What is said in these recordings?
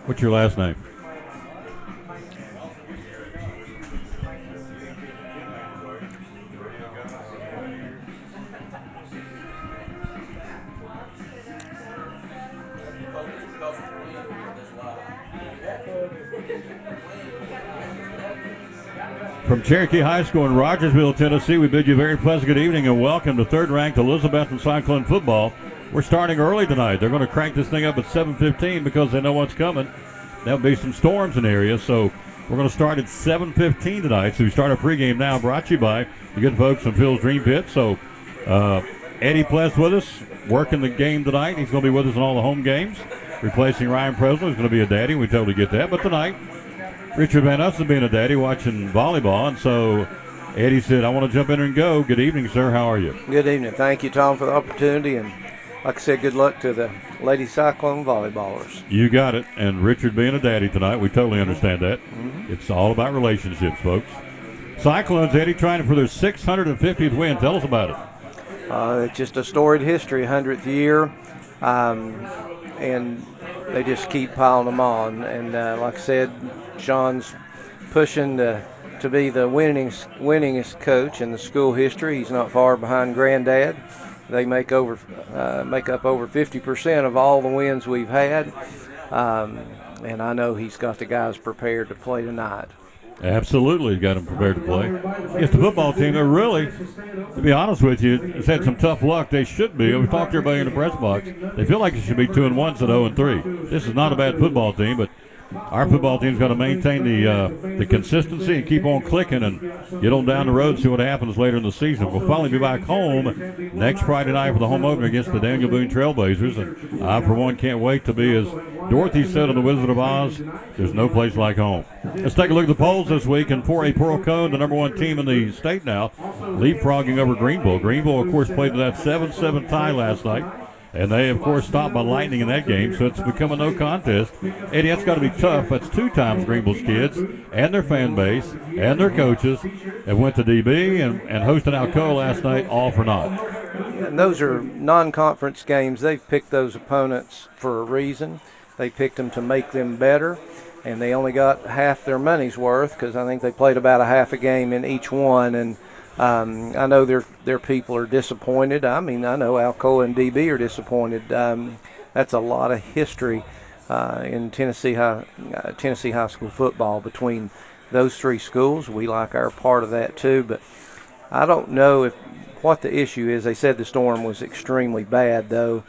What's your last name? From Cherokee High School in Rogersville, Tennessee, we bid you a very pleasant good evening and welcome to third-ranked Elizabethton Cyclone football. We're starting early tonight. They're going to crank this thing up at 7:15 because they know what's coming. There'll be some storms in the area, so we're going to start at 7:15 tonight. So we start our pregame now, brought to you by the good folks from Phil's Dream Pit. So Eddie Pless with us, working the game tonight. He's going to be with us in all the home games, replacing Ryan Preslow. He's going to be a daddy. We totally get that. But tonight, Richard Van Ussen being a daddy, watching volleyball, and so Eddie said, I want to jump in and go. Good evening, sir. How are you? Good evening. Thank you, Tom, for the opportunity, and like I said, good luck to the Lady Cyclone volleyballers. You got it. And Richard being a daddy tonight, we totally understand that. Mm-hmm. It's all about relationships, folks. Cyclones, Eddie, trying for their 650th win. Tell us about it. It's just a storied history, 100th year, and they just keep piling them on. And like I said, Sean's pushing to be the winningest coach in the school history. He's not far behind Granddad. They make up over 50% of all the wins we've had, and I know he's got the guys prepared to play tonight. Absolutely, he's got them prepared to play. Yes, the football team, they're really, to be honest with you, has had some tough luck. They should be. We talked to everybody in the press box. They feel like it should be 2-1 instead of 0-3. This is not a bad football team, but our football team's got to maintain the consistency and keep on clicking and get on down the road and see what happens later in the season. We'll finally be back home next Friday night for the home opener against the Daniel Boone Trailblazers. And I, for one, can't wait to be, as Dorothy said on The Wizard of Oz, there's no place like home. Let's take a look at the polls this week. And for a Pearl Cone, the number one team in the state now, leapfrogging over Greenville. Greenville, of course, played to that 7-7 tie last night. And they, of course, stopped by lightning in that game, so it's become a no contest. Eddie, that's got to be tough. That's 2 times Greenville's kids and their fan base and their coaches have went to DB and hosted Alcoa last night, all for naught. And those are non-conference games. They've picked those opponents for a reason. They picked them to make them better, and they only got half their money's worth because I think they played about a half a game in each one. And I know their people are disappointed. I mean, I know Alcoa and DB are disappointed. That's a lot of history in Tennessee high school football between those 3 schools. We like our part of that too, but I don't know what the issue is. They said the storm was extremely bad, though.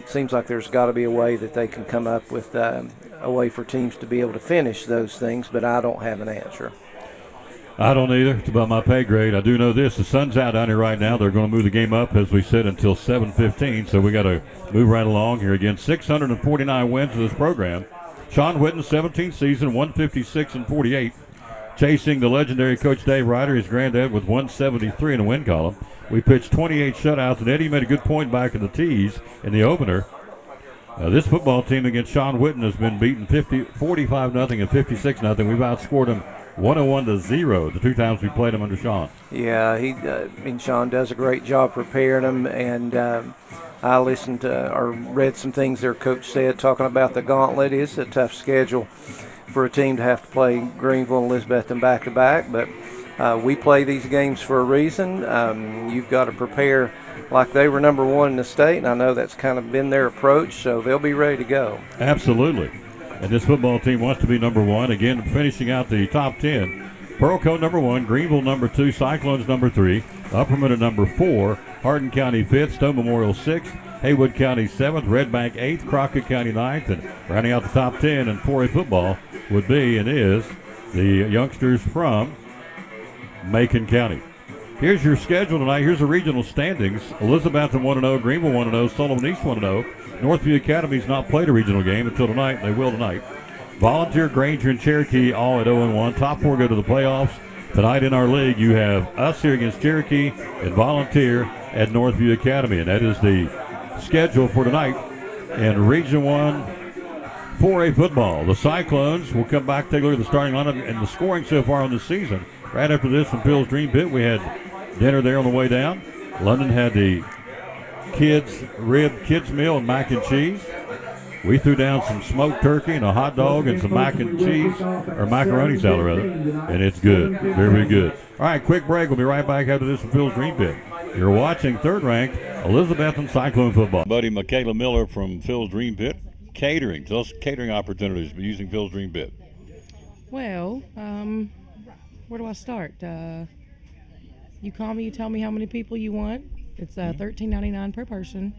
Seems like there's got to be a way that they can come up with a way for teams to be able to finish those things, but I don't have an answer. I don't either. It's about my pay grade. I do know this. The sun's out down here right now. They're going to move the game up, as we said, until 7:15. So we got to move right along here. Again, 649 wins of this program. Sean Whitten's 17th season, 156-48. Chasing the legendary Coach Dave Ryder, his granddad, with 173 in the win column. We pitched 28 shutouts, and Eddie made a good point back in the tees in the opener. This football team against Sean Whitten has been beaten 45-0 and 56-0. We've outscored them 101-0 the 2 times we played him under Sean. Yeah, Sean does a great job preparing them, and I listened to or read some things their coach said talking about the gauntlet. It's a tough schedule for a team to have to play Greenville and Elizabethton back-to-back, but we play these games for a reason. You've got to prepare like they were number 1 in the state, and I know that's kind of been their approach, so they'll be ready to go. Absolutely. And this football team wants to be number 1. Again, finishing out the top 10. Pearl Cone number 1, Greenville number 2, Cyclones number 3, Upperman at number 4, Hardin County 5th, Stone Memorial 6th, Haywood County 7th, Red Bank 8th, Crockett County 9th, and rounding out the top 10 in 4A football would be and is the youngsters from Macon County. Here's your schedule tonight. Here's the regional standings. Elizabethton 1-0, Greenville 1-0, Sullivan East 1-0. Northview Academy's not played a regional game until tonight. They will tonight. Volunteer, Granger, and Cherokee all at 0-1. Top 4 go to the playoffs. Tonight in our league, you have us here against Cherokee and Volunteer at Northview Academy. And that is the schedule for tonight in Region 1 4A football. The Cyclones will come back, take a look at the starting lineup and the scoring so far on this season. Right after this from Phil's Dream Pit, we had dinner there on the way down. London had the kids meal and mac and cheese. We threw down some smoked turkey and a hot dog and some mac and cheese, or macaroni salad rather, and it's good, very, very good. All right, quick break. We'll be right back after this from Phil's Green Pit. You're watching third-ranked Elizabethton Cyclone football. Buddy Michaela Miller from Phil's Dream Pit. Catering. Tell us catering opportunities using Phil's Dream Pit. Well, where do I start? You call me, you tell me how many people you want. It's $13.99 per person.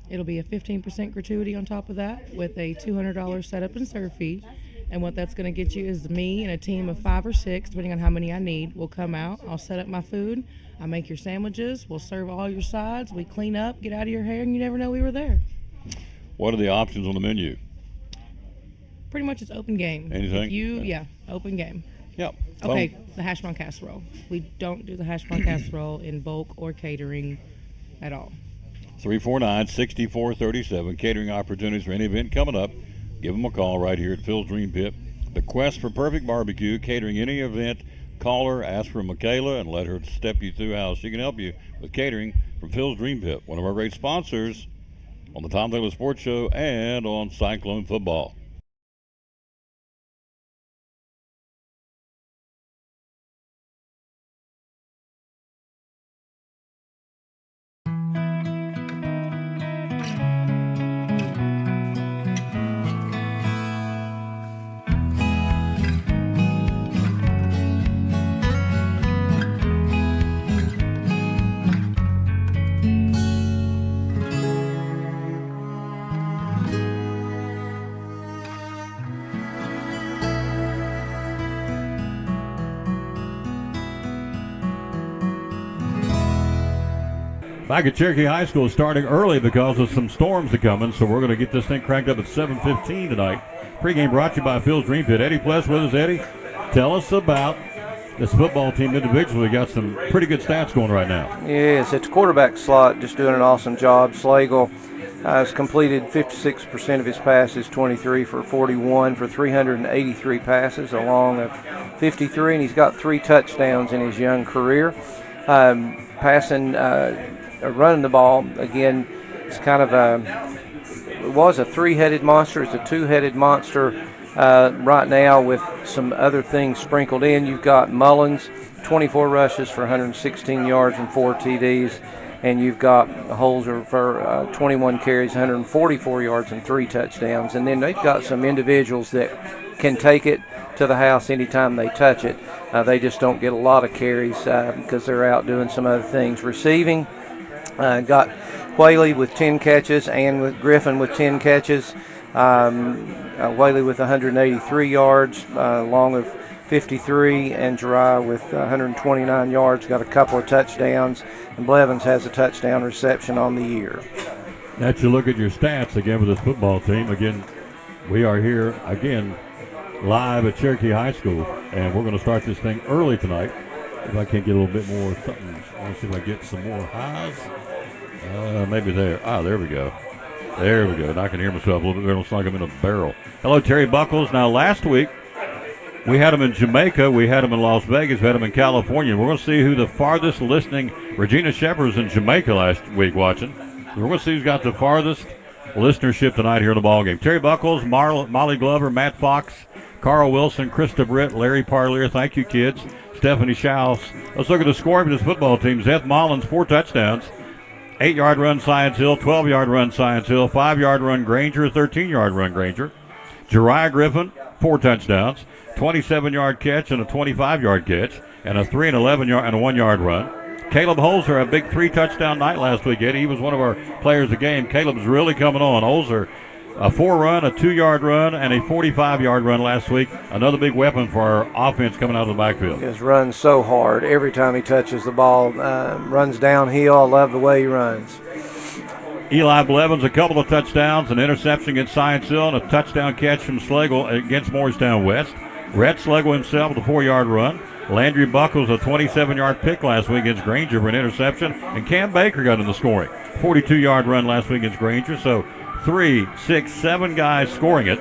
It'll be a 15% gratuity on top of that with a $200 setup and serve fee. And what that's going to get you is me and a team of 5 or 6, depending on how many I need, will come out. I'll set up my food. I make your sandwiches. We'll serve all your sides. We clean up, get out of your hair, and you never know we were there. What are the options on the menu? Pretty much it's open game. Anything? Yeah, open game. Yep. Okay, the hash brown casserole. We don't do the hash brown casserole in bulk or catering at all. 349-6437. Catering opportunities for any event coming up. Give them a call right here at Phil's Dream Pit. The quest for perfect barbecue, catering any event. Call her, ask for Michaela, and let her step you through how she can help you with catering from Phil's Dream Pit. One of our great sponsors on the Tom Taylor Sports Show and on Cyclone Football. Back at Cherokee High School starting early because of some storms that coming, so we're going to get this thing cranked up at 7:15 tonight. Pregame brought to you by Phil's Dream Pit. Eddie Pless with us. Eddie, tell us about this football team individually. We got some pretty good stats going right now. Yes, it's quarterback slot, just doing an awesome job. Slagle has completed 56% of his passes, 23 for 41 for 383 passes, along of 53, and he's got 3 touchdowns in his young career. Running the ball, again, it's kind of it was a 3-headed monster. It's a 2-headed monster right now with some other things sprinkled in. You've got Mullins, 24 rushes for 116 yards and 4 TDs, and you've got Holzer for 21 carries, 144 yards and 3 touchdowns. And then they've got some individuals that can take it to the house anytime they touch it. They just don't get a lot of carries because they're out doing some other things. Receiving, got Whaley with 10 catches and with Griffin with 10 catches. Whaley with 183 yards, Long of 53, and Jariah with 129 yards, got a couple of touchdowns, and Blevins has a touchdown reception on the year. That's you look at your stats again with this football team. Again, we are here again live at Cherokee High School, and we're going to start this thing early tonight. If I can't get a little bit more something, I want to see if I get some more highs. Maybe there. There we go. There we go. And I can hear myself a little bit better. Looks like I'm in a barrel. Hello, Terry Buckles. Now, last week, we had him in Jamaica. We had him in Las Vegas. We had him in California. We're going to see who the farthest listening. Regina Shepard was in Jamaica last week watching. So we're going to see who's got the farthest listenership tonight here in the ballgame. Terry Buckles, Molly Glover, Matt Fox, Carl Wilson, Krista Britt, Larry Parlier. Thank you, kids. Stephanie Schaus. Let's look at the score for this football team. Zeth Mullins, 4 touchdowns. 8-yard run, Science Hill. 12-yard run, Science Hill. 5-yard run, Granger. 13-yard run, Granger. Jariah Griffin, 4 touchdowns. 27-yard catch and a 25-yard catch. And a 3 and 11-yard and a 1-yard run. Caleb Holzer, a big 3-touchdown night last week, Eddie. He was one of our players of the game. Caleb's really coming on. Holzer, a 4-run, a 2-yard run, and a 45-yard run last week. Another big weapon for our offense coming out of the backfield. He just runs so hard every time he touches the ball. Runs downhill. I love the way he runs. Eli Blevins, a couple of touchdowns, an interception against Science Hill, and a touchdown catch from Slagle against Morristown West. Rhett Slagle himself with a 4-yard run. Landry Buckles, a 27-yard pick last week against Granger for an interception. And Cam Baker got in the scoring. 42-yard run last week against Granger. So 3, 6, 7 guys scoring it.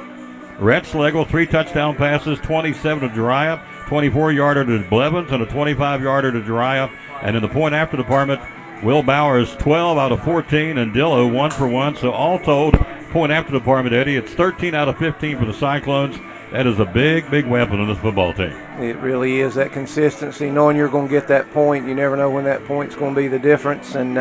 Rhett Slagle, 3 touchdown passes, 27 to Jariah, 24-yarder to Blevins, and a 25-yarder to Jariah. And in the point after department, Will Bowers, 12 out of 14, and Dillo, 1 for 1. So all told, point after department, Eddie. It's 13 out of 15 for the Cyclones. That is a big, big weapon on this football team. It really is, that consistency, knowing you're going to get that point. You never know when that point's going to be the difference. And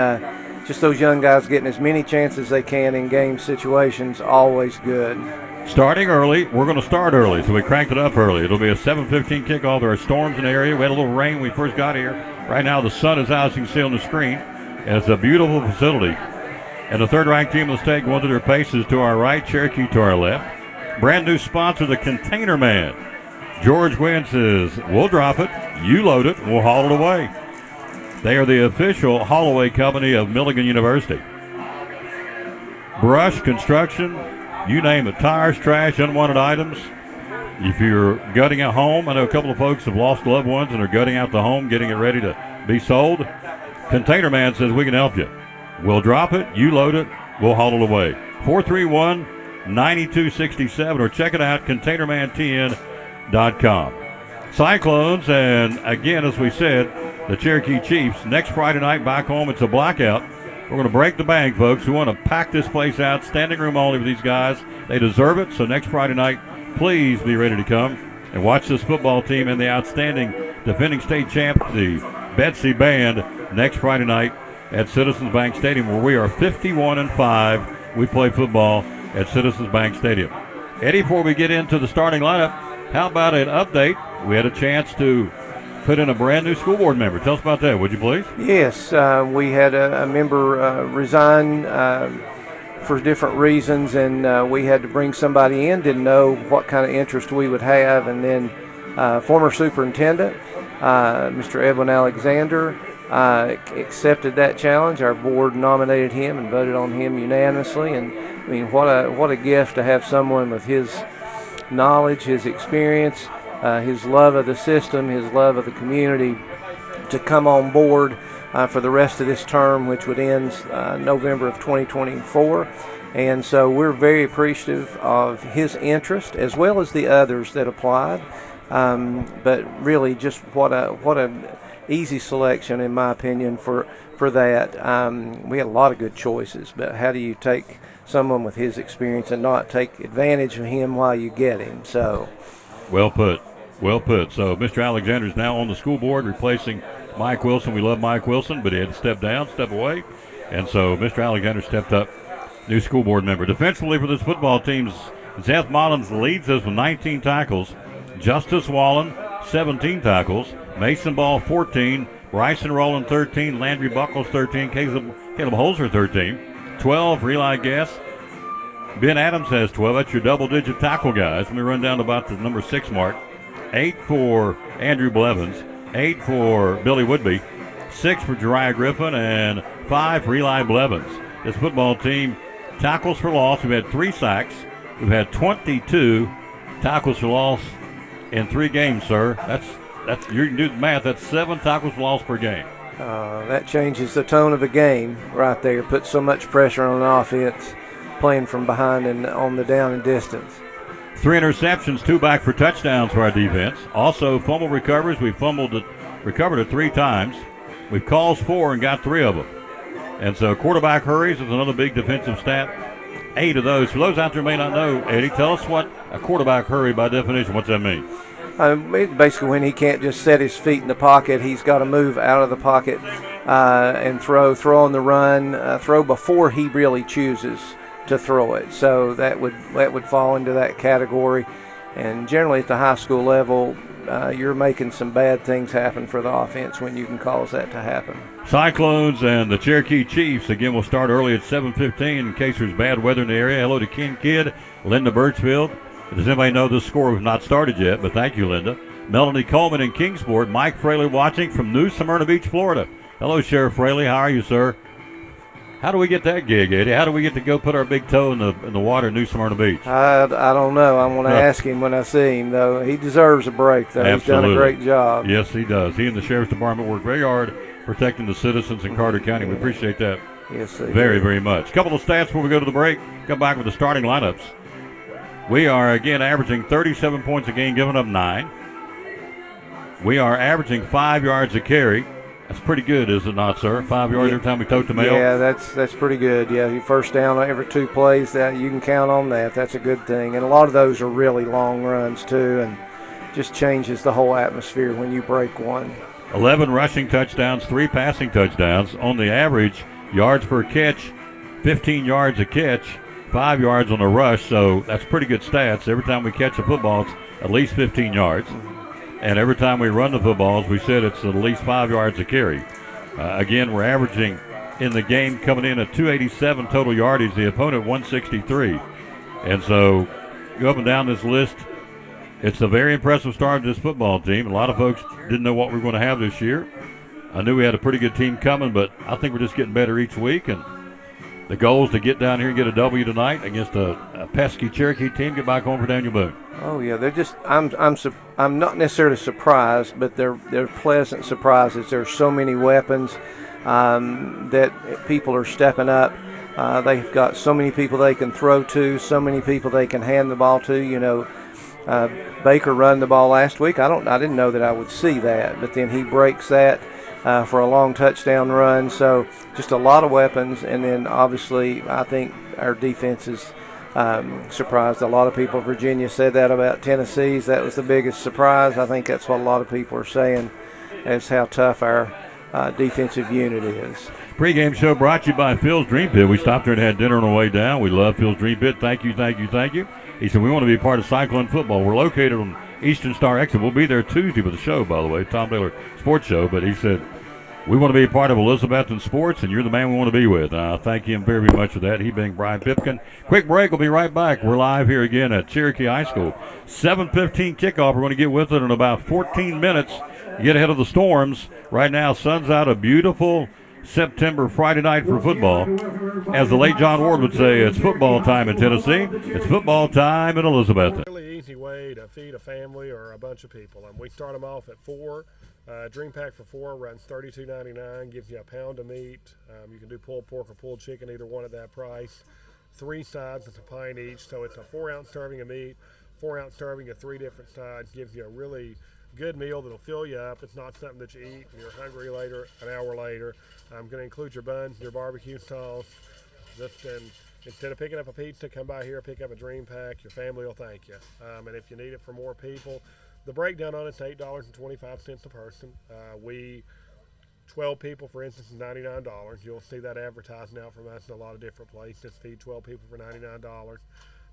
just those young guys getting as many chances as they can in game situations, always good. Starting early, we're going to start early, so we cranked it up early. It'll be a 7:15 kickoff. There are storms in the area. We had a little rain when we first got here. Right now the sun is out, as you can see on the screen. And it's a beautiful facility. And the third-ranked team in the state going through their paces to our right, Cherokee to our left. Brand new sponsor, the Container Man. George Gwynn says, we'll drop it, you load it, we'll haul it away. They are the official haul-away company of Milligan University. Brush, construction, you name it, tires, trash, unwanted items. If you're gutting a home, I know a couple of folks have lost loved ones and are gutting out the home, getting it ready to be sold. Container Man says we can help you. We'll drop it, you load it, we'll haul it away. 431-9267, or check it out, containermantn.com. Cyclones, and again, as we said, the Cherokee Chiefs, next Friday night back home, it's a blackout. We're going to break the bank, folks. We want to pack this place out, standing room only with these guys. They deserve it, so next Friday night, please be ready to come and watch this football team and the outstanding defending state champ, the Betsy Band, next Friday night at Citizens Bank Stadium, where we are 51-5. We play football at Citizens Bank Stadium. Eddie, before we get into the starting lineup, how about an update? We had a chance to put in a brand new school board member. Tell us about that, would you please? Yes, we had a member resign for different reasons, and we had to bring somebody in, didn't know what kind of interest we would have, and then former superintendent, Mr. Edwin Alexander, accepted that challenge. Our board nominated him and voted on him unanimously, and I mean, what a gift to have someone with his knowledge, his experience, his love of the system, his love of the community, to come on board for the rest of this term, which would end November of 2024. And so we're very appreciative of his interest as well as the others that applied. But really, just what a easy selection, in my opinion, for that. We had a lot of good choices, but how do you take someone with his experience and not take advantage of him while you get him? So, well put. Well put. So Mr. Alexander is now on the school board, replacing Mike Wilson. We love Mike Wilson, but he had to step down, step away. And so Mr. Alexander stepped up, new school board member. Defensively for this football team, Zeth Mullins leads us with 19 tackles. Justice Wallen, 17 tackles. Mason Ball, 14. Bryson Rowland, 13. Landry Buckles, 13. Caleb Holzer, 13. 12 for Eli Guess. Ben Adams has 12. That's your double-digit tackle guys. Let me run down to about the number 6 mark. 8 for Andrew Blevins. 8 for Billy Woodby. 6 for Jariah Griffin. And 5 for Eli Blevins. This football team, tackles for loss. We've had 3 sacks. We've had 22 tackles for loss in 3 games, sir. That's you can do the math. That's 7 tackles for loss per game. That changes the tone of a game right there. Puts so much pressure on an offense playing from behind and on the down and distance. 3 interceptions, 2 back for touchdowns for our defense. Also, fumble recoveries. We recovered it 3 times. We've caused 4 and got 3 of them. And so quarterback hurries is another big defensive stat. 8 of those. For those out there who may not know, Eddie, tell us what a quarterback hurry by definition, what's that mean? Basically, when he can't just set his feet in the pocket, he's got to move out of the pocket and throw on the run, throw before he really chooses to throw it. So that would fall into that category. And generally at the high school level, you're making some bad things happen for the offense when you can cause that to happen. Cyclones and the Cherokee Chiefs, again, will start early at 7:15 in case there's bad weather in the area. Hello to Ken Kidd, Linda Birchfield. Does anybody know this score? We've not started yet, but thank you, Linda. Melanie Coleman in Kingsport. Mike Fraley watching from New Smyrna Beach, Florida. Hello, Sheriff Fraley. How are you, sir? How do we get that gig, Eddie? How do we get to go put our big toe in the water in New Smyrna Beach? I don't know. I'm going to ask him when I see him, though. He deserves a break, though. Absolutely. He's done a great job. Yes, he does. He and the Sheriff's Department work very hard protecting the citizens in Carter County. We appreciate that very, very much. A couple of stats before we go to the break. Come back with the starting lineups. We are, again, averaging 37 points a game, giving up 9. We are averaging 5 yards a carry. That's pretty good, is it not, sir? 5 yards every time we tote the mail? Yeah, that's pretty good. Yeah, you first down every 2 plays, that you can count on that. That's a good thing. And a lot of those are really long runs too, and just changes the whole atmosphere when you break one. 11 rushing touchdowns, 3 passing touchdowns. On the average, yards per catch, 15 yards a catch, 5 yards on a rush. So that's pretty good stats. Every time we catch a football, it's at least 15 yards. And every time we run the footballs, we said it's at least 5 yards a carry. Again, we're averaging in the game coming in at 287 total yardage, the opponent 163. And so go up and down this list. It's a very impressive start to this football team. A lot of folks didn't know what we were going to have this year. I knew we had a pretty good team coming, but I think we're just getting better each week. And the goal is to get down here and get a W tonight against a pesky Cherokee team, get back home for Daniel Boone. Oh yeah, they're just. I'm not necessarily surprised, but they're pleasant surprises. There's so many weapons that people are stepping up. They've got so many people they can throw to, so many people they can hand the ball to. You know, Baker run the ball last week. I didn't know that I would see that, but then he breaks that for a long touchdown run. So just a lot of weapons, and then obviously I think our defense is surprised a lot of people. Virginia said that about Tennessee's. That was the biggest surprise. I think that's what a lot of people are saying, is how tough our defensive unit is. Pregame show brought to you by Phil's Dream Pit. We stopped there and had dinner on the way down. We love Phil's Dream Pit. Thank you, thank you, thank you. He said, we want to be a part of Cyclone football. We're located on Eastern Star Exit. We'll be there Tuesday with the show, by the way, Tom Taylor Sports Show. But he said, we want to be a part of Elizabethton Sports, and you're the man we want to be with. Thank him very, very much for that, he being Brian Pipkin. Quick break. We'll be right back. We're live here again at Cherokee High School. 7:15 kickoff. We're going to get with it in about 14 minutes. Get ahead of the storms. Right now, sun's out. A beautiful September Friday night for football. As the late John Ward would say, it's football time in Tennessee. It's football time in Elizabethton. Really easy way to feed a family or a bunch of people. And we start them off at 4. Dream pack for 4 runs $32.99, gives you a pound of meat. You can do pulled pork or pulled chicken, either one at that price. 3 sides, it's a pint each, so it's a 4-ounce serving of meat, 4-ounce serving of 3 different sides. Gives you a really good meal that'll fill you up. It's not something that you eat and you're hungry later, an hour later. I'm going to include your buns, your barbecue sauce. Instead of picking up a pizza, come by here, pick up a Dream Pack. Your family will thank you. And if you need it for more people, the breakdown on it's $8.25 a person. 12 people, for instance, is $99. You'll see that advertising out from us in a lot of different places. Feed 12 people for $99.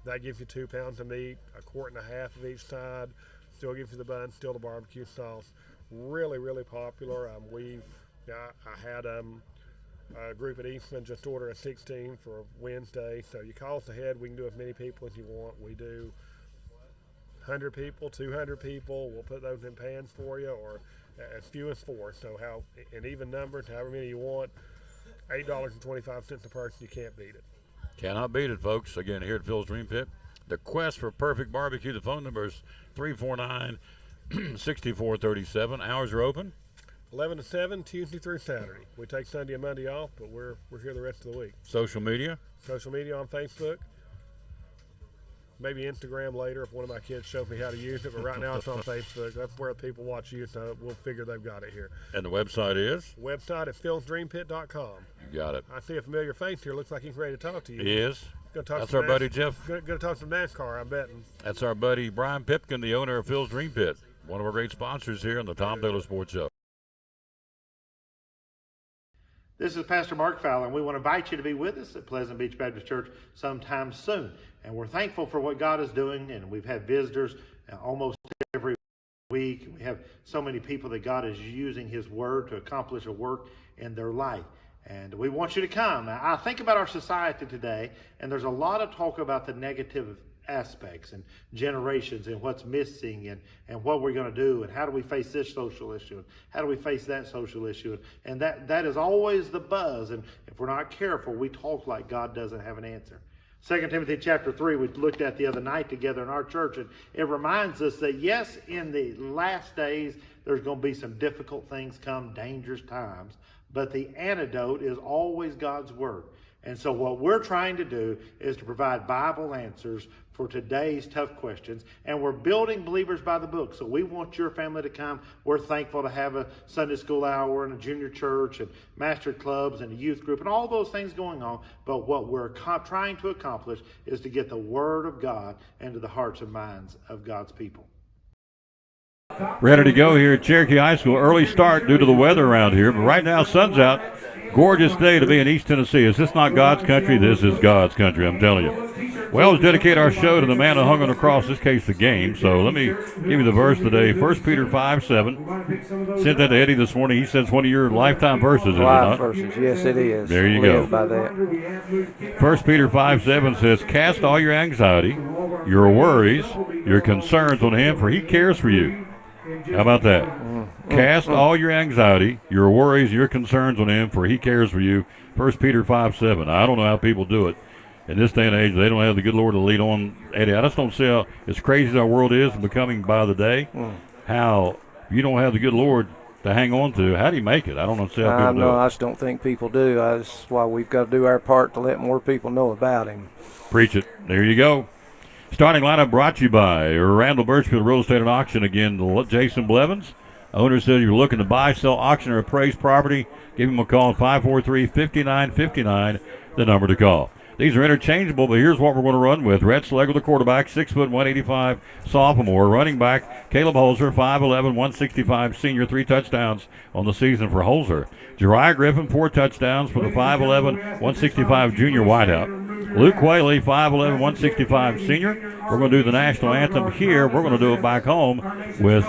That gives you 2 pounds of meat, 1.5 quarts of each side. Still gives you the bun, still the barbecue sauce. Really, really popular. I had a group at Eastman just order a 16 for Wednesday. So you call us ahead. We can do as many people as you want. We do 100 people, 200 people. We'll put those in pans for you, or as few as 4. So in even numbers, however many you want, $8.25 a person. You can't beat it. Cannot beat it, folks. Again, here at Phil's Dream Pit, the quest for perfect barbecue. The phone number is 349-6437. Hours are open. 11 to 7, Tuesday through Saturday. We take Sunday and Monday off, but we're here the rest of the week. Social media? Social media on Facebook. Maybe Instagram later if one of my kids shows me how to use it, but right now it's on Facebook. That's where people watch you, so we'll figure they've got it here. And the website is? Website is philsdreampit.com. You got it. I see a familiar face here. Looks like he's ready to talk to you. He is. Talk That's our buddy Jeff. Going to talk some NASCAR, I'm betting. That's our buddy Brian Pipkin, the owner of Phil's Dream Pit. One of our great sponsors here on the Tom Taylor Sports Show. This is Pastor Mark Fowler, and we want to invite you to be with us at Pleasant Beach Baptist Church sometime soon. And we're thankful for what God is doing, and we've had visitors almost every week. We have so many people that God is using His Word to accomplish a work in their life. And we want you to come. Now, I think about our society today, and there's a lot of talk about the negative aspects and generations and what's missing and what we're going to do and how do we face this social issue and how do we face that social issue. And that is always the buzz. And if we're not careful, we talk like God doesn't have an answer. 2 Timothy chapter 3 we looked at the other night together in our church, and it reminds us that yes, in the last days there's going to be some difficult things come, dangerous times, but the antidote is always God's Word. And so what we're trying to do is to provide Bible answers for today's tough questions. And we're building Believers by the Book. So we want your family to come. We're thankful to have a Sunday school hour and a junior church and master clubs and a youth group and all those things going on. But what we're trying to accomplish is to get the Word of God into the hearts and minds of God's people. Ready to go here at Cherokee High School. Early start due to the weather around here, but right now sun's out. Gorgeous day to be in East Tennessee. Is this not God's country? This is God's country, I'm telling you. Well, let's dedicate our show to the man who hung on the cross, this case the game. So let me give you the verse today. 1 Peter 5:7. Sent that to Eddie this morning. He says one of your lifetime verses, is it not? Verses, yes it is. There you Live go. by that. 1 Peter 5:7 says, cast all your anxiety, your worries, your concerns on him, for he cares for you. How about that? Cast all your anxiety, your worries, your concerns on him, for he cares for you. 1 Peter 5:7. I don't know how people do it. In this day and age, they don't have the good Lord to lead on. Eddie, I just don't see how, as crazy as our world is and becoming by the day, how you don't have the good Lord to hang on to. How do you make it? I don't know how people do it. I just don't think people do. That's why we've got to do our part to let more people know about him. Preach it. There you go. Starting lineup brought to you by Randall Birchfield Real Estate and Auction. Again, Jason Blevins. Owner says you're looking to buy, sell, auction, or appraise property. Give him a call at 543-5959, the number to call. These are interchangeable, but here's what we're going to run with. Rhett Slegler, the quarterback, 6', 185 sophomore. Running back, Caleb Holzer, 5'11", 165 senior, 3 touchdowns on the season for Holzer. Jeriah Griffin, 4 touchdowns for the 5'11", 165 junior wideout. Luke Whaley, 5'11", 165 senior. We're going to do the national anthem here. We're going to do it back home with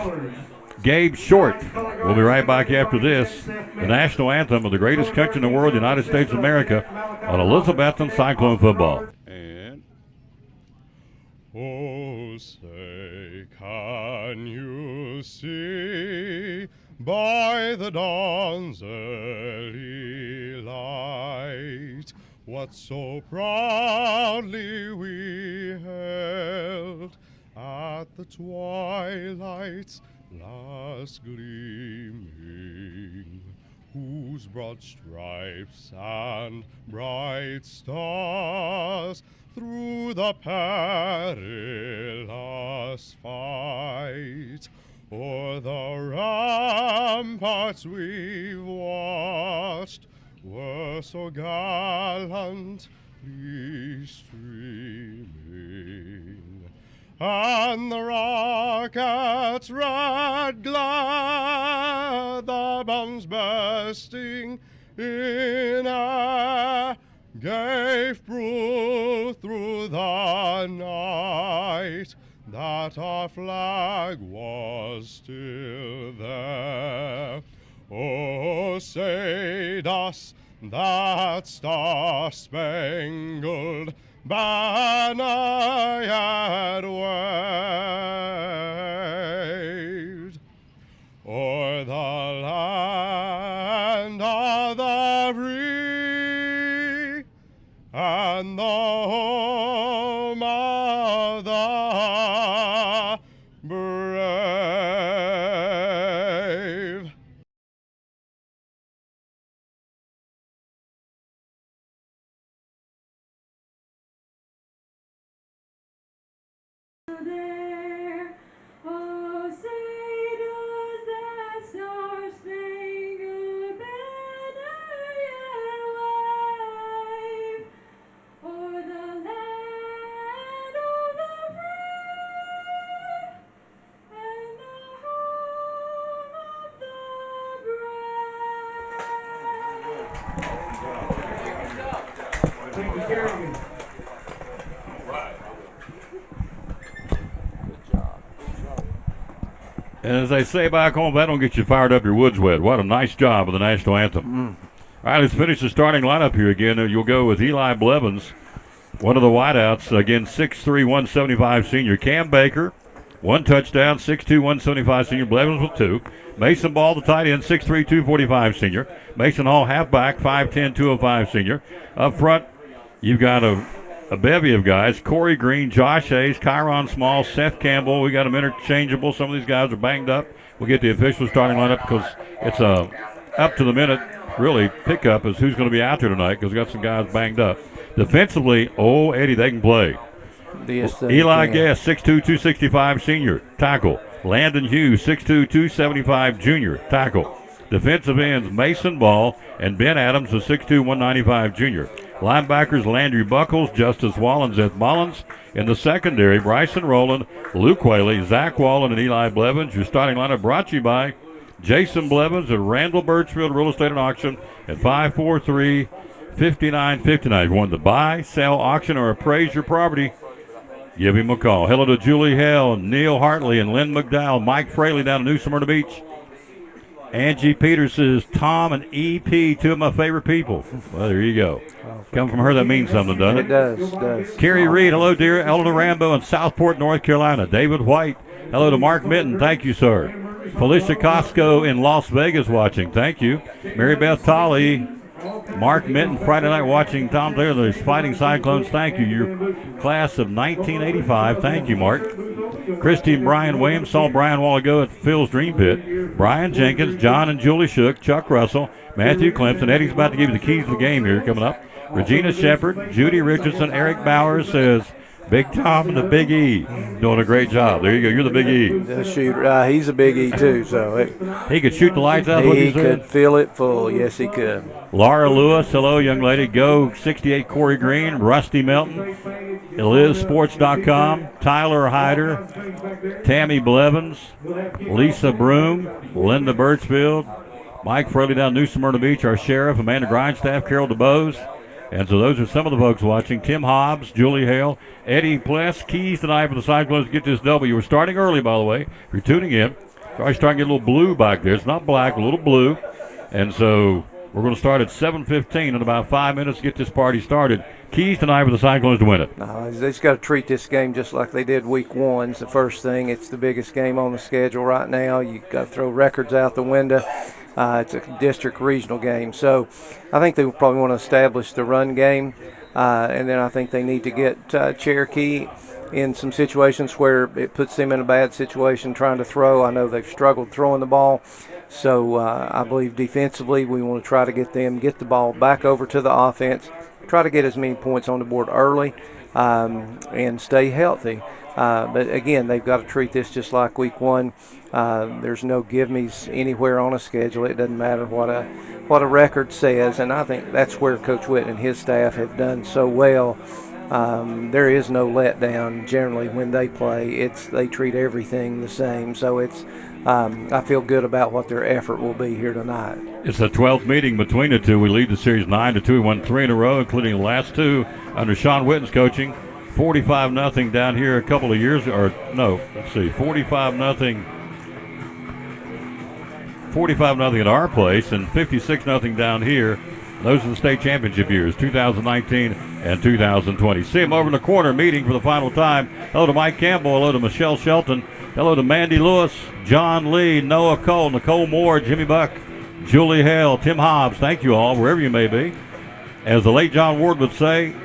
Gabe Short. We'll be right back after this. The national anthem of the greatest country in the world, the United States of America, on Elizabethton Cyclone football. And oh, say, can you see by the dawn's early light what so proudly we held at the twilight's last gleaming, whose broad stripes and bright stars through the perilous fight o'er the ramparts we've watched were so gallantly streaming. And the rocket's red glare, the bombs bursting in air, gave proof through the night that our flag was still there. Oh, say does that star-spangled banner yet waved o'er the land of the free and the home of the brave. There, oh, say does that star-spangled banner yet wave o'er the land of the free and the home of the brave? And as they say back home, that don't get you fired up, your wood's wet. What a nice job of the national anthem. All right, let's finish the starting lineup here again. You'll go with Eli Blevins, one of the wideouts. Again, 6'3", 175 senior. Cam Baker, 1 touchdown, 6'2", 175 senior. Blevins with 2. Mason Ball, the tight end, 6'3", 245 senior. Mason Hall, halfback, 5'10", 205 senior. Up front, you've got a bevy of guys. Corey Green, Josh Hayes, Kyron Small, Seth Campbell. We got them interchangeable. Some of these guys are banged up. We'll get the official starting lineup because it's a up to the minute, really, pickup is who's going to be out there tonight because we got some guys banged up. Defensively, Eddie, they can play. Yes, they Eli can. Guest, 6'2", 265 senior, tackle. Landon Hughes, 6'2", 275 junior, tackle. Defensive ends Mason Ball and Ben Adams, a 6'2", 195 junior. Linebackers Landry Buckles, Justice Wallens, Ed Mullins. In the secondary, Bryson Rowland, Luke Whaley, Zach Wallen, and Eli Blevins. Your starting lineup brought to you by Jason Blevins and Randall Birchfield Real Estate and Auction at 543-5959. If you want to buy, sell, auction, or appraise your property, give him a call. Hello to Julie Hale, Neil Hartley, and Lynn McDowell. Mike Fraley down in New Smyrna Beach. Angie Peters says, Tom and EP, two of my favorite people. Well, there you go. Come from her, that means something, doesn't It it? does. Carrie Reed, hello, dear. Eleanor Rambo in Southport, North Carolina. David White, hello to Mark Minton. Thank you, sir. Felicia Costco in Las Vegas watching. Thank you. Mary Beth Tolley, Mark Minton, Friday night watching. Tom Taylor, the Fighting Cyclones. Thank you. Your class of 1985. Thank you, Mark. Christine Brian Williams, saw Brian a while ago at Phil's Dream Pit. Brian Jenkins, John and Julie Shook, Chuck Russell, Matthew Clemson. Eddie's about to give you the keys to the game here coming up. Regina Shepard, Judy Richardson, Eric Bowers says, Big Tom and the Big E doing a great job. There you go. You're the Big E. The shooter. He's a Big E, too, so He could shoot the lights out. What he you said? could fill it full. Yes, he could. Laura Lewis, hello, young lady. Go 68 Corey Green, Rusty Melton, ElizSports.com, Tyler Hyder, Tammy Blevins, Lisa Broom, Linda Birchfield, Mike Fraley down New Smyrna Beach, our sheriff, Amanda Grindstaff, Carol DeBose. And so those are some of the folks watching. Tim Hobbs, Julie Hale, Eddie Pless, keys tonight for the Cyclones to get this W. We're starting early, by the way. If you're tuning in, we're starting to get a little blue back there. It's not black, a little blue. And so we're going to start at 7:15 in about 5 minutes to get this party started. Keys tonight for the Cyclones to win it. No, they just got to treat this game just like they did week one. It's the first thing. It's the biggest game on the schedule right now. You got to throw records out the window. It's a district regional game. So I think they probably want to establish the run game. And then I think they need to get Cherokee in some situations where it puts them in a bad situation trying to throw. I know they've struggled throwing the ball. So I believe defensively we want to try to get the ball back over to the offense, try to get as many points on the board early, and stay healthy. But again, they've got to treat this just like week one. There's no give-me's anywhere on a schedule. It doesn't matter what a record says, and I think that's where Coach Witt and his staff have done so well. There is no letdown generally when they play. They treat everything the same. So I feel good about what their effort will be here tonight. It's the 12th meeting between the two. We lead the series 9-2. We won 3 in a row, including the last 2 under Sean Witten's coaching. 45-0 down here a couple of years, 45-0 at our place and 56-0 down here. Those are the state championship years, 2019 and 2020. See him over in the corner meeting for the final time. Hello to Mike Campbell. Hello to Michelle Shelton. Hello to Mandy Lewis, John Lee, Noah Cole, Nicole Moore, Jimmy Buck, Julie Hale, Tim Hobbs. Thank you all, wherever you may be. As the late John Ward would say,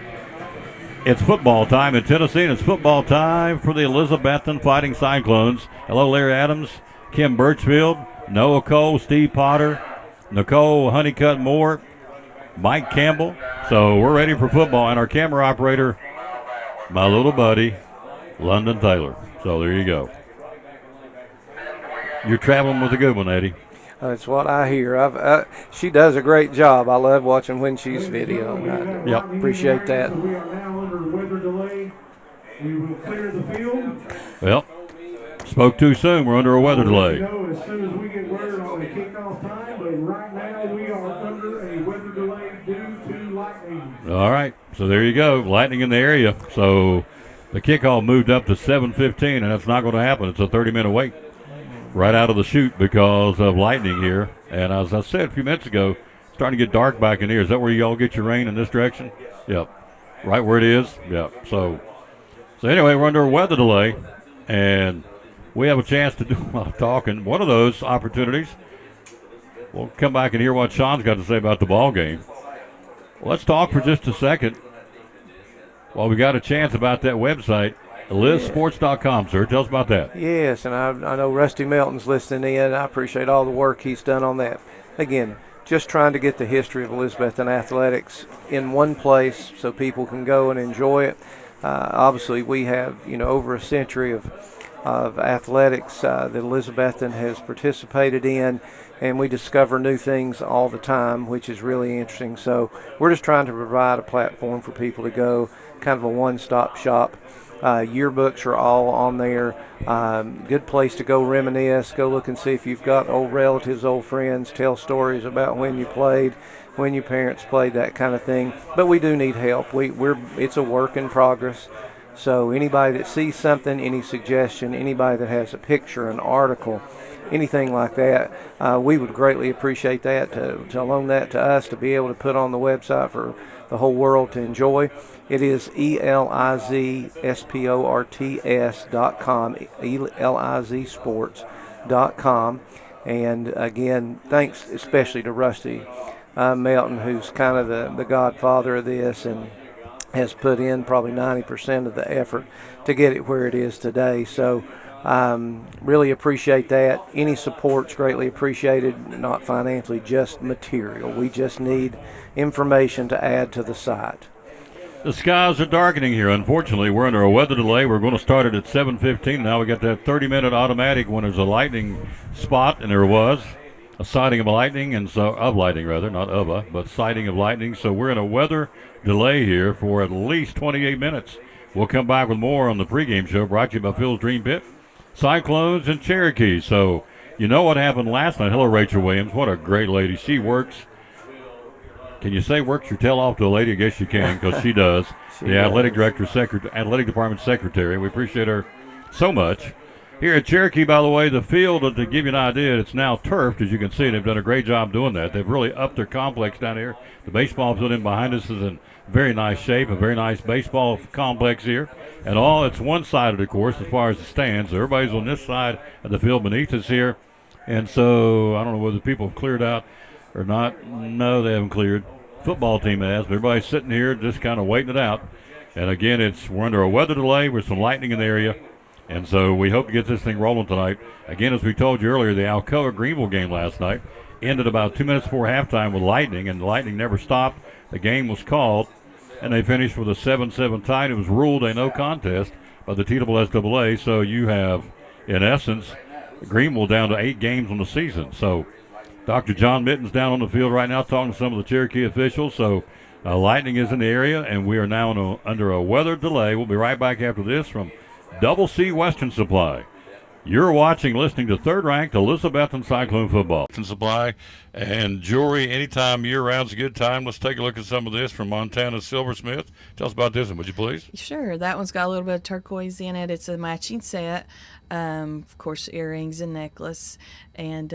it's football time in Tennessee, and it's football time for the Elizabethton Fighting Cyclones. Hello, Larry Adams, Kim Birchfield, Noah Cole, Steve Potter, Nicole Honeycutt Moore, Mike Campbell. So we're ready for football, and our camera operator, my little buddy, London Taylor. So there you go. You're traveling with a good one, Eddie. That's what I hear. She does a great job. I love watching when she's videoing. I appreciate that. We are now under weather delay. We will clear the field. Well, spoke too soon. We're under a weather delay. Know as soon as we get word on the kickoff time, but right now we are under a weather delay due to lightning. All right, so there you go. Lightning in the area. So the kickoff moved up to 7:15, and that's not going to happen. It's a 30-minute wait right out of the chute because of lightning here. And as I said a few minutes ago, it's starting to get dark back in here. Is that where you all get your rain in this direction? Yep. Right where it is? Yep. So anyway, we're under a weather delay, and we have a chance to do a lot of talking. One of those opportunities, we'll come back and hear what Sean's got to say about the ball game. Well, let's talk for just a second while we got a chance about that website, ElizSports.com, sir. Tell us about that. Yes, and I know Rusty Melton's listening in. I appreciate all the work he's done on that. Again, just trying to get the history of Elizabethton athletics in one place so people can go and enjoy it. Obviously, we have over a century of athletics that Elizabethton has participated in, and we discover new things all the time, which is really interesting. So we're just trying to provide a platform for people to go, kind of a one-stop shop. Yearbooks are all on there. Good place to go reminisce, go look and see if you've got old relatives, old friends, tell stories about when you played, when your parents played, that kind of thing. But we do need help. It's a work in progress. So anybody that sees something, any suggestion, anybody that has a picture, an article, anything like that, we would greatly appreciate that, to loan that to us to be able to put on the website for the whole world to enjoy. It is elizsports.com, elizsports.com. And again, thanks especially to Rusty Melton, who's kind of the godfather of this and has put in probably 90% of the effort to get it where it is today. So really appreciate that. Any support's greatly appreciated, not financially, just material. We just need information to add to the site. The skies are darkening here. Unfortunately, we're under a weather delay. We're going to start it at 7:15. Now we got that 30-minute automatic when there's a lightning spot, and there was a sighting of lightning, and so of lightning rather, not of a, but sighting of lightning. So we're in a weather delay here for at least 28 minutes. We'll come back with more on the pregame show brought to you by Phil's Dream Pit, Cyclones, and Cherokee. So you know what happened last night. Hello, Rachel Williams. What a great lady. She works. Can you say works your tail off to a lady? I guess you can, because she does. Athletic director, athletic department secretary. We appreciate her so much. Here at Cherokee, by the way, the field, to give you an idea, it's now turfed, as you can see. They've done a great job doing that. They've really upped their complex down here. The baseball field in behind us is in very nice shape, a very nice baseball complex here. And all, it's one-sided, of course, as far as the stands. So everybody's on this side of the field beneath us here. And so I don't know whether people have cleared out or not. No, they haven't cleared. Football team has, but everybody's sitting here just kind of waiting it out. And again, we're under a weather delay with some lightning in the area. And so we hope to get this thing rolling tonight. Again, as we told you earlier, the Alcoa-Greenville game last night ended about 2 minutes before halftime with lightning, and the lightning never stopped. The game was called, and they finished with a 7-7 tie. It was ruled a no contest by the TSSAA. So you have, in essence, Greenville down to 8 games on the season. So Dr. John Mitten's down on the field right now talking to some of the Cherokee officials. So lightning is in the area, and we are now under a weather delay. We'll be right back after this from Double C Western Supply. You're watching, listening to third-ranked Elizabethton Cyclone football. Western Supply and jewelry anytime, year-round's a good time. Let's take a look at some of this from Montana's Silversmith. Tell us about this one, would you please? Sure. That one's got a little bit of turquoise in it. It's a matching set. Of course, earrings and necklace. And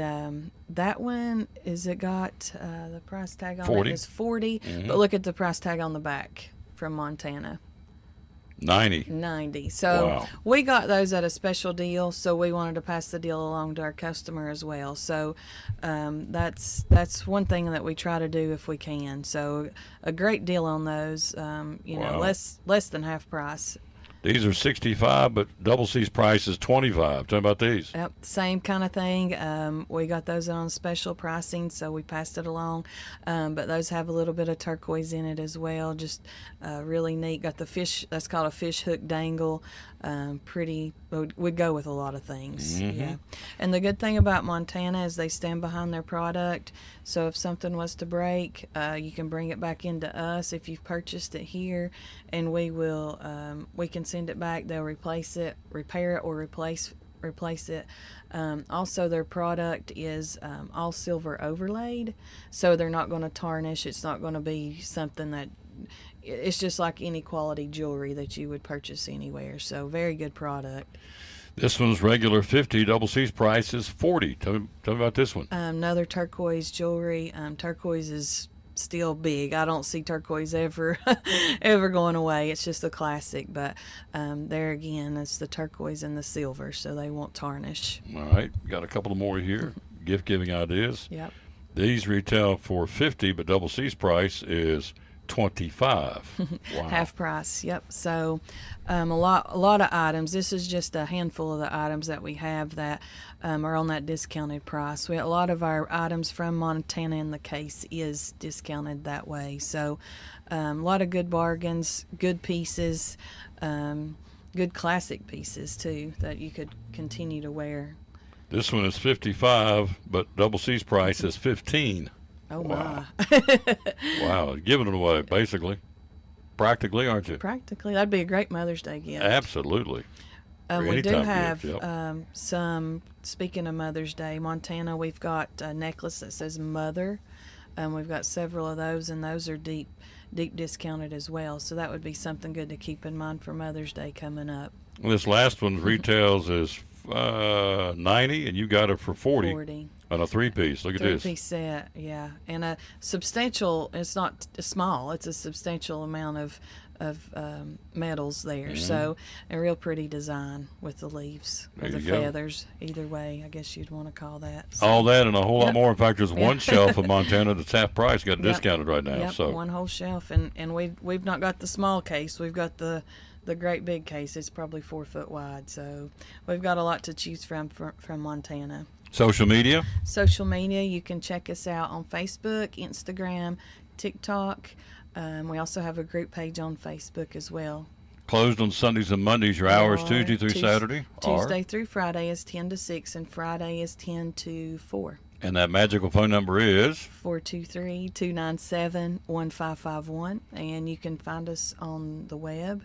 that one, it got the price tag on 40. it is $40. Mm-hmm. But look at the price tag on the back from Montana. 90. So wow. We got those at a special deal, so we wanted to pass the deal along to our customer as well. So that's one thing that we try to do if we can. So a great deal on those. Wow. less than half price. These are $65, but Double C's price is $25. Tell me about these. Yep, same kind of thing. We got those on special pricing, so we passed it along. But those have a little bit of turquoise in it as well. Just really neat. Got the fish, that's called a fish hook dangle. Pretty, would go with a lot of things. Mm-hmm. Yeah. And the good thing about Montana is they stand behind their product. So if something was to break, you can bring it back into us if you've purchased it here, and we can send it back. They'll replace it, repair it, or replace it. Also, their product is all silver overlaid, so they're not going to tarnish. It's not going to be something that, it's just like any quality jewelry that you would purchase anywhere. So very good product. This one's regular $50. Double C's price is $40. Tell me about this one. Another turquoise jewelry. Turquoise is still big. I don't see turquoise ever going away. It's just a classic. But there again, it's the turquoise and the silver, so they won't tarnish. All right, got a couple more here. Gift giving ideas. Yep. These retail for $50, but Double C's price is $25. Wow. Half price. Yep. So a lot of items. This is just a handful of the items that we have that are on that discounted price. A lot of our items from Montana in the case is discounted that way. So a lot of good bargains, good pieces, good classic pieces too that you could continue to wear. This one is $55, but Double C's price is $15. Oh Wow. my. Wow, giving it away basically, practically, aren't you? Practically, that'd be a great Mother's Day gift. Absolutely. For We any do time gift, have yep. some, speaking of Mother's Day, Montana, we've got a necklace that says Mother. We've got several of those, and those are deep discounted as well. So that would be something good to keep in mind for Mother's Day coming up. Well, this last one retails is $90, and you got it for $40 on a three-piece. Look at this. Three-piece set, yeah. And a substantial, it's not small, it's a substantial amount of metals there. Mm-hmm. So a real pretty design with the leaves or There the you go. feathers. Either way, I guess you'd want to call that. So, All that and a whole lot Yep. more. In fact, there's one shelf of Montana that's half price, got Yep. discounted right now. Yep, So one whole shelf, and we've not got the small case. We've got the great big case. It's probably 4 foot wide. So we've got a lot to choose from Montana. social media. Social media, you can check us out on Facebook, Instagram, TikTok. We also have a group page on Facebook as well. Closed on Sundays and Mondays. Your hours Or Tuesday through Saturday Tuesday through Friday is 10 to 6, and Friday is 10 to 4. and that magical phone number is 423-297-1551. And you can find us on the web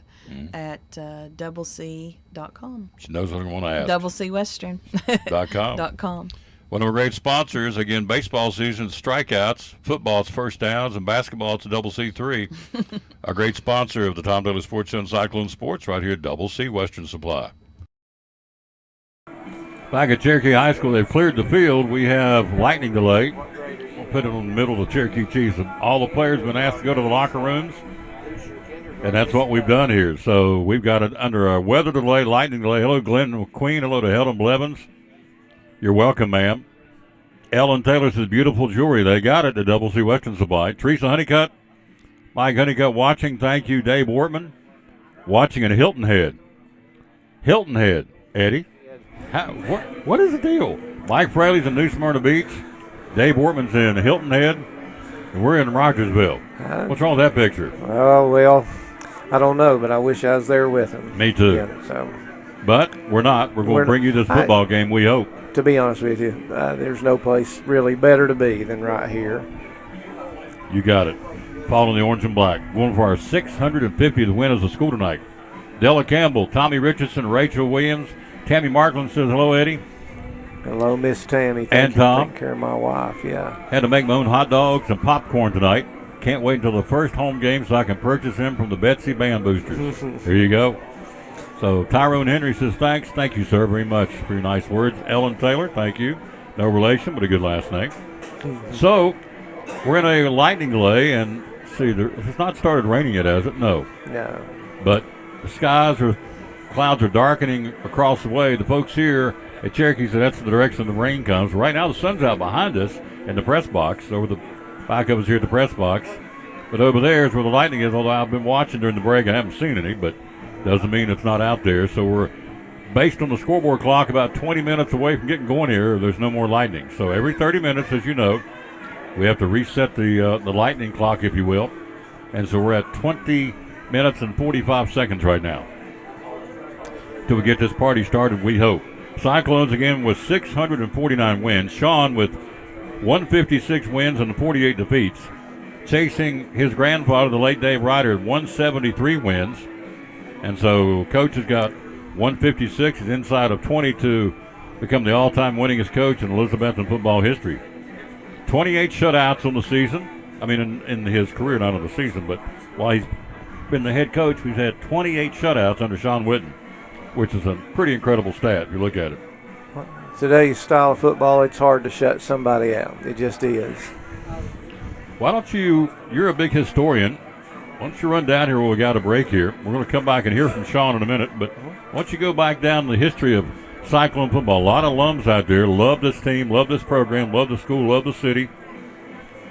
at doublec.com. she knows what I want to ask. doublec.western.com. .com. One of our great sponsors, again, baseball season, strikeouts, football's first downs, and basketball, it's a Double C3. A great sponsor of the Tom Daly Sports Show and Cyclone Sports right here at Double C Western Supply. Back at Cherokee High School, they've cleared the field. We have lightning delay. We'll put it in the middle of the Cherokee Chiefs. All the players have been asked to go to the locker rooms, and that's what we've done here. So we've got it under a weather delay, lightning delay. Hello, Glenn McQueen. Hello to Helen Blevins. You're welcome, ma'am. Ellen Taylor says, beautiful jewelry. They got it at Double C Western Supply. Teresa Honeycutt. Mike Honeycutt watching. Thank you, Dave Wortman. Watching in Hilton Head. Hilton Head, Eddie. What is the deal? Mike Fraley's in New Smyrna Beach. Dave Wortman's in Hilton Head. And we're in Rogersville. What's wrong with that picture? Oh, well, I don't know, but I wish I was there with him. Me too. Yeah, so, But we're not. We're going to bring you this football game, we hope. to be honest with you, there's no place really better to be than right here. You got it. Following the orange and black. Going for our 650th win as a school tonight. Della Campbell, Tommy Richardson, Rachel Williams. Tammy Markland says, hello, Eddie. Hello, Miss Tammy. Thank And you for Tom. taking care of my wife, yeah. Had to make my own hot dogs and popcorn tonight. Can't wait until the first home game so I can purchase them from the Betsy Band Boosters. There you go. So Tyrone Henry says, thanks. Thank you, sir, very much for your nice words. Ellen Taylor, thank you. No relation, but a good last name. So we're in a lightning delay, and see, it's not started raining yet, has it? No. No. But the clouds are darkening across the way. The folks here at Cherokee said that's the direction the rain comes. Right now the sun's out behind us in the press box. Over the back of us here at the press box. But over there is where the lightning is, although I've been watching during the break. I haven't seen any, but doesn't mean it's not out there. So we're, based on the scoreboard clock, about 20 minutes away from getting going here. There's no more lightning. So every 30 minutes, as you know, we have to reset the lightning clock, if you will. And so we're at 20 minutes and 45 seconds right now till we get this party started, we hope. Cyclones again with 649 wins. Sean with 156 wins and 48 defeats. Chasing his grandfather, the late Dave Ryder, at 173 wins. And so Coach has got 156. He's inside of 20 to become the all-time winningest coach in Elizabethan football history. 28 shutouts on the season. I mean, in his career, not on the season, but while he's been the head coach, we've had 28 shutouts under Sean Witten, which is a pretty incredible stat if you look at it. Today's style of football, it's hard to shut somebody out. It just is. Why don't you're a big historian. Why don't you run down here where we got a break here? We're going to come back and hear from Sean in a minute, but why don't you go back down the history of Cyclone football. A lot of alums out there love this team, love this program, love the school, love the city.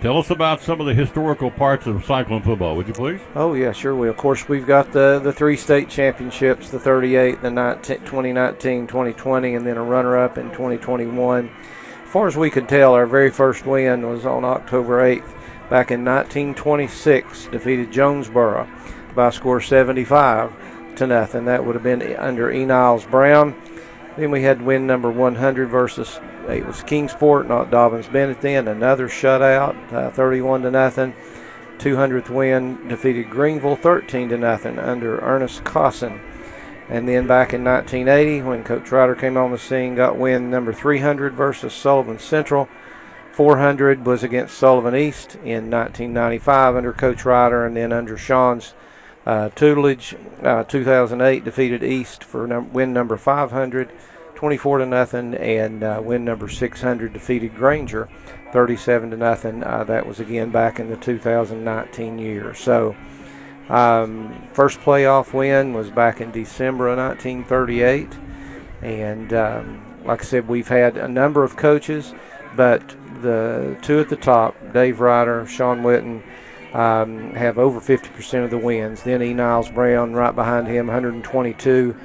Tell us about some of the historical parts of Cyclone football, would you please? Oh, yeah, sure will. Of course, we've got the 3 state championships, the 38, the 2019, 2020, and then a runner-up in 2021. As far as we can tell, our very first win was on October 8th back in 1926, defeated Jonesboro by a score 75-0. That would have been under E. Niles Brown. Then we had win number 100 versus, it was Kingsport, not Dobbins-Bennett then, another shutout, 31-0. 200th win, defeated Greenville 13-0 under Ernest Cosson. And then back in 1980, when Coach Ryder came on the scene, got win number 300 versus Sullivan Central. 400 was against Sullivan East in 1995 under Coach Ryder, and then under Sean's tutelage, 2008 defeated East for win number 500, 24-0, and win number 600 defeated Granger 37-0. That was again back in the 2019 year. So first playoff win was back in December of 1938, and like I said, we've had a number of coaches, but the two at the top, Dave Ryder, Sean Witten, have over 50% of the wins. Then E. Niles Brown right behind him, 122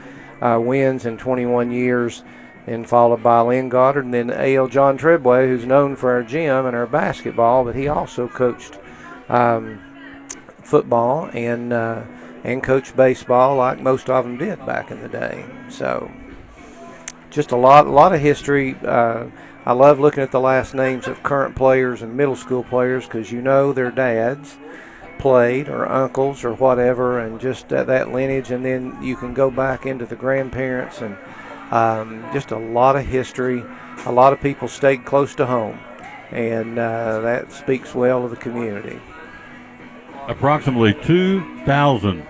wins in 21 years, and followed by Lynn Goddard, and then A.L. John Trebway, who's known for our gym and our basketball, but he also coached football and coached baseball like most of them did back in the day. So just a lot of history. I love looking at the last names of current players and middle school players, because you know their dads played, or uncles, or whatever, and just that lineage. And then you can go back into the grandparents, and just a lot of history. A lot of people stayed close to home, and that speaks well of the community. Approximately 2,000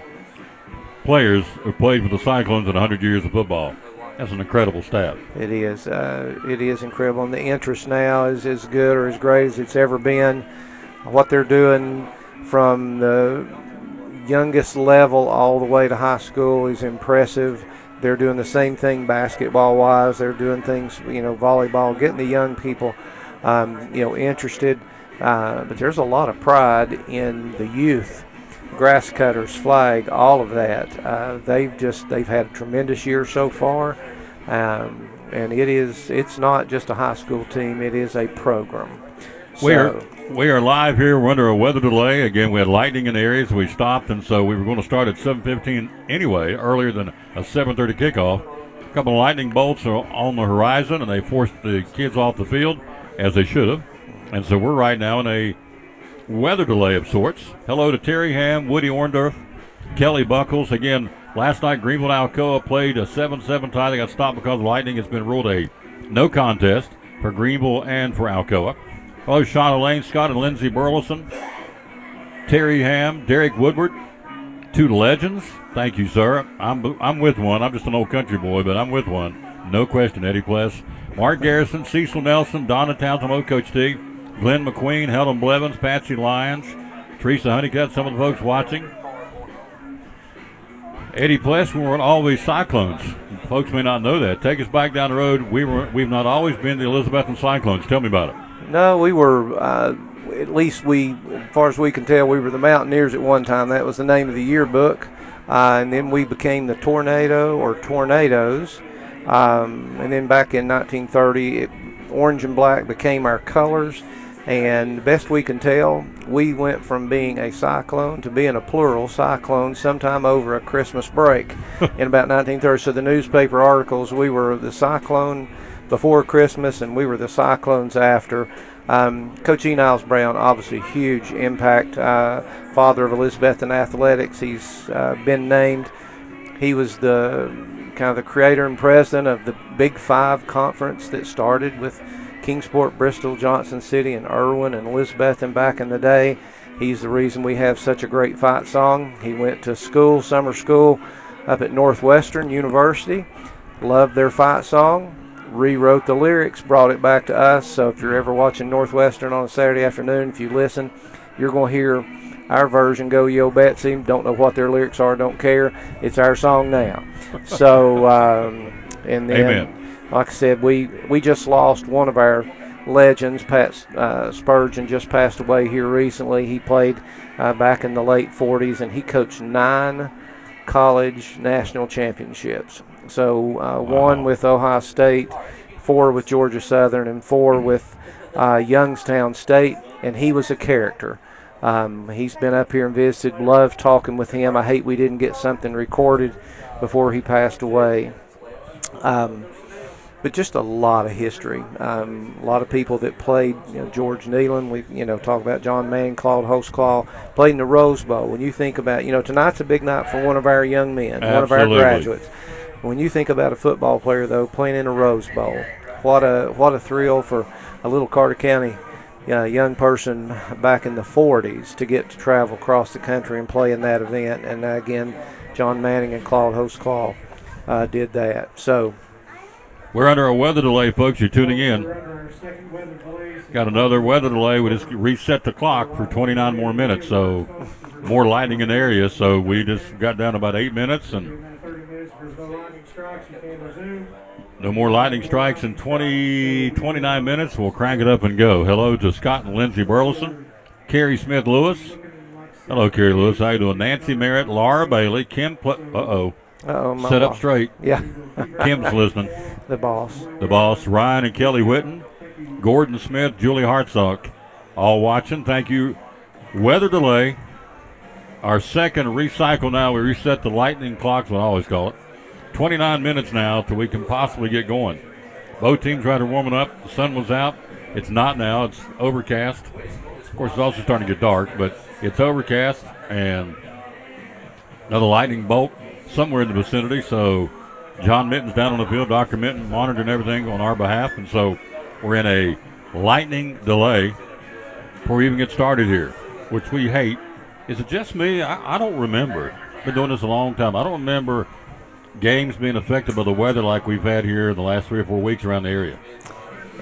players have played for the Cyclones in 100 years of football. That's an incredible stat. It is. It is incredible. And the interest now is as good or as great as it's ever been. What they're doing from the youngest level all the way to high school is impressive. They're doing the same thing basketball-wise. They're doing things, volleyball, getting the young people, interested. But there's a lot of pride in the youth. Grass cutters, flag, all of that. They've had a tremendous year so far, and it's not just a high school team, it is a program. We are live here. We're under a weather delay. Again, we had lightning in the areas. We stopped, and so we were going to start at 7:15 anyway, earlier than a 7:30 kickoff. A couple of lightning bolts are on the horizon, and they forced the kids off the field, as they should have. And so we're right now in a weather delay of sorts. Hello to Terry Ham, Woody Orndorff, Kelly Buckles. Again, last night Greenville and Alcoa played a 7-7 tie. They got stopped because of lightning. It's been ruled a no contest for Greenville and for Alcoa. Hello, Shauna Lane, Scott and Lindsey Burleson, Terry Ham, Derek Woodward, two legends. Thank you, sir. I'm with one. I'm just an old country boy, but I'm with one. No question, Eddie Pless. Mark Garrison, Cecil Nelson, Donna Townsend, hello, Coach T. Glenn McQueen, Helen Blevins, Patsy Lyons, Teresa Honeycutt, some of the folks watching. Eddie Pless, we weren't always Cyclones. Folks may not know that. Take us back down the road. We've not always been the Elizabethan Cyclones. Tell me about it. No, we were, at least as far as we can tell, we were the Mountaineers at one time. That was the name of the yearbook. And then we became the Tornado or Tornadoes. And then back in 1930, orange and black became our colors. And best we can tell, we went from being a cyclone to being a plural cyclone sometime over a Christmas break in about 1930. So the newspaper articles, we were the cyclone before Christmas and we were the cyclones after. Coach E. Niles Brown, obviously huge impact, father of Elizabethan athletics. He's been named. He was the kind of the creator and president of the Big Five conference that started with Kingsport, Bristol, Johnson City, and Irwin and Elizabethan back in the day. He's the reason we have such a great fight song. He went to school, summer school, up at Northwestern University, loved their fight song, rewrote the lyrics, brought it back to us. So if you're ever watching Northwestern on a Saturday afternoon, if you listen, you're going to hear our version, Go Yo Betsy. Don't know what their lyrics are, don't care. It's our song now. So, and then, Amen. like I said, we just lost one of our legends. Pat Spurgeon just passed away here recently. He played back in the late 40s, and he coached 9 college national championships. So one with Ohio State, 4 with Georgia Southern, and 4 with Youngstown State, and he was a character. He's been up here and visited, loved talking with him. I hate we didn't get something recorded before he passed away. But just a lot of history. A lot of people that played, George Nealon, we, talk about John Manning, Claude Hostclaw, played in the Rose Bowl. When you think about, tonight's a big night for one of our young men, Absolutely. one of our graduates. When you think about a football player, though, playing in a Rose Bowl, what a thrill for a little Carter County young person back in the 40s to get to travel across the country and play in that event. And again, John Manning and Claude Hostclaw did that. So we're under a weather delay, folks. You're tuning in. Got another weather delay. We just reset the clock for 29 more minutes, so more lightning in the area. So we just got down about 8 minutes, and no more lightning strikes in 29 minutes. We'll crank it up and go. Hello to Scott and Lindsay Burleson, Carrie Smith-Lewis. Hello, Carrie Lewis. How you doing? Nancy Merritt, Laura Bailey, Kim. Set up straight. Yeah. Kim's listening. The boss. The boss, Ryan and Kelly Whitten, Gordon Smith, Julie Hartsock, all watching. Thank you. Weather delay. Our second recycle now. We reset the lightning clocks, what I always call it. 29 minutes now till we can possibly get going. Both teams right are warming up. The sun was out. It's not now. It's overcast. Of course, it's also starting to get dark, but it's overcast and another lightning bolt somewhere in the vicinity. So John Mitten's down on the field. Dr. Mitten monitoring everything on our behalf. And so we're in a lightning delay before we even get started here, which we hate. Is it just me? I don't remember. Been doing this a long time. I don't remember games being affected by the weather like we've had here in the last 3 or 4 weeks around the area.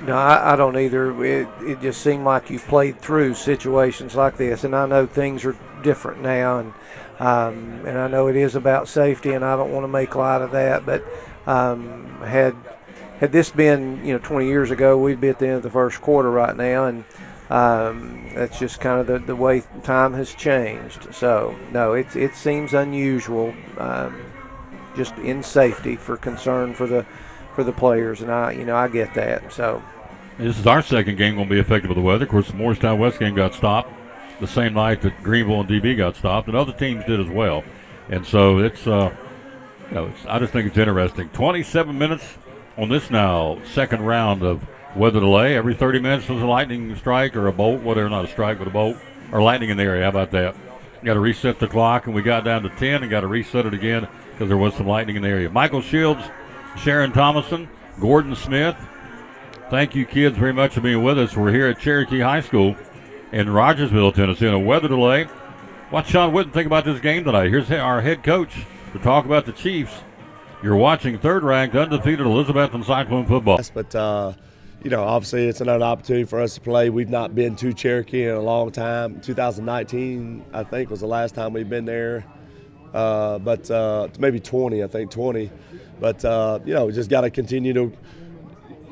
No, I don't either. It just seemed like you played through situations like this, and I know things are different now, and I know it is about safety, and I don't want to make light of that. But had this been 20 years ago, we'd be at the end of the first quarter right now, and that's just kind of the way time has changed. So no, it seems unusual. Just in safety for concern for the players, and I get that. So this is our second game going to be affected by the weather. Of course, the Morristown West game got stopped the same night that Greenville and DB got stopped, and other teams did as well. And so it's I just think it's interesting. 27 minutes on this now second round of weather delay. Every 30 minutes there's a lightning strike or a bolt, whether or not a strike with a bolt or lightning in the area. How about that? Got to reset the clock, and we got down to 10 and got to reset it again because there was some lightning in the area. Michael Shields, Sharon Thomason, Gordon Smith, thank you, kids, very much for being with us. We're here at Cherokee High School in Rogersville, Tennessee, in a weather delay. What's Sean Whitten think about this game tonight? Here's our head coach to talk about the Chiefs. You're watching third-ranked, undefeated Elizabethton Cyclone football. Yes, but, obviously it's another opportunity for us to play. We've not been to Cherokee in a long time. 2019, I think, was the last time we've been there. But maybe 20, I think 20. But, we just got to continue to,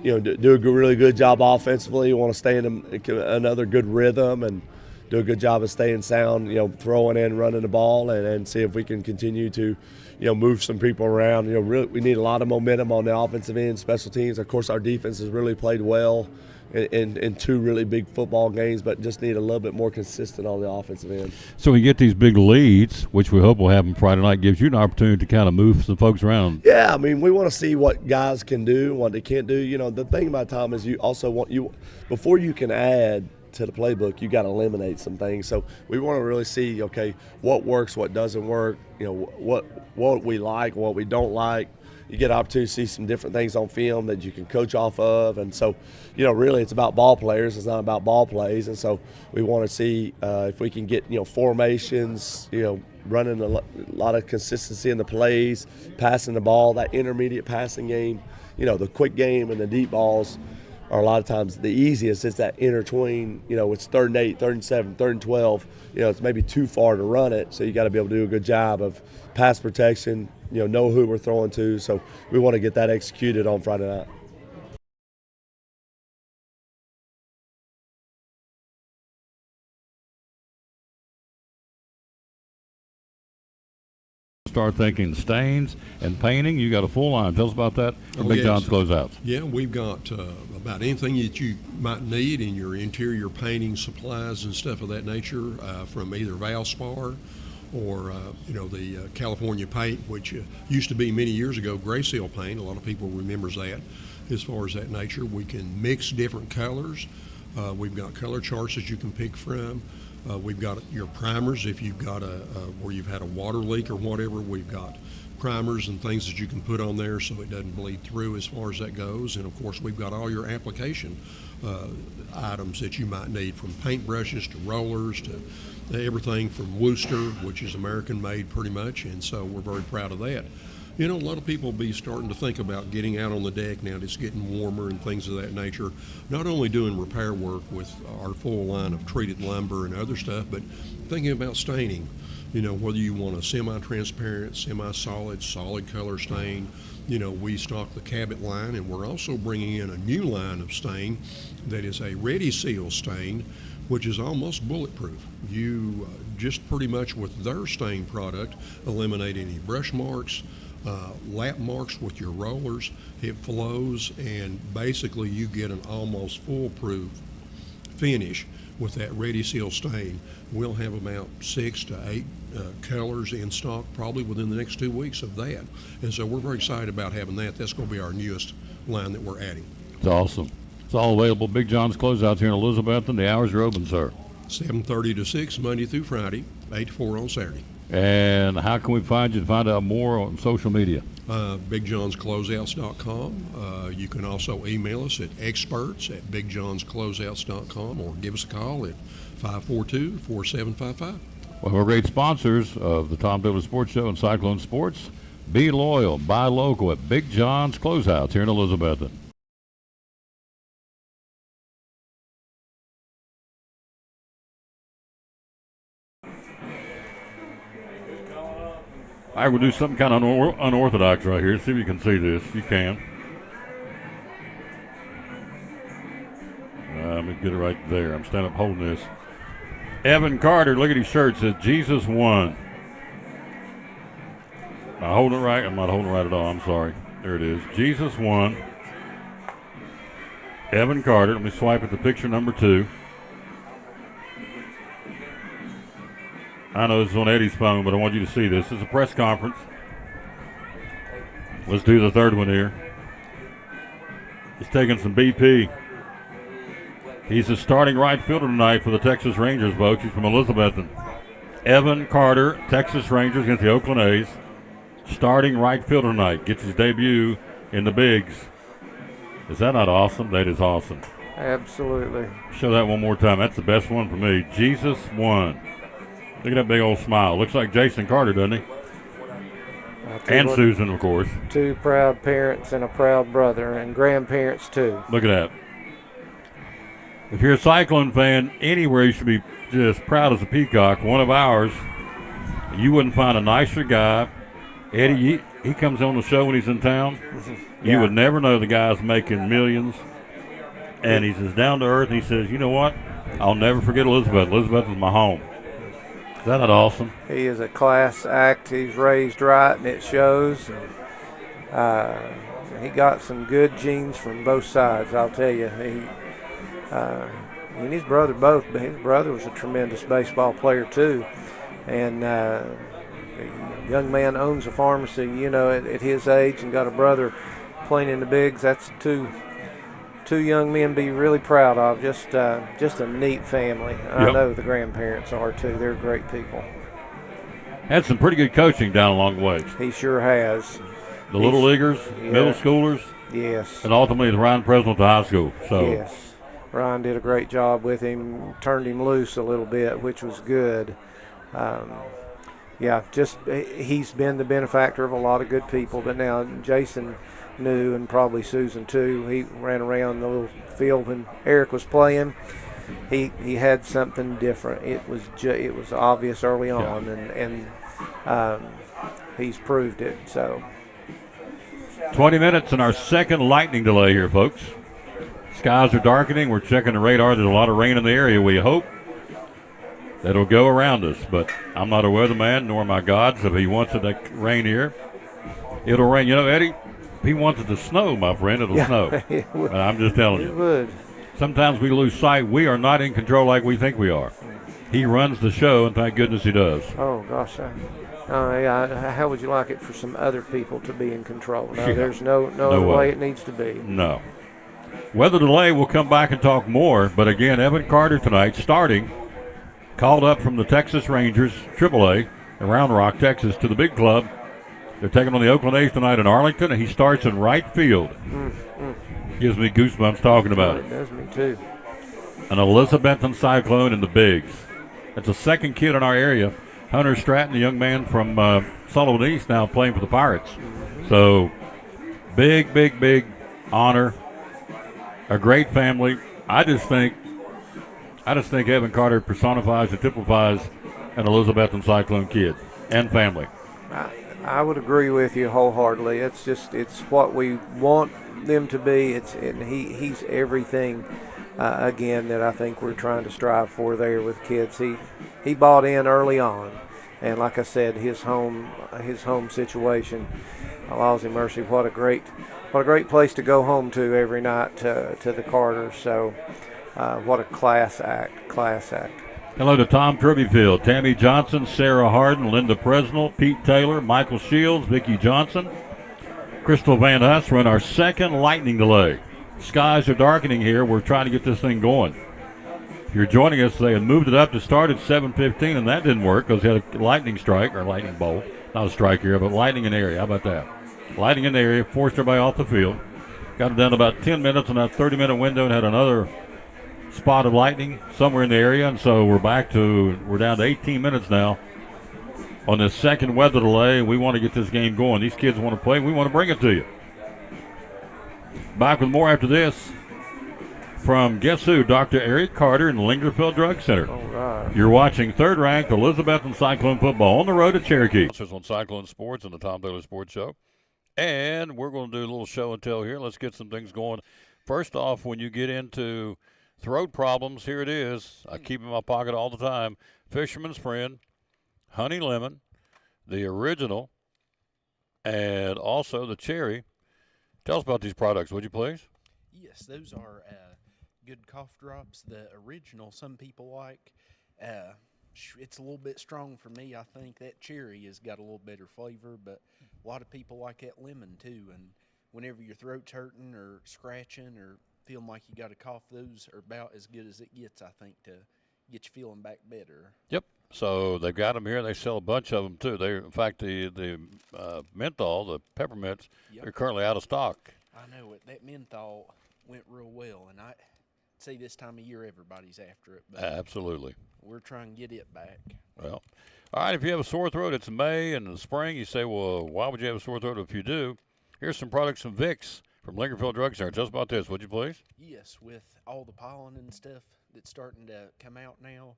do a really good job offensively. You want to stay in another good rhythm and do a good job of staying sound, throwing in, running the ball, and see if we can continue to, move some people around. Really, we need a lot of momentum on the offensive end, special teams. Of course, our defense has really played well in 2 really big football games, but just need a little bit more consistent on the offensive end. So we get these big leads, which we hope will happen Friday night, gives you an opportunity to kind of move some folks around. Yeah, I mean, we want to see what guys can do, what they can't do. The thing about Tom is you also before you can add to the playbook, you got to eliminate some things. So we want to really see, okay, what works, what doesn't work, what we like, what we don't like. You get an opportunity to see some different things on film that you can coach off of. And so, really it's about ball players. It's not about ball plays. And so we want to see if we can get, formations, running a lot of consistency in the plays, passing the ball, that intermediate passing game, the quick game and the deep balls are a lot of times the easiest. It's that intertween, it's 3rd and 8, 3rd and 7, 3rd and 12. It's maybe too far to run it, so you got to be able to do a good job of pass protection, know who we're throwing to. So we want to get that executed on Friday night. start thinking stains and painting. You got a full line. Tell us about that at Big yes. John's Closeouts. Yeah, we've got about anything that you might need in your interior painting supplies and stuff of that nature, from either Valspar or the California paint, which used to be many years ago gray seal paint. A lot of people remembers that. As far as that nature, we can mix different colors. We've got color charts that you can pick from. We've got your primers if you've got where you've had a water leak or whatever. We've got primers and things that you can put on there so it doesn't bleed through as far as that goes. And of course, we've got all your application items that you might need, from paint brushes to rollers to everything from Worcester, which is American made pretty much. And so we're very proud of that. A lot of people will be starting to think about getting out on the deck now that it's getting warmer and things of that nature. Not only doing repair work with our full line of treated lumber and other stuff, but thinking about staining. Whether you want a semi-transparent, semi-solid, solid color stain. We stock the Cabot line, and we're also bringing in a new line of stain that is a Ready Seal stain, which is almost bulletproof. You just pretty much with their stain product eliminate any brush marks, lap marks with your rollers. It flows, and basically you get an almost foolproof finish with that Ready Seal stain. We'll have about 6 to 8 colors in stock probably within the next 2 weeks of that. And so we're very excited about having that. That's going to be our newest line that we're adding. It's awesome. It's all available. Big John's Closeouts here in Elizabethton. The hours are open, sir. 7:30 to 6 Monday through Friday, 8 to 4 on Saturday. And how can we find you to find out more on social media? BigJohnsCloseouts.com. You can also email us at experts@BigJohnsCloseouts.com or give us a call at 542-4755. Well, we're great sponsors of the Tom Dillon Sports Show and Cyclone Sports. Be loyal, buy local at Big John's Closeouts here in Elizabethton. I will do something kind of unorthodox right here. See if you can see this. You can. Let me get it right there. I'm standing up holding this. Evan Carter, look at his shirt. It says Jesus won. Am I holding it right? I'm not holding it right at all. I'm sorry. There it is. Jesus won. Evan Carter. Let me swipe at the picture number 2. I know this is on Eddie's phone, but I want you to see this. This is a press conference. Let's do the third one here. He's taking some BP. He's the starting right fielder tonight for the Texas Rangers, folks. He's from Elizabethton. Evan Carter, Texas Rangers against the Oakland A's. Starting right fielder tonight. Gets his debut in the bigs. Is that not awesome? That is awesome. Absolutely. Show that one more time. That's the best one for me. Jesus won. Look at that big old smile. Looks like Jason Carter, doesn't he? And Susan, of course. 2 proud parents and a proud brother, and grandparents, too. Look at that. If you're a Cyclone fan, anywhere you should be just proud as a peacock. One of ours, you wouldn't find a nicer guy. Eddie, he comes on the show when he's in town. Yeah. You would never know the guy's making millions. And he's as down to earth, and he says, you know what? I'll never forget Elizabeth. Elizabeth is my home. Is that not awesome? He is a class act. He's raised right, and it shows. He got some good genes from both sides, I'll tell you. He and his brother both, but his brother was a tremendous baseball player too. And the young man owns a pharmacy, at his age, and got a brother playing in the bigs. That's two young men to be really proud of. Just a neat family. I know the grandparents are too. They're great people. Had some pretty good coaching down along the way. He sure has. The little leaguers, middle schoolers. Yes. And ultimately the Ryan President to high school. So yes. Ryan did a great job with him, turned him loose a little bit, which was good. He's been the benefactor of a lot of good people. But now Jason knew, and probably Susan too. He ran around the little field when Eric was playing. He had something different. It was obvious early on, and he's proved it. So 20 minutes in our second lightning delay here, folks. Skies are darkening. We're checking the radar. There's a lot of rain in the area, we hope. that'll go around us. But I'm not a weatherman, nor am I God, so if he wants it to rain here, it'll rain. You know, Eddie, if he wants it to snow, my friend, it'll snow. It would. And I'm just telling It you. would. Sometimes we lose sight. We are not in control like we think we are. He runs the show, and thank goodness he does. Oh, gosh. How would you like it for some other people to be in control? No, Yeah. there's no No way way. it needs to be. No. Weather delay, we'll come back and talk more. But again, Evan Carter tonight, starting, called up from the Texas Rangers, AAA, in Round Rock, Texas, to the big club. They're taking on the Oakland A's tonight in Arlington, and he starts in right field. Gives me goosebumps talking about It it. does me, too. An Elizabethan Cyclone in the bigs. It's a second kid in our area. Hunter Stratton, a young man from Sullivan East, now playing for the Pirates. So, big, big, big honor. A great family. I just think Evan Carter personifies and typifies an Elizabethan Cyclone kid and family. I would agree with you wholeheartedly. It's what we want them to be. He's everything. Again, that I think we're trying to strive for there with kids. He bought in early on, and like I said, his home situation, Laws and mercy, what a great place to go home to every night to the Carters. So, what a class act. Hello to Tom Kirbyfield, Tammy Johnson, Sarah Harden, Linda Presnell, Pete Taylor, Michael Shields, Vicki Johnson, Crystal Van Huss. We're in our second lightning delay. Skies are darkening here. We're trying to get this thing going. If you're joining us, they had moved it up to start at 7:15, and that didn't work because they had a lightning strike, or lightning bolt. Not a strike here, but lightning in the area. How about that? Lightning in the area, forced everybody off the field. Got it down to about 10 minutes in that 30-minute window and had another spot of lightning somewhere in the area, and so we're down to 18 minutes now on this second weather delay. We want to get this game going. These kids want to play. We want to bring it to you. Back with more after this from guess who? Dr. Eric Carter in Lingerfield Drug Center. All right. You're watching third-ranked Elizabethan Cyclone football on the road at Cherokee. This is on Cyclone Sports and the Tom Taylor Sports Show. And we're going to do a little show and tell here. Let's get some things going. First off, when you get into throat problems, here it is. I keep it in my pocket all the time. Fisherman's Friend, Honey Lemon, the original, and also the cherry. Tell us about these products, would you please? Yes, those are good cough drops. The original, some people like. It's a little bit strong for me. I think that cherry has got a little better flavor, but a lot of people like that lemon too. And whenever your throat's hurting or scratching or feeling like you got a cough, those are about as good as it gets, I think, to get you feeling back better. Yep. So they've got them here. They sell a bunch of them too. In fact, the menthol, the peppermints, they're currently out of stock. I know it. That menthol went real well, and I'd say this time of year everybody's after it. But Absolutely. we're trying to get it back. Well, all right. If you have a sore throat, it's May and the spring. You say, well, why would you have a sore throat if you do? Here's some products from Vicks from Lingerfield Drug Center. Tell us about this, would you please? Yes, with all the pollen and stuff that's starting to come out now,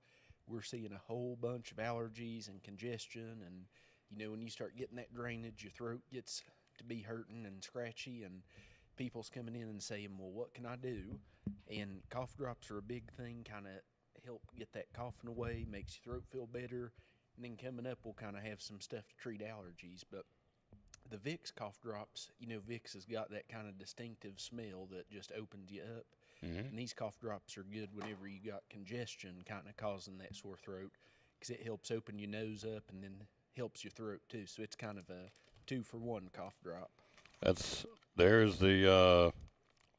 we're seeing a whole bunch of allergies and congestion. And, when you start getting that drainage, your throat gets to be hurting and scratchy. And people's coming in and saying, well, what can I do? And cough drops are a big thing, kind of help get that coughing away, makes your throat feel better. And then coming up, we'll kind of have some stuff to treat allergies. But the Vicks cough drops, Vicks has got that kind of distinctive smell that just opens you up. Mm-hmm. And these cough drops are good whenever you got congestion kind of causing that sore throat, because it helps open your nose up and then helps your throat too. So it's kind of a 2-for-1 cough drop. There's the,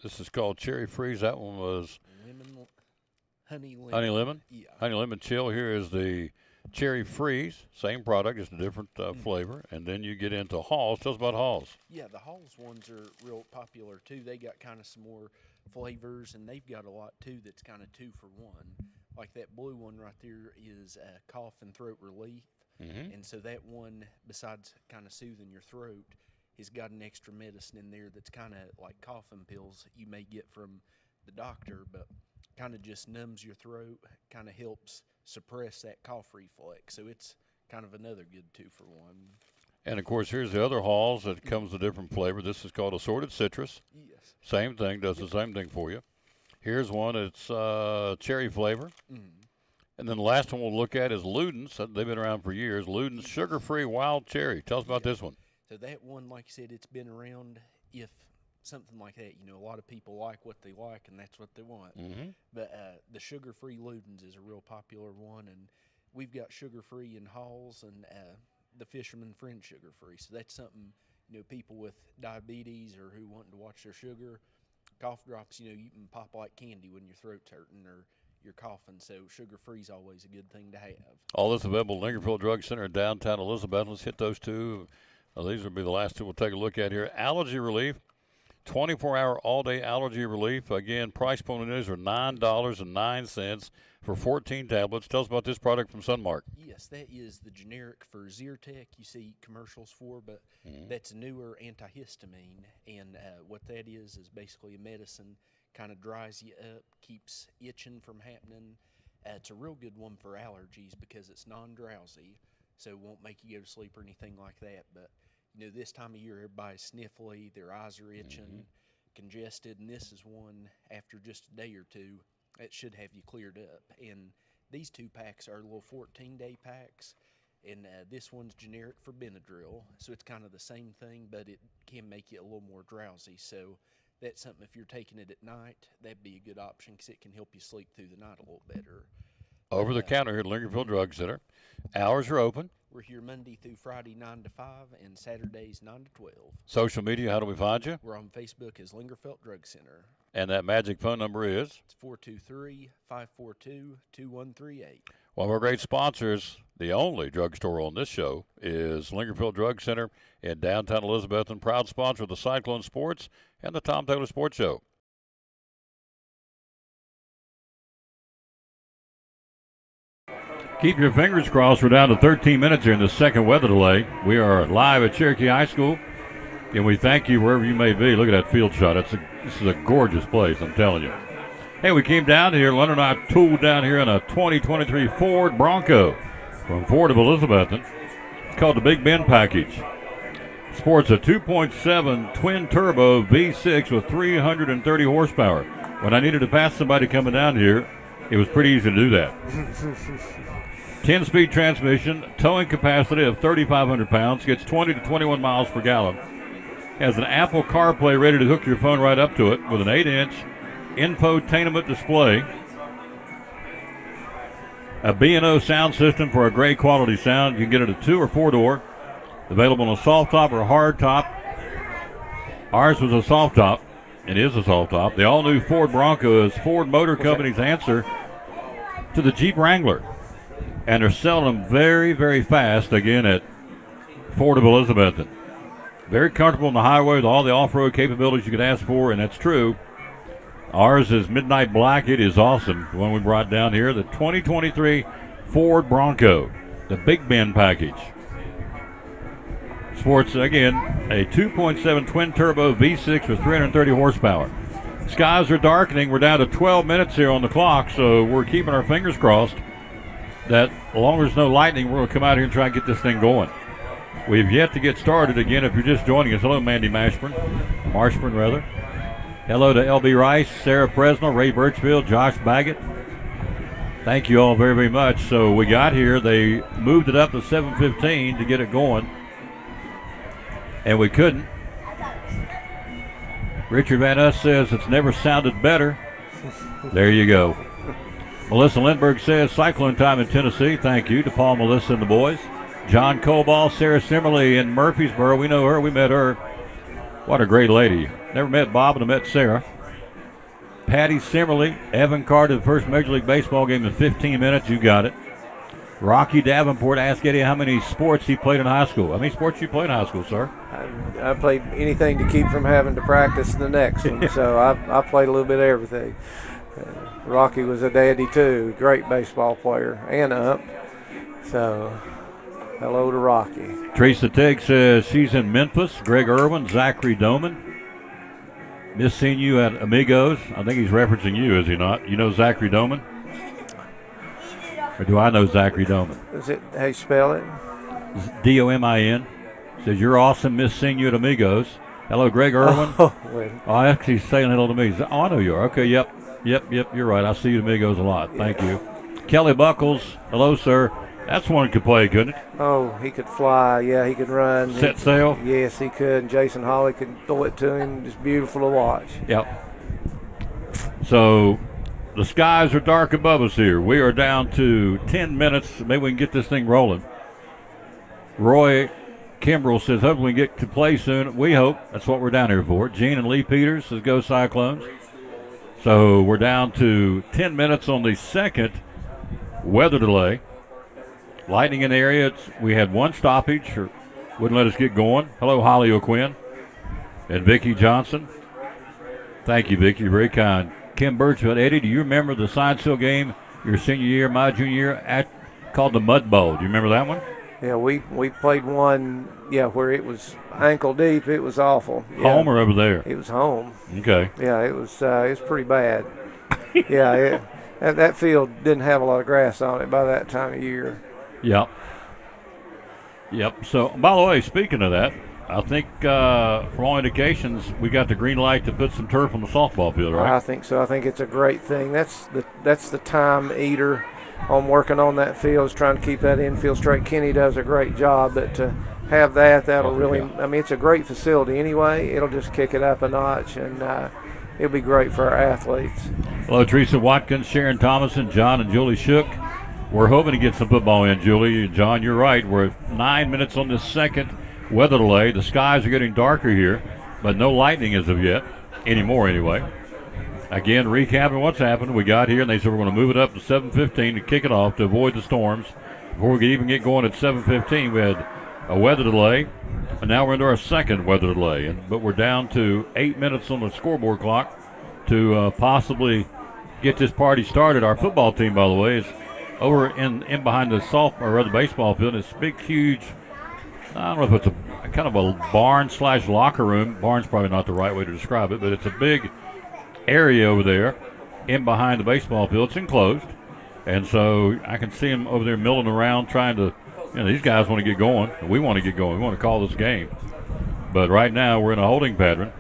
this is called Cherry Freeze. That one was Honey Lemon. Honey Lemon? Yeah. Honey Lemon Chill. Here is the Cherry Freeze. Same product, just a different flavor. And then you get into Halls. Tell us about Halls. Yeah, the Halls ones are real popular too. They got kind of some more flavors, and they've got a lot too that's kind of 2-for-1. Like that blue one right there is cough and throat relief. Mm-hmm. And so that one, besides kind of soothing your throat, has got an extra medicine in there that's kind of like coughing pills you may get from the doctor, but kind of just numbs your throat, kind of helps suppress that cough reflex. So it's kind of another good 2-for-1. And, of course, here's the other Halls that comes with a different flavor. This is called Assorted Citrus. Yes. Same thing, does the same thing for you. Here's one, it's cherry flavor. Mm. And then the last one we'll look at is Luden's. They've been around for years. Luden's Sugar-Free Wild Cherry. Tell us about this one. So that one, like I said, it's been around. If something like that, a lot of people like what they like, and that's what they want. Mm-hmm. But the sugar-free Luden's is a real popular one, and we've got sugar-free in Halls and the Fisherman Friend sugar-free. So that's something, people with diabetes or who want to watch their sugar, cough drops, you can pop like candy when your throat's hurting or you're coughing. So sugar-free is always a good thing to have. All this available at Lingerfield Drug Center in downtown Elizabeth. Let's hit those two. These will be the last two we'll take a look at here. Allergy relief. 24-hour all-day allergy relief. Again, price point on these are $9.09 for 14 tablets. Tell us about this product from Sunmark. Yes, that is the generic for Zyrtec you see commercials for, but that's a newer antihistamine. And what that is basically a medicine, kind of dries you up, keeps itching from happening. It's a real good one for allergies because it's non-drowsy, so it won't make you go to sleep or anything like that. But this time of year, everybody's sniffly, their eyes are itching, congested, and this is one after just a day or two that should have you cleared up. And these 2 packs are little 14-day packs, and this one's generic for Benadryl, so it's kind of the same thing, but it can make you a little more drowsy. So that's something, if you're taking it at night, that'd be a good option because it can help you sleep through the night a little better. Over the counter here at Lingerfield Drug Center. Hours are open. We're here Monday through Friday, 9 to 5, and Saturdays, 9 to 12. Social media, how do we find you? We're on Facebook as Lingerfeld Drug Center. And that magic phone number is? It's 423-542-2138. One of our great sponsors, the only drugstore on this show, is Lingerfield Drug Center in downtown Elizabeth, and proud sponsor of the Cyclone Sports and the Tom Taylor Sports Show. Keep your fingers crossed. We're down to 13 minutes here in the second weather delay. We are live at Cherokee High School, and we thank you wherever you may be. Look at that field shot. This is a gorgeous place, I'm telling you. Hey, we came down here. Leonard and I tooled down here in a 2023 Ford Bronco from Ford of Elizabethton. It's called the Big Bend Package. Sports a 2.7 twin-turbo V6 with 330 horsepower. When I needed to pass somebody coming down here, it was pretty easy to do that. 10-speed transmission, towing capacity of 3,500 pounds, gets 20 to 21 miles per gallon. Has an Apple CarPlay ready to hook your phone right up to it with an 8-inch infotainment display. A B&O sound system for a great quality sound. You can get it a 2 or 4-door. Available on a soft top or a hard top. Ours was a soft top. It is a soft top. The all-new Ford Bronco is Ford Motor Company's answer to the Jeep Wrangler. And they're selling them very, very fast, again, at Ford of Elizabethton. Very comfortable on the highway with all the off-road capabilities you could ask for, and that's true. Ours is midnight black. It is awesome. The one we brought down here, the 2023 Ford Bronco, the Big Bend package. Sports, again, a 2.7 twin-turbo V6 with 330 horsepower. Skies are darkening. We're down to 12 minutes here on the clock, so we're keeping our fingers crossed that as long as there's no lightning, we're going to come out here and try and get this thing going. We've yet to get started. Again, if you're just joining us, hello, Mandy Marshburn. Hello to L.B. Rice, Sarah Presnell, Ray Birchfield, Josh Baggett. Thank you all very, very much. So we got here. They moved it up to 7:15 to get it going, and we couldn't. Richard Van Us says it's never sounded better. There you go. Melissa Lindbergh says cyclone time in Tennessee. Thank you to Paul, Melissa, and the boys. John Coball, Sarah Simmerly in Murfreesboro. We know her. We met her. What a great lady. Never met Bob, and I met Sarah. Patty Simmerly, Evan Carter, the first Major League Baseball game in 15 minutes. You got it. Rocky Davenport asked Eddie how many sports he played in high school. How many sports you played in high school, sir? I played anything to keep from having to practice the next one, so I played a little bit of everything. Rocky was a daddy, too. Great baseball player and ump. So, hello to Rocky. Teresa Tigg says she's in Memphis. Greg Irwin, Zachary Doman. Miss seeing you at Amigos. I think he's referencing you, is he not? You know Zachary Doman? Or do I know Zachary Doman? Is it how you spell it? D-O-M-I-N. Says, you're awesome, miss seeing you at Amigos. Hello, Greg Irwin. Oh, actually he's saying hello to me. Oh, I know you are. Okay, yep, you're right. I see you at Amigos a lot. Thank you. Kelly Buckles, hello, sir. That's one could play, couldn't it? Oh, he could fly. Yeah, he could run. Set sail? Yes, he could. And Jason Hawley could throw it to him. Just beautiful to watch. Yep. So the skies are dark above us here. We are down to 10 minutes. Maybe we can get this thing rolling. Roy Kimbrell says, hopefully we can get to play soon. We hope. That's what we're down here for. Gene and Lee Peters says, go Cyclones. So we're down to 10 minutes on the second weather delay. Lightning in the area. We had one stoppage, or wouldn't let us get going. Hello, Holly O'Quinn and Vicki Johnson. Thank you, Vicki. Very kind. Kim Birchfield. Eddie, do you remember the Science Hill game your senior year, my junior year, called the Mud Bowl? Do you remember that one? Yeah, we played one, where it was ankle deep. It was awful. Yeah. Home or over there? It was home. Okay. Yeah, it was pretty bad. That field didn't have a lot of grass on it by that time of year. Yep. So, by the way, speaking of that, I think from all indications, we got the green light to put some turf on the softball field, right? I think so. I think it's a great thing. That's the time eater on working on that field, is trying to keep that infield straight. Kenny does a great job, but to have that'll really, I mean, it's a great facility anyway. It'll just kick it up a notch, and it'll be great for our athletes. Hello, Teresa Watkins, Sharon Thomason, John and Julie Shook. We're hoping to get some football in, Julie. John, you're right. We're at 9 minutes on this second weather delay. The skies are getting darker here, but no lightning as of yet, anymore anyway. Again, recapping what's happened. We got here, and they said we're going to move it up to 7:15 to kick it off to avoid the storms. Before we could even get going at 7:15, we had a weather delay, and now we're into our second weather delay. But we're down to 8 minutes on the scoreboard clock to possibly get this party started. Our football team, by the way, is over in behind the baseball field. It's big, huge. I don't know if it's a kind of a barn/locker room. Barn's probably not the right way to describe it, but it's a big area over there in behind the baseball field. It's enclosed, and so I can see them over there milling around trying to, these guys want to get going. We want to get going. We want to call this game. But right now we're in a holding pattern.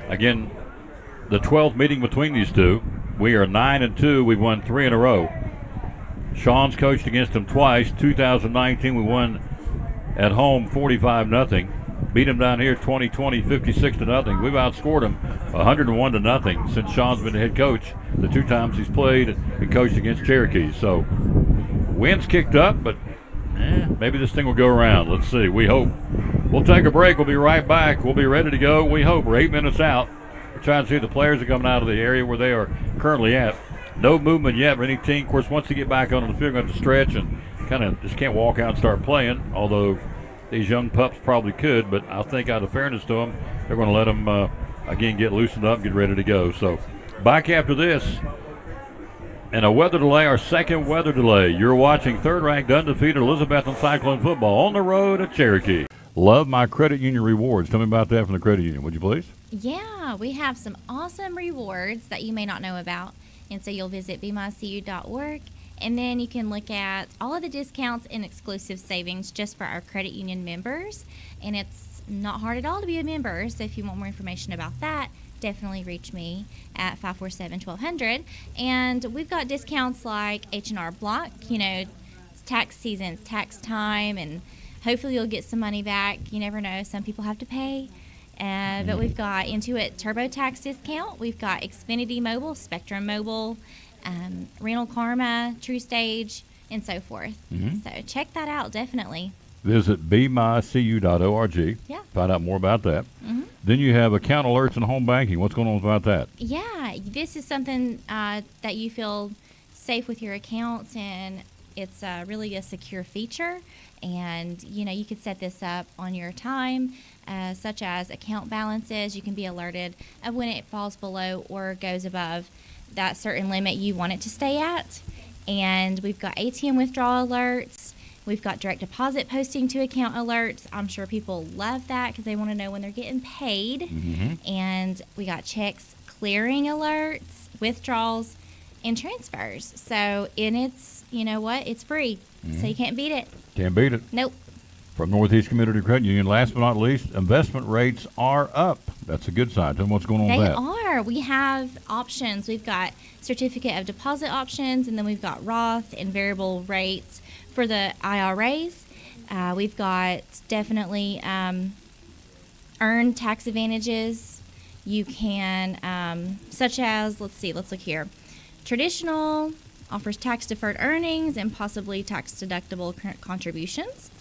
Again, the 12th meeting between these two. We are 9-2. We've won 3 in a row. Sean's coached against them twice. 2019 we won at home 45-0. Beat them down here 2020 56-0. We've outscored them 101-0 since Sean's been the head coach. The 2 times he's played and coached against Cherokee. So wind's kicked up, but maybe this thing will go around. Let's see. We hope. We'll take a break. We'll be right back. We'll be ready to go. We hope. We're 8 minutes out. We're trying to see if the players are coming out of the area where they are currently at. No movement yet for any team. Of course, once they get back onto the field, they're going to have to stretch and kind of just can't walk out and start playing, although these young pups probably could. But I think out of fairness to them, they're going to let them, again, get loosened up, get ready to go. So back after this. And a weather delay, our second weather delay. You're watching third-ranked undefeated Elizabethton Cyclone football on the road at Cherokee. Love my credit union rewards. Tell me about that from the credit union, would you please? Yeah, we have some awesome rewards that you may not know about. And so you'll visit bemycu.org, and then you can look at all of the discounts and exclusive savings just for our credit union members. And it's not hard at all to be a member. So if you want more information about that, definitely reach me at 547-1200. And we've got discounts like H&R Block, it's tax season, it's tax time, and hopefully you'll get some money back. You never know, some people have to pay. But we've got Intuit TurboTax discount. We've got Xfinity Mobile, Spectrum Mobile, Rental Karma, TrueStage, and so forth. So check that out, definitely. Visit bemycu.org. Yeah. Find out more about that. Then you have account alerts and home banking. What's going on about that? Yeah, this is something that you feel safe with your accounts, and it's really a secure feature. And, you could set this up on your time, such as account balances. You can be alerted of when it falls below or goes above that certain limit you want it to stay at. And we've got ATM withdrawal alerts. We've got direct deposit posting to account alerts. I'm sure people love that because they want to know when they're getting paid. And we got checks clearing alerts, withdrawals, and transfers. So, and it's, it's free. So you can't beat it. Can't beat it. Nope. From Northeast Community Credit Union, last but not least, investment rates are up. That's a good sign. Tell them what's going on They with that. are. We have options. We've got certificate of deposit options, and then we've got Roth and variable rates for the IRAs. We've got definitely earned tax advantages. You can, such as, let's look here. Traditional offers tax deferred earnings and possibly tax deductible contributions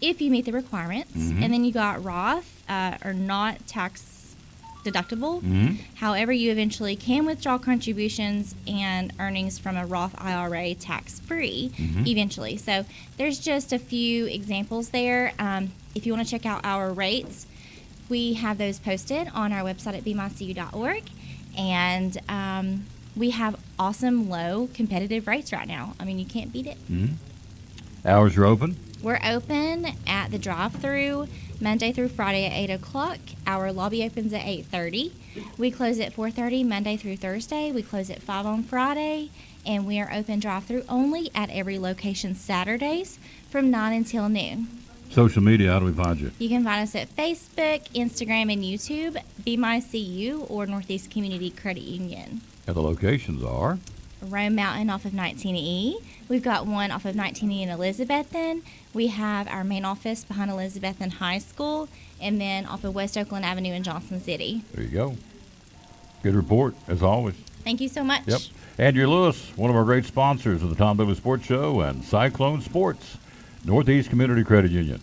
if you meet the requirements. Mm-hmm. And then you got Roth, are not tax deductible. Mm-hmm. However, you eventually can withdraw contributions and earnings from a Roth IRA tax-free eventually. So there's just a few examples there. If you want to check out our rates, we have those posted on our website at bmycu.org. And we have awesome low competitive rates right now. I mean, you can't beat it. Mm-hmm. Hours are open? We're open at the drive-through Monday through Friday at 8 o'clock. Our lobby opens at 8:30. We close at 4:30 Monday through Thursday. We close at 5 on Friday. And we are open drive-through only at every location Saturdays from 9 until noon. Social media, how do we find you? You can find us at Facebook, Instagram, and YouTube, BMyCU or Northeast Community Credit Union. And the locations are? Rome Mountain off of 19E. We've got one off of 19E in Elizabethton. We have our main office behind Elizabethton High School, and then off of West Oakland Avenue in Johnson City. There you go. Good report, as always. Thank you so much. Yep. Andrew Lewis, one of our great sponsors of the Tom Bivens Sports Show and Cyclone Sports, Northeast Community Credit Union.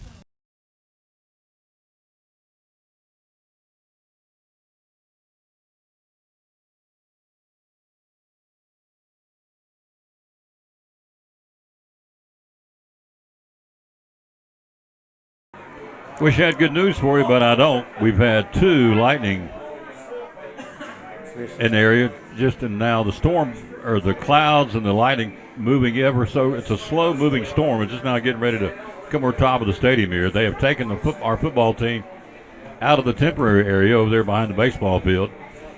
Wish I had good news for you, but I don't. We've had 2 lightning in the area, and now the storm, or the clouds and the lightning moving ever so. It's a slow-moving storm. It's just now getting ready to come over top of the stadium here. They have taken our football team out of the temporary area over there behind the baseball field.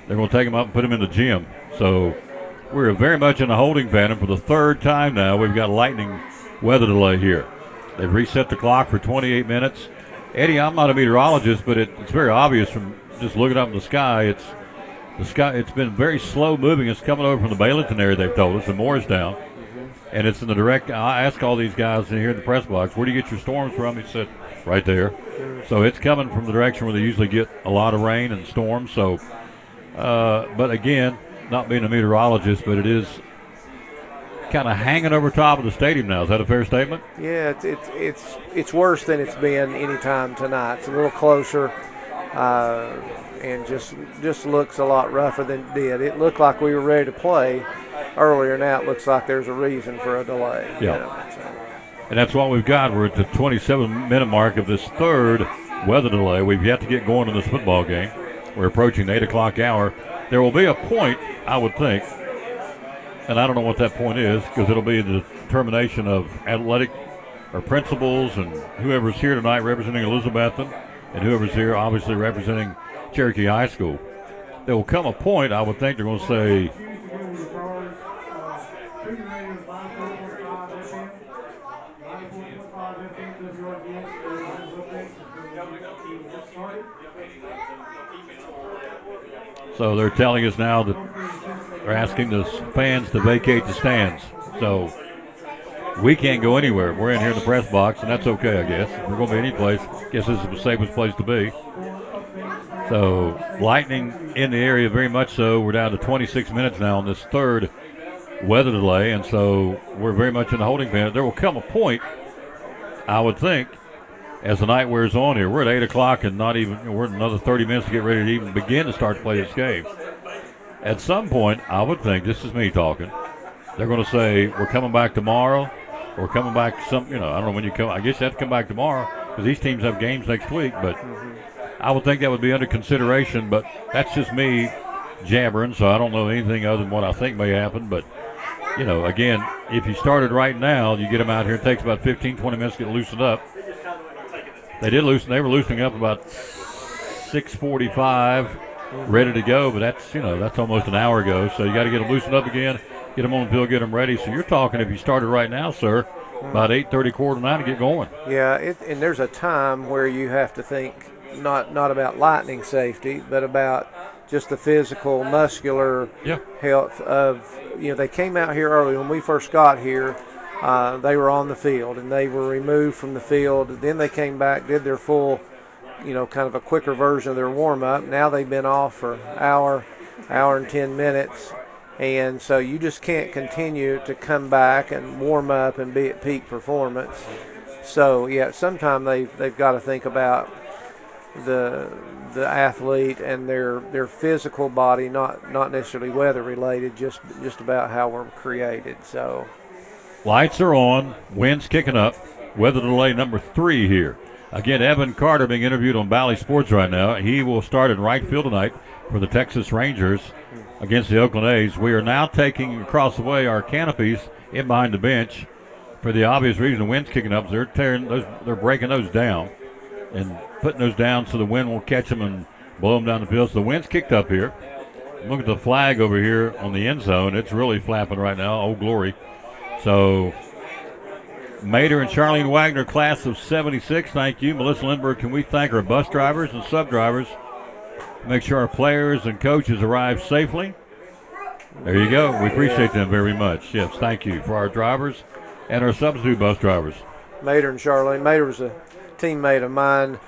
They're going to take them up and put them in the gym. So we're very much in a holding pattern for the 3rd time now. We've got lightning weather delay here. They've reset the clock for 28 minutes. Eddie, I'm not a meteorologist, but it's very obvious from just looking up in the sky. It's been very slow moving. It's coming over from the Baileyton area, they've told us, and Moorestown. And it's in the direct. I asked all these guys in here in the press box, where do you get your storms from? He said, right there. So it's coming from the direction where they usually get a lot of rain and storms. So, but again, not being a meteorologist, but it is kind of hanging over top of the stadium now. Is that a fair statement? Yeah, it's worse than it's been any time tonight. It's a little closer, and just looks a lot rougher than it did. It looked like we were ready to play earlier. Now it looks like there's a reason for a delay. Yeah. And that's what we've got. We're at the 27-minute mark of this 3rd weather delay. We've yet to get going in this football game. We're approaching the 8 o'clock hour. There will be a point, I would think, and I don't know what that point is, because it'll be the determination of athletic or principals and whoever's here tonight representing Elizabethton and whoever's here obviously representing Cherokee High School. There will come a point, I would think, they're going to say, so they're telling us now that they're asking the fans to vacate the stands. So we can't go anywhere. We're in here in the press box, and that's okay, I guess. If we're going to be any place, I guess this is the safest place to be. So lightning in the area, very much so. We're down to 26 minutes now on this 3rd weather delay, and so we're very much in the holding pattern. There will come a point, I would think, as the night wears on here. We're at 8 o'clock, and we're at another 30 minutes to get ready to even begin to start to play this game. At some point, I would think, this is me talking, they're going to say, we're coming back tomorrow, or coming back I don't know when you come. I guess you have to come back tomorrow, because these teams have games next week, but I would think that would be under consideration, but that's just me jabbering, so I don't know anything other than what I think may happen. But, again, if you started right now, you get them out here, it takes about 15, 20 minutes to get loosened up. They were loosening up about 6:45, ready to go, but that's almost an hour ago, so you got to get them loosened up again, get them on the field, get them ready. So you're talking, if you started right now, sir, about 8:30, 8:45 to get going. Yeah, and there's a time where you have to think not about lightning safety, but about just the physical, muscular health of, they came out here early. When we first got here, they were on the field, and they were removed from the field. Then they came back, did their full, kind of a quicker version of their warm-up. Now they've been off for an hour and 10 minutes. And so you just can't continue to come back and warm up and be at peak performance. So, sometimes they've got to think about the athlete and their physical body, not necessarily weather related, just about how we're created. So lights are on, wind's kicking up, weather delay number 3 here. Again, Evan Carter being interviewed on Valley Sports right now. He will start in right field tonight for the Texas Rangers against the Oakland A's. We are now taking across the way our canopies in behind the bench for the obvious reason the wind's kicking up. They're breaking those down and putting those down so the wind will catch them and blow them down the field. So the wind's kicked up here. Look at the flag over here on the end zone. It's really flapping right now. Oh, glory. So Mater and Charlene Wagner, class of 76. Thank you. Melissa Lindbergh, can we thank our bus drivers and sub-drivers? Make sure our players and coaches arrive safely. There you go. We appreciate them very much. Yes, thank you for our drivers and our substitute bus drivers. Mater and Charlene. Mater was a teammate of mine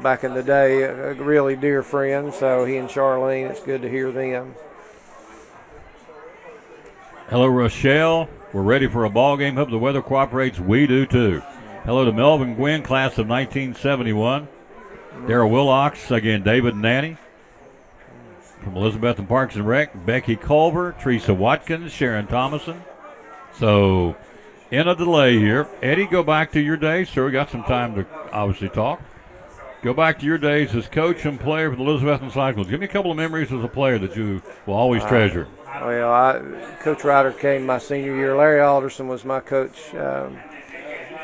back in the day, a really dear friend. So he and Charlene, it's good to hear them. Hello, Rochelle. We're ready for a ball game. Hope the weather cooperates. We do, too. Hello to Melvin Gwynn, class of 1971. Darrell Willocks, again, David and Nanny. From Elizabeth and Parks and Rec, Becky Culver, Teresa Watkins, Sharon Thomason. So, in a delay here. Eddie, go back to your days, sir. We got some time to obviously talk. Go back to your days as coach and player for the Elizabethton Cyclones. Give me a couple of memories as a player that you will always treasure. Well, Coach Ryder came my senior year. Larry Alderson was my coach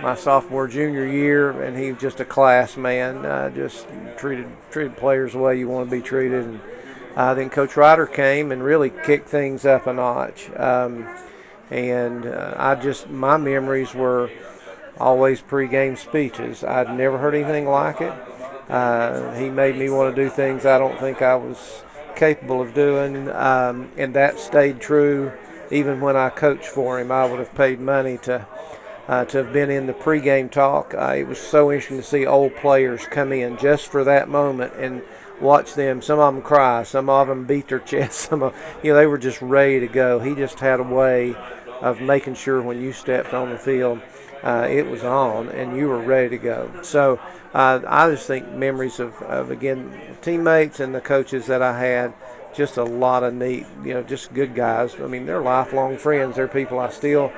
my sophomore, junior year, and he was just a class man. Just treated players the way you want to be treated. And then Coach Ryder came and really kicked things up a notch. My memories were always pregame speeches. I'd never heard anything like it. He made me want to do things I don't think I was capable of doing, and that stayed true even when I coached for him. I would have paid money to have been in the pregame talk. It was so interesting to see old players come in just for that moment and watch them. Some of them cry, some of them beat their chest, they were just ready to go. He just had a way of making sure when you stepped on the field, it was on and you were ready to go. So I just think memories of again, teammates and the coaches that I had, just a lot of neat, just good guys. I mean, they're lifelong friends. They're people I still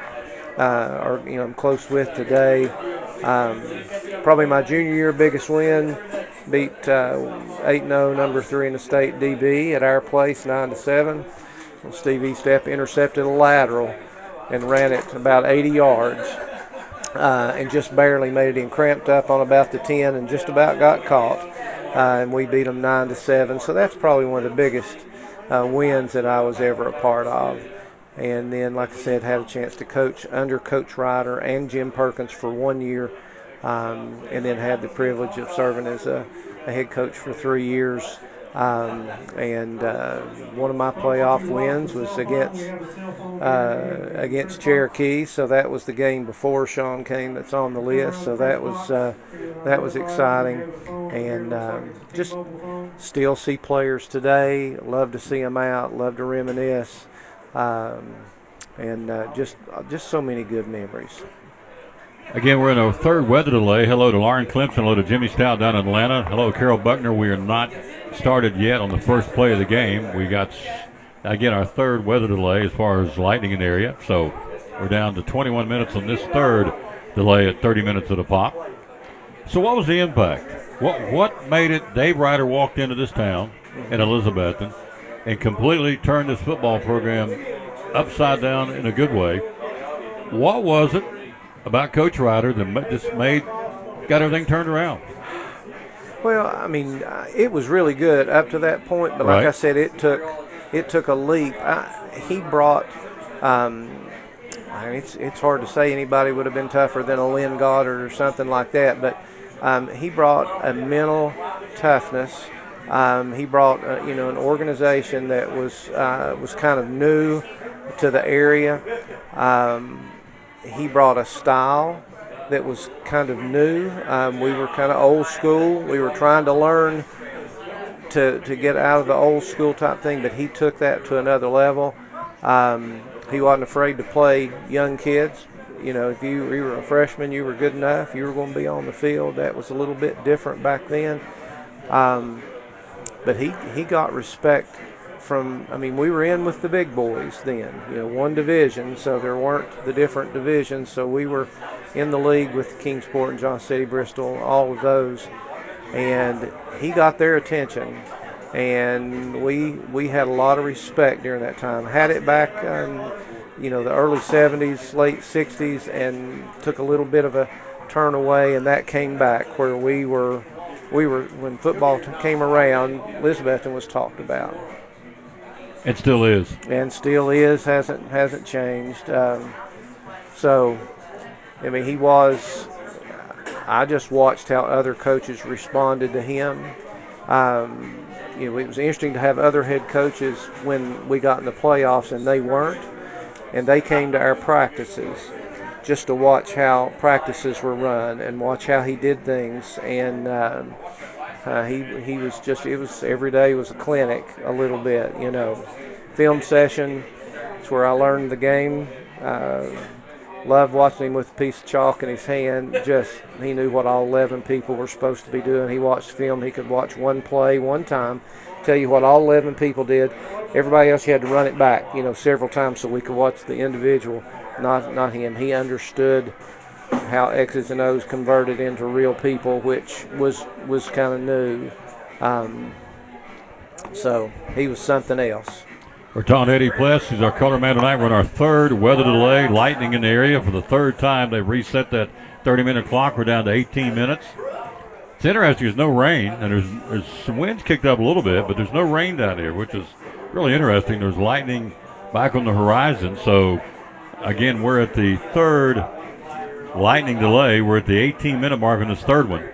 I'm close with today. Probably my junior year biggest win, beat 8-0, number 3 in the state DB at our place, 9-7. Steve Estep intercepted a lateral and ran it about 80 yards and just barely made it in, cramped up on about the 10 and just about got caught. And we beat them 9-7. So that's probably one of the biggest wins that I was ever a part of. And then, like I said, had a chance to coach under Coach Ryder and Jim Perkins for 1 year, and then had the privilege of serving as a head coach for 3 years. And one of my playoff wins was against Cherokee, so that was the game before Sean came that's on the list. So that was exciting, and just still see players today. Love to see them out. Love to reminisce. Just so many good memories. Again, we're in our third weather delay. Hello to Lauren Clemson. Hello to Jimmy Stout down in Atlanta. Hello, Carol Buckner. We are not started yet on the first play of the game. We got, again, our third weather delay as far as lightning in the area. So we're down to 21 minutes on this third delay at 30 minutes at a pop. So what was the impact? What made it? Dave Ryder walked into this town in Elizabethton and completely turned this football program upside down in a good way. What was it about Coach Ryder that just got everything turned around? Well, I mean, it was really good up to that point, but like I said, it took a leap. He brought I mean, it's hard to say anybody would have been tougher than a Lynn Goddard or something like that, but he brought a mental toughness. He brought an organization that was kind of new to the area. He brought a style that was kind of new. We were kind of old school. We were trying to learn to get out of the old school type thing, but he took that to another level. He wasn't afraid to play young kids. If you were a freshman, you were good enough, you were going to be on the field. That was a little bit different back then. But he got respect from, we were in with the big boys then, one division, so there weren't the different divisions. So we were in the league with Kingsport and Johnson City, Bristol, all of those. And he got their attention. And we had a lot of respect during that time. Had it back in, the early 70s, late 60s, and took a little bit of a turn away, and that came back where we were when football came around, Elizabethton was talked about. It still is. And still is, hasn't changed. He was, I just watched how other coaches responded to him. It was interesting to have other head coaches when we got in the playoffs and they weren't. And they came to our practices just to watch how practices were run and watch how he did things. And he was just, it was every day was a clinic a little bit, Film session, it's where I learned the game. Loved watching him with a piece of chalk in his hand. He knew what all 11 people were supposed to be doing. He watched film. He could watch one play one time, tell you what all 11 people did. Everybody else, you had to run it back, several times so we could watch the individual, not him. He understood how X's and O's converted into real people, which was kind of new. So he was something else. We're talking to Eddie Pless, who's our color man tonight. We're on our third weather delay, lightning in the area for the third time. They've reset that 30-minute clock. We're down to 18 minutes. It's interesting, there's no rain, and there's some winds kicked up a little bit, but there's no rain down here, which is really interesting. There's lightning back on the horizon. So, again, we're at the third lightning delay. We're at the 18-minute mark in this third one.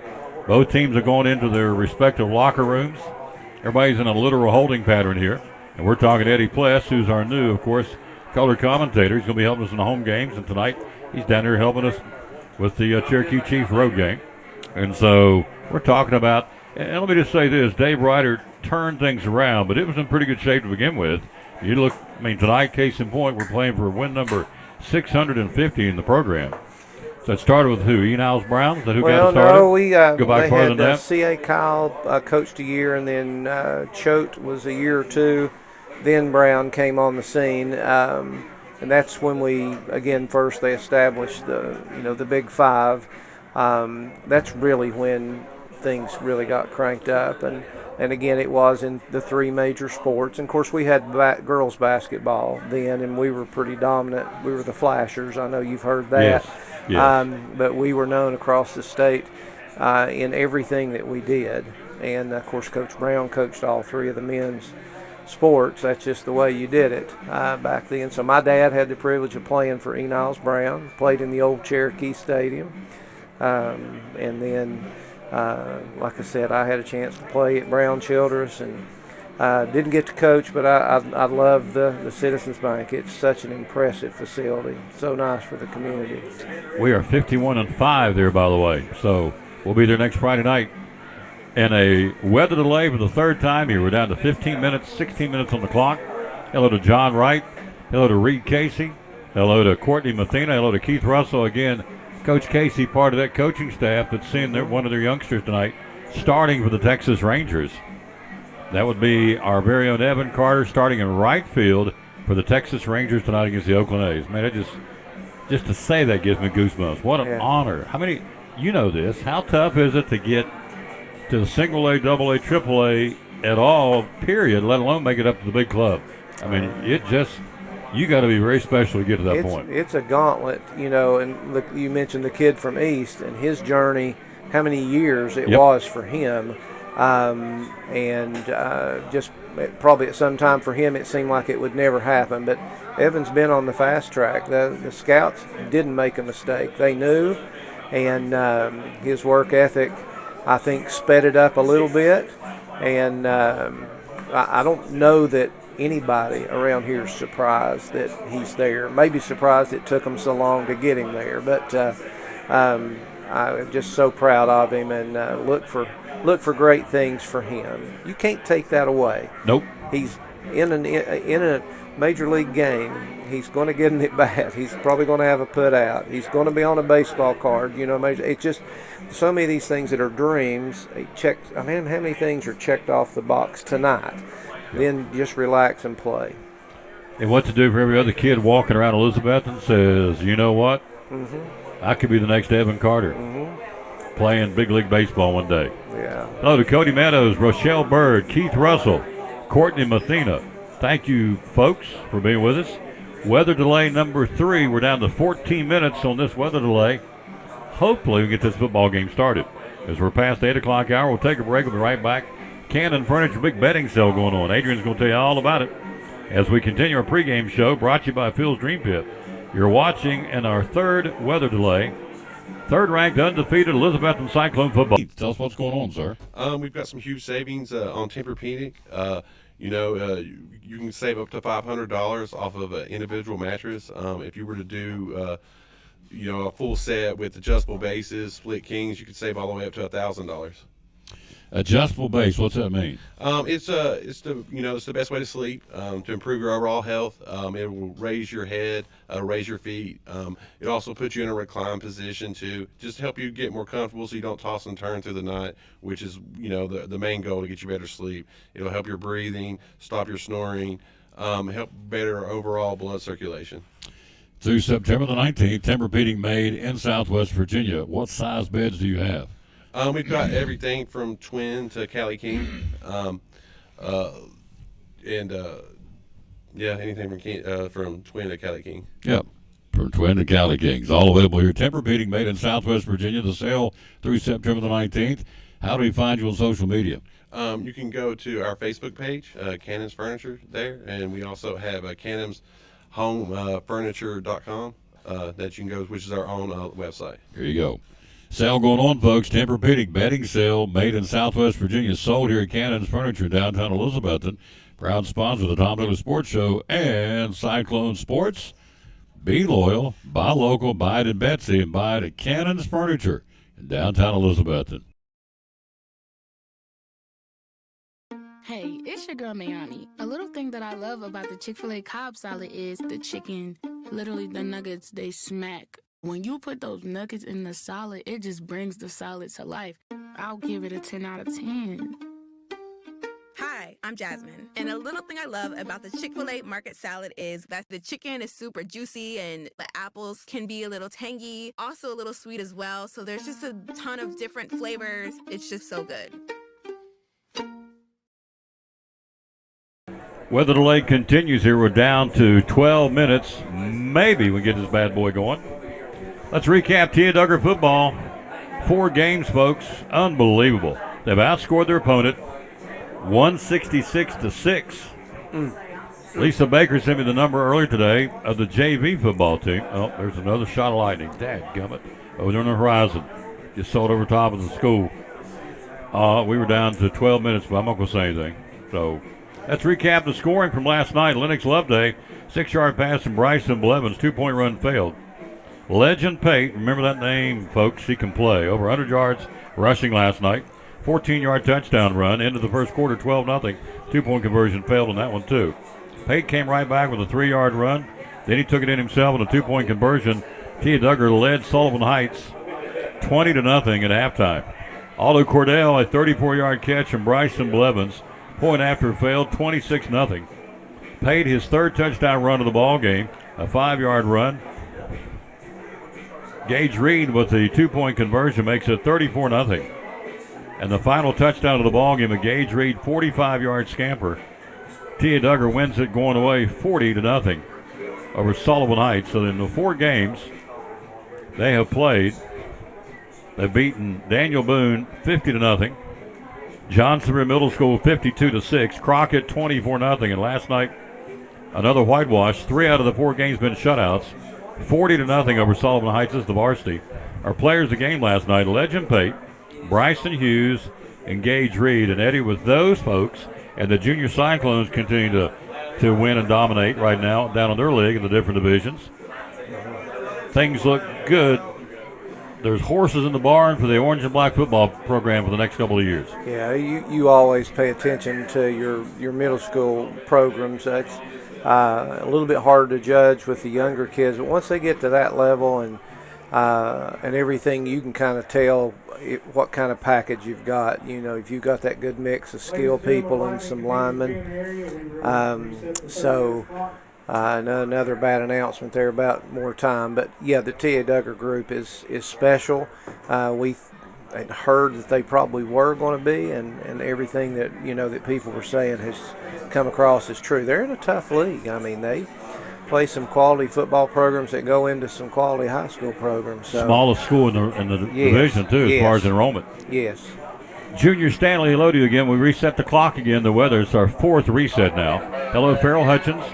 Both teams are going into their respective locker rooms. Everybody's in a literal holding pattern here. And we're talking to Eddie Pless, who's our new, of course, color commentator. He's going to be helping us in the home games. And tonight he's down here helping us with the Cherokee Chiefs road game. And so we're talking about, and let me just say this, Dave Ryder turned things around, but it was in pretty good shape to begin with. You look, tonight, case in point, we're playing for win number 650 in the program. So it started with who? Ian Isles Brown? Is that who got it started? No, we go back farther than that. C.A. Kyle coached a year, and then Choate was a year or two. Then Brown came on the scene, and that's when first they established the Big Five. That's really when things really got cranked up, and again it was in the three major sports. And of course we had girls basketball then, and we were pretty dominant. We were the Flashers. I know you've heard that. Yes. But we were known across the state in everything that we did. And of course Coach Brown coached all three of the men's sports. That's just the way you did it back then. So my dad had the privilege of playing for Ian Isles Brown, played in the old Cherokee Stadium. And then, like I said, I had a chance to play at Brown Childress, and didn't get to coach, but I love the Citizens Bank. It's such an impressive facility. So nice for the community. We are 51-5 there, by the way. So we'll be there next Friday night. And a weather delay for the third time here. We're down to 15 minutes, 16 minutes on the clock. Hello to John Wright. Hello to Reed Casey. Hello to Courtney Mathena. Hello to Keith Russell. Again, Coach Casey, part of that coaching staff that's seeing one of their youngsters tonight starting for the Texas Rangers. That would be our very own Evan Carter starting in right field for the Texas Rangers tonight against the Oakland A's. Man, just to say that gives me goosebumps. What an honor. How many, this, how tough is it to get to the single A, double A, triple A at all, period, let alone make it up to the big club? You got to be very special to get to that point. It's a gauntlet, and you mentioned the kid from East and his journey, how many years it was for him. and just probably at some time for him it seemed like it would never happen. But Evan's been on the fast track. The scouts didn't make a mistake. They knew, and his work ethic, I think, sped it up a little bit. And I don't know that anybody around here is surprised that he's there. Maybe surprised it took him so long to get him there. But I'm just so proud of him, and look for great things for him. You can't take that away. Nope. He's in a major league game. He's going to get an at bat. He's probably going to have a put out. He's going to be on a baseball card. You know, it's just so many of these things that are dreams. How many things are checked off the box tonight? Then just relax and play. And what to do for every other kid walking around Elizabeth and says, you know what? I could be the next Evan Carter playing big league baseball one day. Yeah. Hello to Cody Meadows, Rochelle Bird, Keith Russell, Courtney Mathena. Thank you, folks, for being with us. Weather delay number 3. We're down to 14 minutes on this weather delay. Hopefully we get this football game started. As we're past the 8 o'clock hour, we'll take a break. We'll be right back. Cannon Furniture, big betting sale going on. Adrian's going to tell you all about it as we continue our pregame show brought to you by Phil's Dream Pit. You're watching in our third weather delay. Third-ranked, undefeated Elizabethton Cyclone football. Tell us what's going on, sir. We've got some huge savings on Tempur-Pedic. You can save up to $500 off of an individual mattress. If you were to do, a full set with adjustable bases, split kings, you could save all the way up to $1,000. Adjustable base, what's that mean? It's the best way to sleep, to improve your overall health. It will raise your head, raise your feet. It also puts you in a recline position to just help you get more comfortable so you don't toss and turn through the night, which is, the main goal to get you better sleep. It'll help your breathing, stop your snoring, help better overall blood circulation. Through September the 19th, Tempur-Pedic made in Southwest Virginia. What size beds do you have? We've got everything from twin to Cali King, anything from twin to Cali King. Yep, from twin to Cali Kings, all available here. Tempur-Pedic made in Southwest Virginia. The sale through September the 19th. How do we find you on social media? You can go to our Facebook page, Cannon's Furniture there, and we also have Cannon's Home Furniture.com that you can go, which is our own website. Here you go. Sale going on, folks. Tempur-Pedic bedding sale made in Southwest Virginia, sold here at Cannon's Furniture, downtown Elizabethton. Proud sponsor of the Tom Douglas Sports Show and Cyclone Sports. Be loyal, buy local, buy it at Betsy, and buy it at Cannon's Furniture in downtown Elizabethton. Hey, it's your girl Mayani. A little thing that I love about the Chick-fil-A Cobb salad is the chicken. Literally, the nuggets, they smack. When you put those nuggets in the salad, it just brings the salad to life. I'll give it a 10 out of 10. Hi, I'm Jasmine. And a little thing I love about the Chick-fil-A market salad is that the chicken is super juicy and the apples can be a little tangy, also a little sweet as well. So there's just a ton of different flavors. It's just so good. Weather delay continues here. We're down to 12 minutes. Maybe we get this bad boy going. Let's recap Tia Duggar football. 4 games, folks. Unbelievable. They've outscored their opponent 166-6. Lisa Baker sent me the number earlier today of the JV football team. Oh, there's another shot of lightning. Dadgummit. Over there on the horizon. Just saw it over top of the school. We were down to 12 minutes, but I'm not going to say anything. So let's recap the scoring from last night. Lennox Loveday, 6-yard pass from Bryson Blevins, 2-point run failed. Legend Pate, remember that name, folks. She can play. Over 100 yards rushing last night. 14-yard touchdown run. Into the first quarter, 12-0. 2-point conversion failed on that one, too. Pate came right back with a 3-yard run. Then he took it in himself with a 2-point conversion. Tia Duggar led Sullivan Heights 20-0 at halftime. Aldo Cordell, a 34-yard catch from Bryson Blevins. Point after failed, 26-0. Pate his third touchdown run of the ball game, a 5-yard run. Gage Reed with the 2-point conversion makes it 34-0. And the final touchdown of the ballgame, a Gage Reed 45-yard scamper. Tia Duggar wins it going away 40-0 over Sullivan Heights. So in the 4 games they have played, they've beaten Daniel Boone 50-0, Johnsonville Middle School 52-6. Crockett 24-0. And last night, another whitewash. 3 out of the 4 games been shutouts. 40-0 over Sullivan Heights is the varsity. Our players of the game last night: Legend Pate, Bryson Hughes, and Gage Reed. And Eddie, with those folks, and the Junior Cyclones continue to win and dominate right now down in their league in the different divisions. Things look good. There's horses in the barn for the Orange and Black football program for the next couple of years. Yeah, you always pay attention to your middle school programs. That's a little bit harder to judge with the younger kids, but once they get to that level and everything, you can kind of tell what kind of package you've got. You know, if you've got that good mix of skilled people and some linemen. Another bad announcement there about more time. But, yeah, the T.A. Duggar group is special. We had heard that they probably were going to be, and everything that, that people were saying has come across as true. They're in a tough league. I mean, they play some quality football programs that go into some quality high school programs. So. Smallest school in the division, too, as far as enrollment. Yes. Junior Stanley, hello to you again. We reset the clock again. The weather is our 4th reset now. Hello, Farrell Hutchins.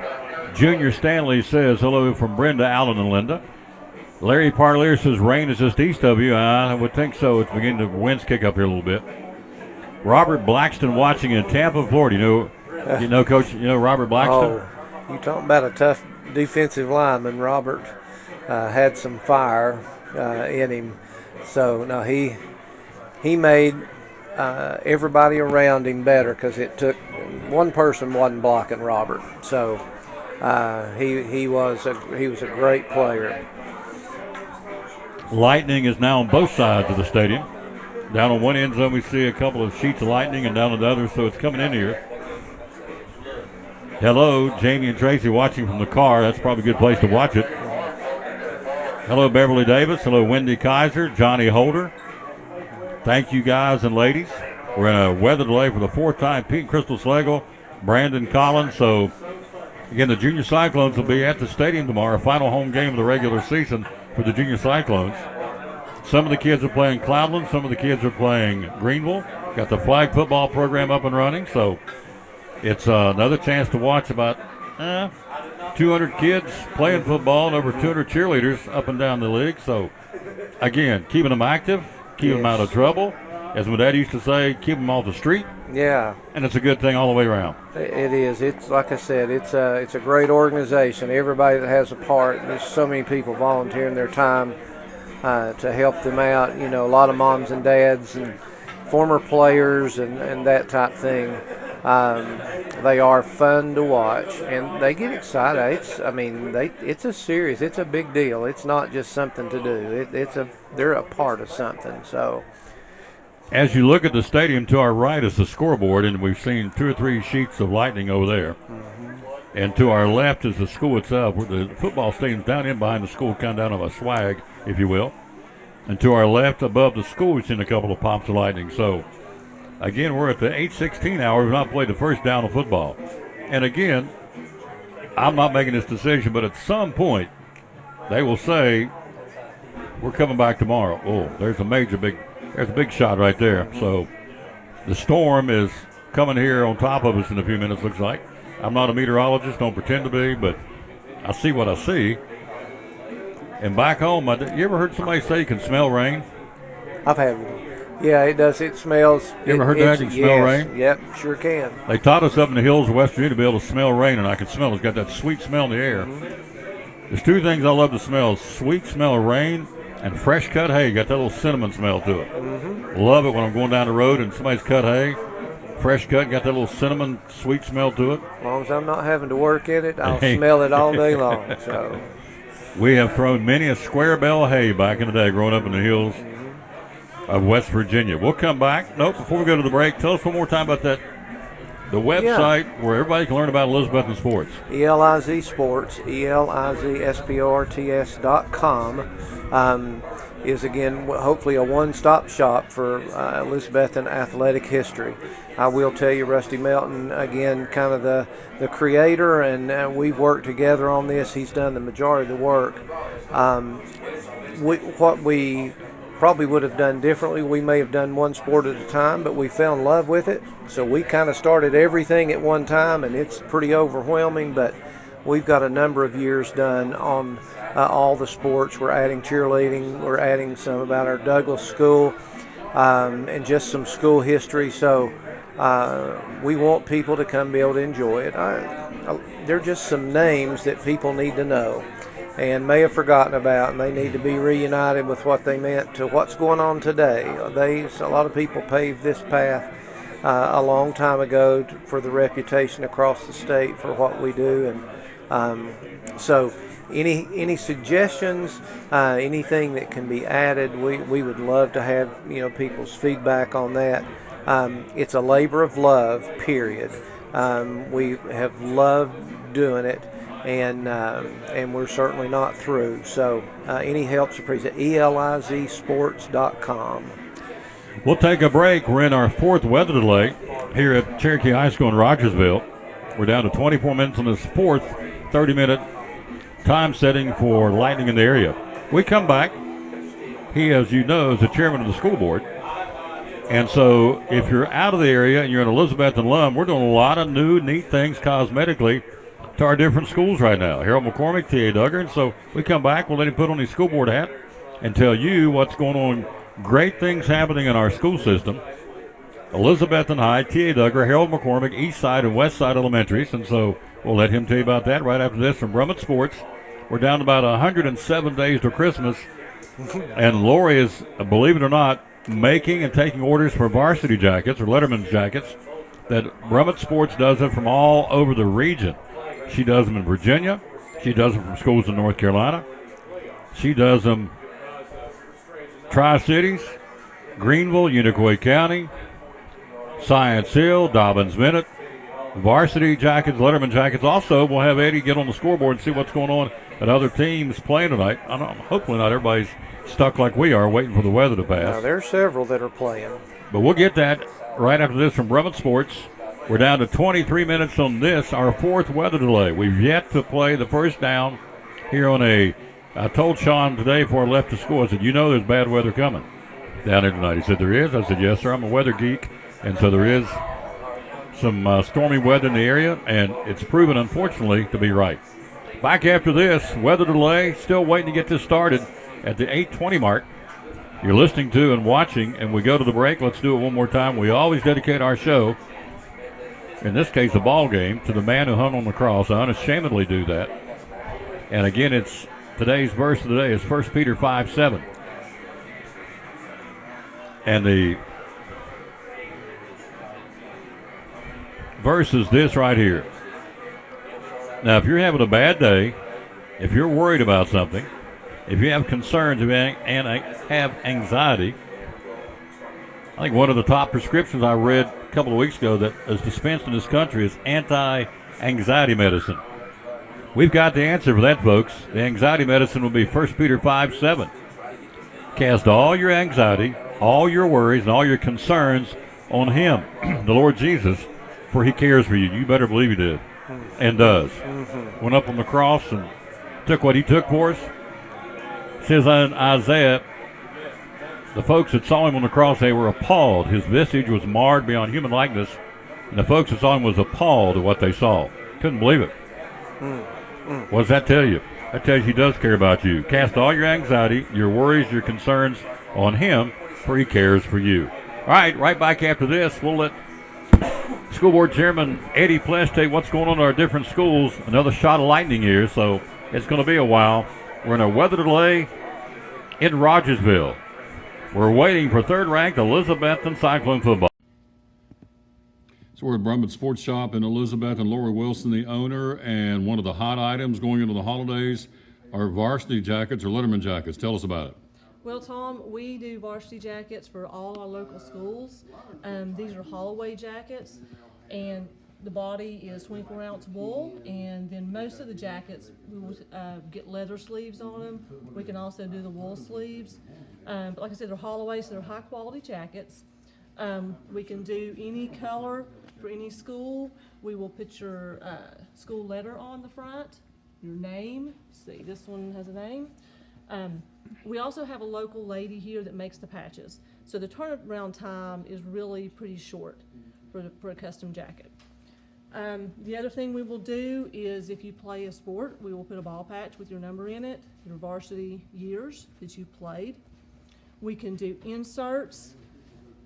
Junior Stanley says hello from Brenda, Allen, and Linda. Larry Parlier says rain is just east of you. I would think so. It's beginning to winds kick up here a little bit. Robert Blackston watching in Tampa, Florida. You know, Coach. You know Robert Blackston. Oh, you talking about a tough defensive lineman. Robert had some fire in him. So no, he made everybody around him better because it took one person wasn't blocking Robert. So he was a great player. Lightning is now on both sides of the stadium. Down on one end zone, we see a couple of sheets of lightning, and down on the other, so it's coming in here. Hello, Jamie and Tracy watching from the car. That's probably a good place to watch it. Hello, Beverly Davis. Hello, Wendy Kaiser, Johnny Holder. Thank you, guys and ladies. We're in a weather delay for the 4th time. Pete and Crystal Slagle, Brandon Collins. So, again, the Junior Cyclones will be at the stadium tomorrow, final home game of the regular season for the Junior Cyclones. Some of the kids are playing Cloudland. Some of the kids are playing Greenville. Got the flag football program up and running. So it's another chance to watch about 200 kids playing football and over 200 cheerleaders up and down the league. So, again, keeping them active, keeping them out of trouble. As my dad used to say, keep them off the street. Yeah. And it's a good thing all the way around. It is. It's like I said, it's a great organization. Everybody that has a part, there's so many people volunteering their time to help them out. You know, a lot of moms and dads and former players and that type thing. They are fun to watch, and they get excited. It's a big deal. It's not just something to do. They're a part of something. So. As you look at the stadium, to our right is the scoreboard, and we've seen 2 or 3 sheets of lightning over there. Mm-hmm. And to our left is the school itself, where the football stadium's down in behind the school, kind of down on a swag, if you will. And to our left, above the school, we've seen a couple of pops of lightning. So, again, we're at the 8:16 hour. We've not played the first down of football. And again, I'm not making this decision, but at some point, they will say, we're coming back tomorrow. Oh, there's a big shot right there. So the storm is coming here on top of us in a few minutes, looks like. I'm not a meteorologist, don't pretend to be, but I see what I see. And back home, you ever heard somebody say you can smell rain? I've had one. Yeah, it does. It smells. You ever heard that? You can smell rain? Yep, sure can. They taught us up in the hills of West Virginia to be able to smell rain, and I can smell it. It's got that sweet smell in the air. Mm-hmm. There's 2 things I love to smell: sweet smell of rain and fresh cut hay. Got that little cinnamon smell to it. Mm-hmm. Love it when I'm going down the road and somebody's cut hay. Fresh cut, got that little cinnamon sweet smell to it. As long as I'm not having to work in it, I'll smell it all day long. So we have thrown many a square bale of hay back in the day growing up in the hills of West Virginia. We'll come back. Before we go to the break, tell us one more time about that. The website where everybody can learn about Elizabethton sports. ELIZ Sports, ELIZSports.com is, again, hopefully a one-stop shop for Elizabethton athletic history. I will tell you, Rusty Melton, again, kind of the creator, and we've worked together on this. He's done the majority of the work. What we probably would have done differently. We may have done one sport at a time, but we fell in love with it. So we kind of started everything at one time, and it's pretty overwhelming, but we've got a number of years done on all the sports. We're adding cheerleading. We're adding some about our Douglas School and just some school history. So we want people to come be able to enjoy it. They're just some names that people need to know and may have forgotten about, and they need to be reunited with what they meant to what's going on today. A lot of people paved this path a long time ago for the reputation across the state for what we do, and so any suggestions, anything that can be added, we would love to have people's feedback on that. It's a labor of love, period. We have loved doing it, and we're certainly not through. So any help's appreciated. elizsports.com. We'll take a break. We're in our fourth weather delay here at Cherokee High School in Rogersville. We're down to 24 minutes on this fourth 30-minute time setting for lightning in the area. We come back. He, as you know, is the chairman of the school board. And so if you're out of the area and you're in Elizabeth and Lum, we're doing a lot of new, neat things cosmetically to our different schools right now. Harold McCormick, T.A. Duggar. And so we come back, we'll let him put on his school board hat and tell you what's going on. Great things happening in our school system. Elizabeth and High, T.A. Duggar, Harold McCormick, East Side and West Side Elementaries. And so we'll let him tell you about that right after this from Brummett Sports. We're down to about 107 days to Christmas. And Lori is, believe it or not, making and taking orders for varsity jackets or Letterman's jackets. That Brummett Sports does it from all over the region. She does them in Virginia. She does them from schools in North Carolina. She does them Tri-Cities, Greenville, Unicoi County, Science Hill, Dobbins Minute. Varsity jackets, Letterman jackets. Also, we'll have Eddie get on the scoreboard and see what's going on at other teams playing tonight. Hopefully not everybody's stuck like we are waiting for the weather to pass. Now, there are several that are playing. But we'll get that right after this from Brummett Sports. We're down to 23 minutes on this, our fourth weather delay. We've yet to play the first down here on I told Sean today before I left the school, I said, there's bad weather coming down here tonight. He said, there is? I said, yes, sir. I'm a weather geek. And so there is some stormy weather in the area, and it's proven, unfortunately, to be right. Back after this, weather delay, still waiting to get this started at the 8:20 mark. You're listening to and watching, and we go to the break. Let's do it one more time. We always dedicate our show, in this case a ball game, to the man who hung on the cross. I unashamedly do that. And again, it's today's verse of the day is 1 Peter 5:7. And the verse is this right here. Now, if you're having a bad day, if you're worried about something, if you have concerns and have anxiety, I think one of the top prescriptions I read a couple of weeks ago that is dispensed in this country is anti-anxiety medicine. We've got the answer for that, folks. The anxiety medicine will be 1 Peter 5:7. Cast all your anxiety, all your worries, and all your concerns on Him, the Lord Jesus, for He cares for you. You better believe He did and does. Went up on the cross and took what He took for us. It says in Isaiah, the folks that saw Him on the cross, they were appalled. His visage was marred beyond human likeness, and the folks that saw Him was appalled at what they saw. Couldn't believe it. What does that tell you? That tells you He does care about you. Cast all your anxiety, your worries, your concerns on Him, for He cares for you. All right back after this, we'll let School Board Chairman Eddie Plesh tell you what's going on in our different schools. Another shot of lightning here, so it's going to be a while. We're in a weather delay in Rogersville. We're waiting for third-ranked Elizabethton Cyclone football. So we're at Brummett Sports Shop in Elizabeth, and Laura Wilson, the owner, and one of the hot items going into the holidays are varsity jackets or Letterman jackets. Tell us about it. Well, Tom, we do varsity jackets for all our local schools. These are Holloway jackets, and the body is 24-ounce wool, and then most of the jackets we will get leather sleeves on them. We can also do the wool sleeves. But like I said, they're Holloway, so they're high-quality jackets. We can do any color for any school. We will put your school letter on the front, your name. See, this one has a name. We also have a local lady here that makes the patches. So the turnaround time is really pretty short for a custom jacket. The other thing we will do is if you play a sport, we will put a ball patch with your number in it, your varsity years that you played. We can do inserts,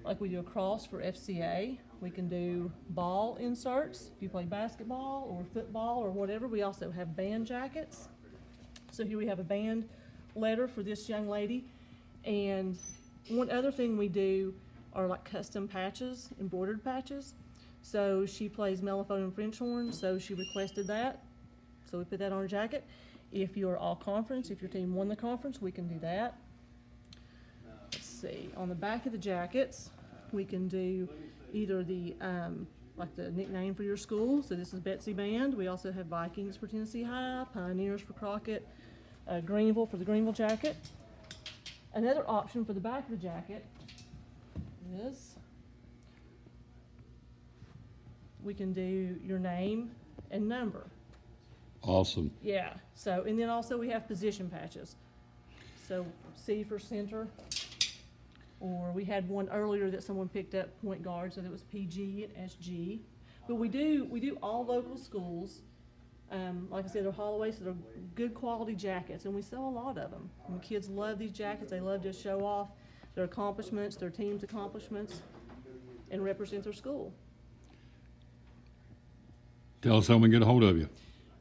like we do a cross for FCA. We can do ball inserts if you play basketball or football or whatever. We also have band jackets. So here we have a band letter for this young lady. And one other thing we do are like custom patches, embroidered patches. So she plays mellophone and French horn, so she requested that. So we put that on her jacket. If you're all conference, if your team won the conference, we can do that. Let's see, on the back of the jackets, we can do either the, like the nickname for your school. So this is Betsy Band. We also have Vikings for Tennessee High, Pioneers for Crockett, Greenville for the Greenville jacket. Another option for the back of the jacket is we can do your name and number. Awesome. Yeah, so, and then also we have position patches. So C for center, or we had one earlier that someone picked up, point guard, so that was PG and SG. But we do all local schools. Like I said, they're Holloway, so they're good quality jackets, and we sell a lot of them. And the kids love these jackets. They love to show off their accomplishments, their team's accomplishments, and represent their school. Tell us how we can get a hold of you.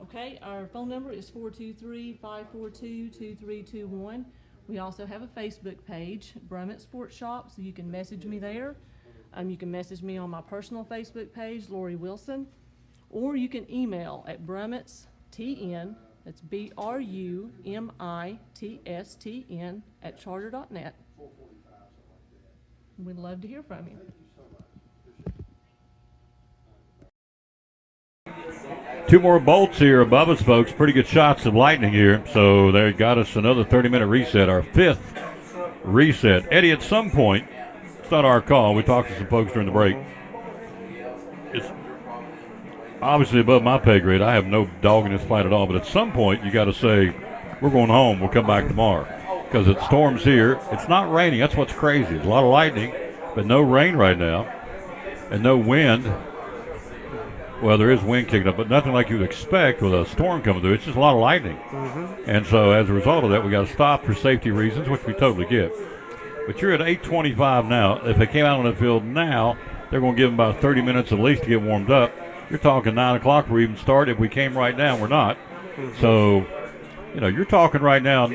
Okay, our phone number is 423-542-2321. We also have a Facebook page, Brummett Sports Shop, so you can message me there. You can message me on my personal Facebook page, Lori Wilson, or you can email at brummittstn, that's BRUMITSTN @charter.net. We'd love to hear from you. Two more bolts here above us, folks. Pretty good shots of lightning here. So they got us another 30-minute reset, our 5th reset. Eddie, at some point, it's not our call. We talked to some folks during the break. It's obviously above my pay grade. I have no dog in this fight at all. But at some point, you got to say, we're going home. We'll come back tomorrow. Because it storms here. It's not raining. That's what's crazy. There's a lot of lightning, but no rain right now. And no wind. Well, there is wind kicking up, but nothing like you'd expect with a storm coming through. It's just a lot of lightning. Mm-hmm. And so as a result of that, we got to stop for safety reasons, which we totally get. But you're at 8:25 now. If they came out on the field now, they're going to give them about 30 minutes at least to get warmed up. You're talking 9 o'clock we even start. If we came right now, we're not. Mm-hmm. So, you're talking right now,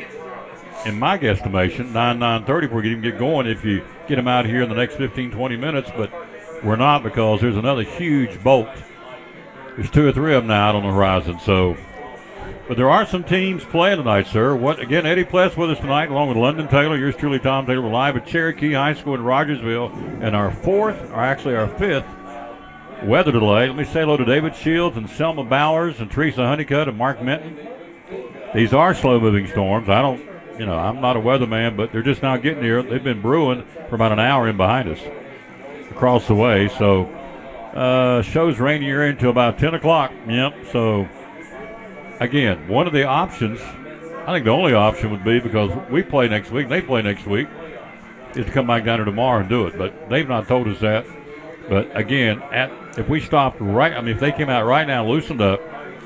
in my guesstimation, 9:30 before we can even get going if you get them out here in the next 15, 20 minutes. But we're not, because there's another huge bolt. There's 2 or 3 of them now out on the horizon. So, but there are some teams playing tonight, sir. Again, Eddie Pless with us tonight, along with London Taylor. Yours truly, Tom Taylor. We're live at Cherokee High School in Rogersville. And our 5th weather delay. Let me say hello to David Shields and Selma Bowers and Teresa Honeycutt and Mark Minton. These are slow-moving storms. I'm not a weatherman, but they're just now getting here. They've been brewing for about an hour in behind us across the way. So, shows rainier until about 10 o'clock. Yep. So, again, one of the options, I think the only option would be, because we play next week, they play next week, is to come back down here tomorrow and do it. But they've not told us that. But, again, if we stopped if they came out right now, loosened up,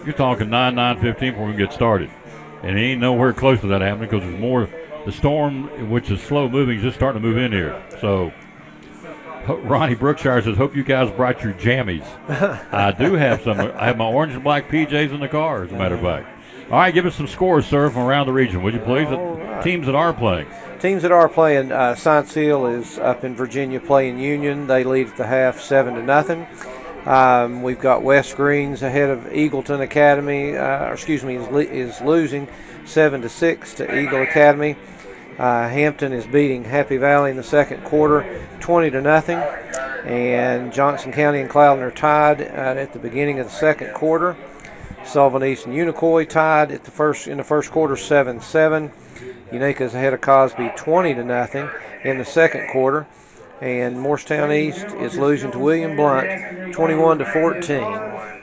you're talking 9:15 before we get started. And he ain't nowhere close to that happening, because there's more. The storm, which is slow moving, is just starting to move in here. So, Ronnie Brookshire says, hope you guys brought your jammies. I do have some. I have my orange and black PJs in the car, as a matter of fact. All right, give us some scores, sir, from around the region, would you please? Right. Teams that are playing. Teams that are playing, Science Hill is up in Virginia playing Union. They lead at the half 7-0. We've got West Greens ahead of Eagleton Academy. Is losing 7-6 to Eagle Academy. Hampton is beating Happy Valley in the second quarter, 20-0. And Johnson County and Cloudon are tied at the beginning of the second quarter. Sullivan East and Unicoi tied in the first quarter, 7-7. Unaka is ahead of Cosby, 20-0 in the second quarter. And Morristown East is losing to William Blunt, 21-14.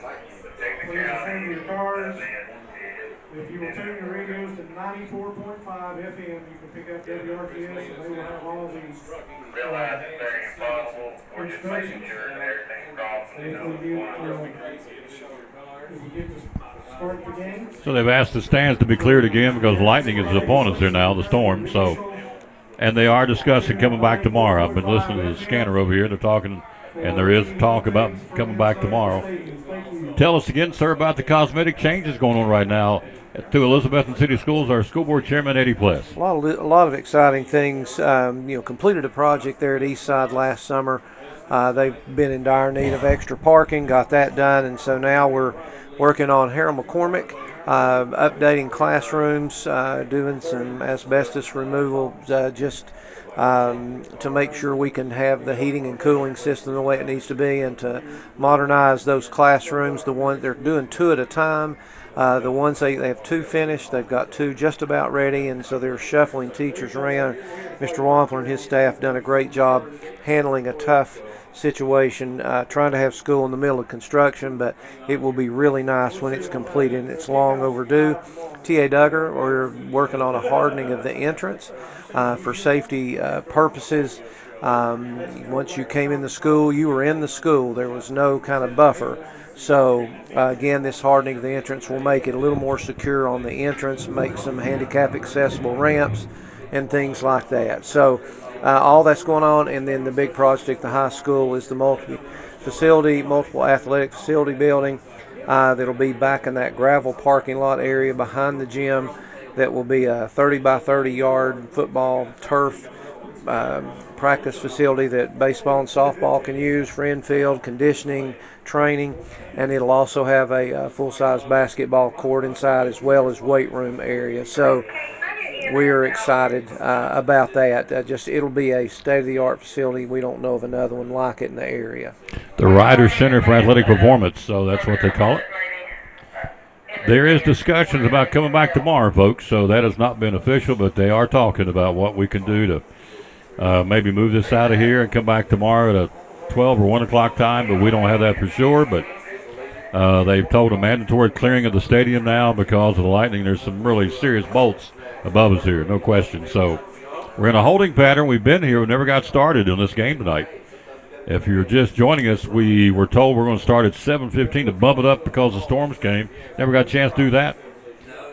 If you will turn your radios to 94.5 FM, you can pick up WRTS, and they will have all these instructions. And if we get to start the game. So they've asked the stands to be cleared again because Lightning is the opponents here now, the Storm. So, and they are discussing coming back tomorrow. I've been listening to the scanner over here. They're talking, and there is talk about coming back tomorrow. Tell us again, sir, about the cosmetic changes going on right now to Elizabethton City Schools. Our school board chairman, Eddie Pless. A lot of exciting things. Completed a project there at Eastside last summer. They've been in dire need of extra parking, got that done, and so now we're working on Harold McCormick, updating classrooms, doing some asbestos removal, just to make sure we can have the heating and cooling system the way it needs to be, and to modernize those classrooms. The ones they're doing 2 at a time. The ones they have 2 finished, they've got 2 just about ready, and so they're shuffling teachers around. Mr. Wampler and his staff done a great job handling a tough situation, trying to have school in the middle of construction, but it will be really nice when it's completed, and it's long overdue. T.A. Duggar, we're working on a hardening of the entrance for safety purposes. Once you came in the school, you were in the school. There was no kind of buffer. So, again, this hardening of the entrance will make it a little more secure on the entrance, make some handicap accessible ramps and things like that. So, all that's going on, and then the big project at the high school is the multiple athletic facility building that'll be back in that gravel parking lot area behind the gym. That will be a 30 by 30 yard football turf practice facility that baseball and softball can use for infield conditioning, training, and it'll also have a full-size basketball court inside as well as weight room area. So we are excited about that. It'll be a state-of-the-art facility. We don't know of another one like it in the area. The Ryder Center for Athletic Performance, so that's what they call it. There is discussions about coming back tomorrow, folks, so that has not been official, but they are talking about what we can do to maybe move this out of here and come back tomorrow at a 12 or 1 o'clock time, but we don't have that for sure. But they've told a mandatory clearing of the stadium now because of the lightning. There's some really serious bolts above us here, no question. So we're in a holding pattern. We've been here. We never got started in this game tonight. If you're just joining us, we were told we're going to start at 7:15 to bump it up because the storms came. Never got a chance to do that.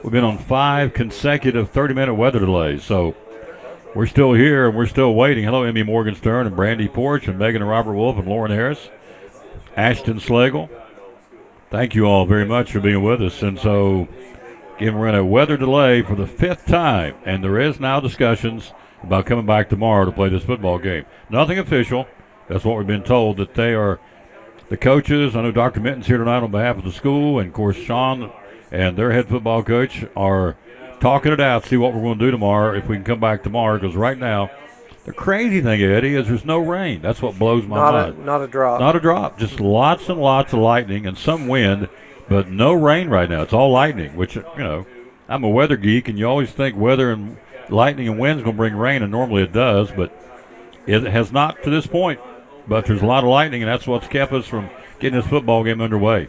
We've been on 5 consecutive 30-minute weather delays. So we're still here, and we're still waiting. Hello, Emmy Morgenstern and Brandy Porch and Megan and Robert Wolf and Lauren Harris, Ashton Slagle. Thank you all very much for being with us. And so, again, we're in a weather delay for the 5th time, and there is now discussions about coming back tomorrow to play this football game. Nothing official. That's what we've been told, that they are the coaches. I know Dr. Minton's here tonight on behalf of the school, and, of course, Sean and their head football coach are talking it out, see what we're going to do tomorrow, if we can come back tomorrow, because right now, the crazy thing, Eddie, is there's no rain. That's what blows my mind. Not a drop. Not a drop. Just lots and lots of lightning and some wind, but no rain right now. It's all lightning, which, I'm a weather geek, and you always think weather and lightning and wind's going to bring rain, and normally it does, but it has not to this point. But there's a lot of lightning, and that's what's kept us from getting this football game underway.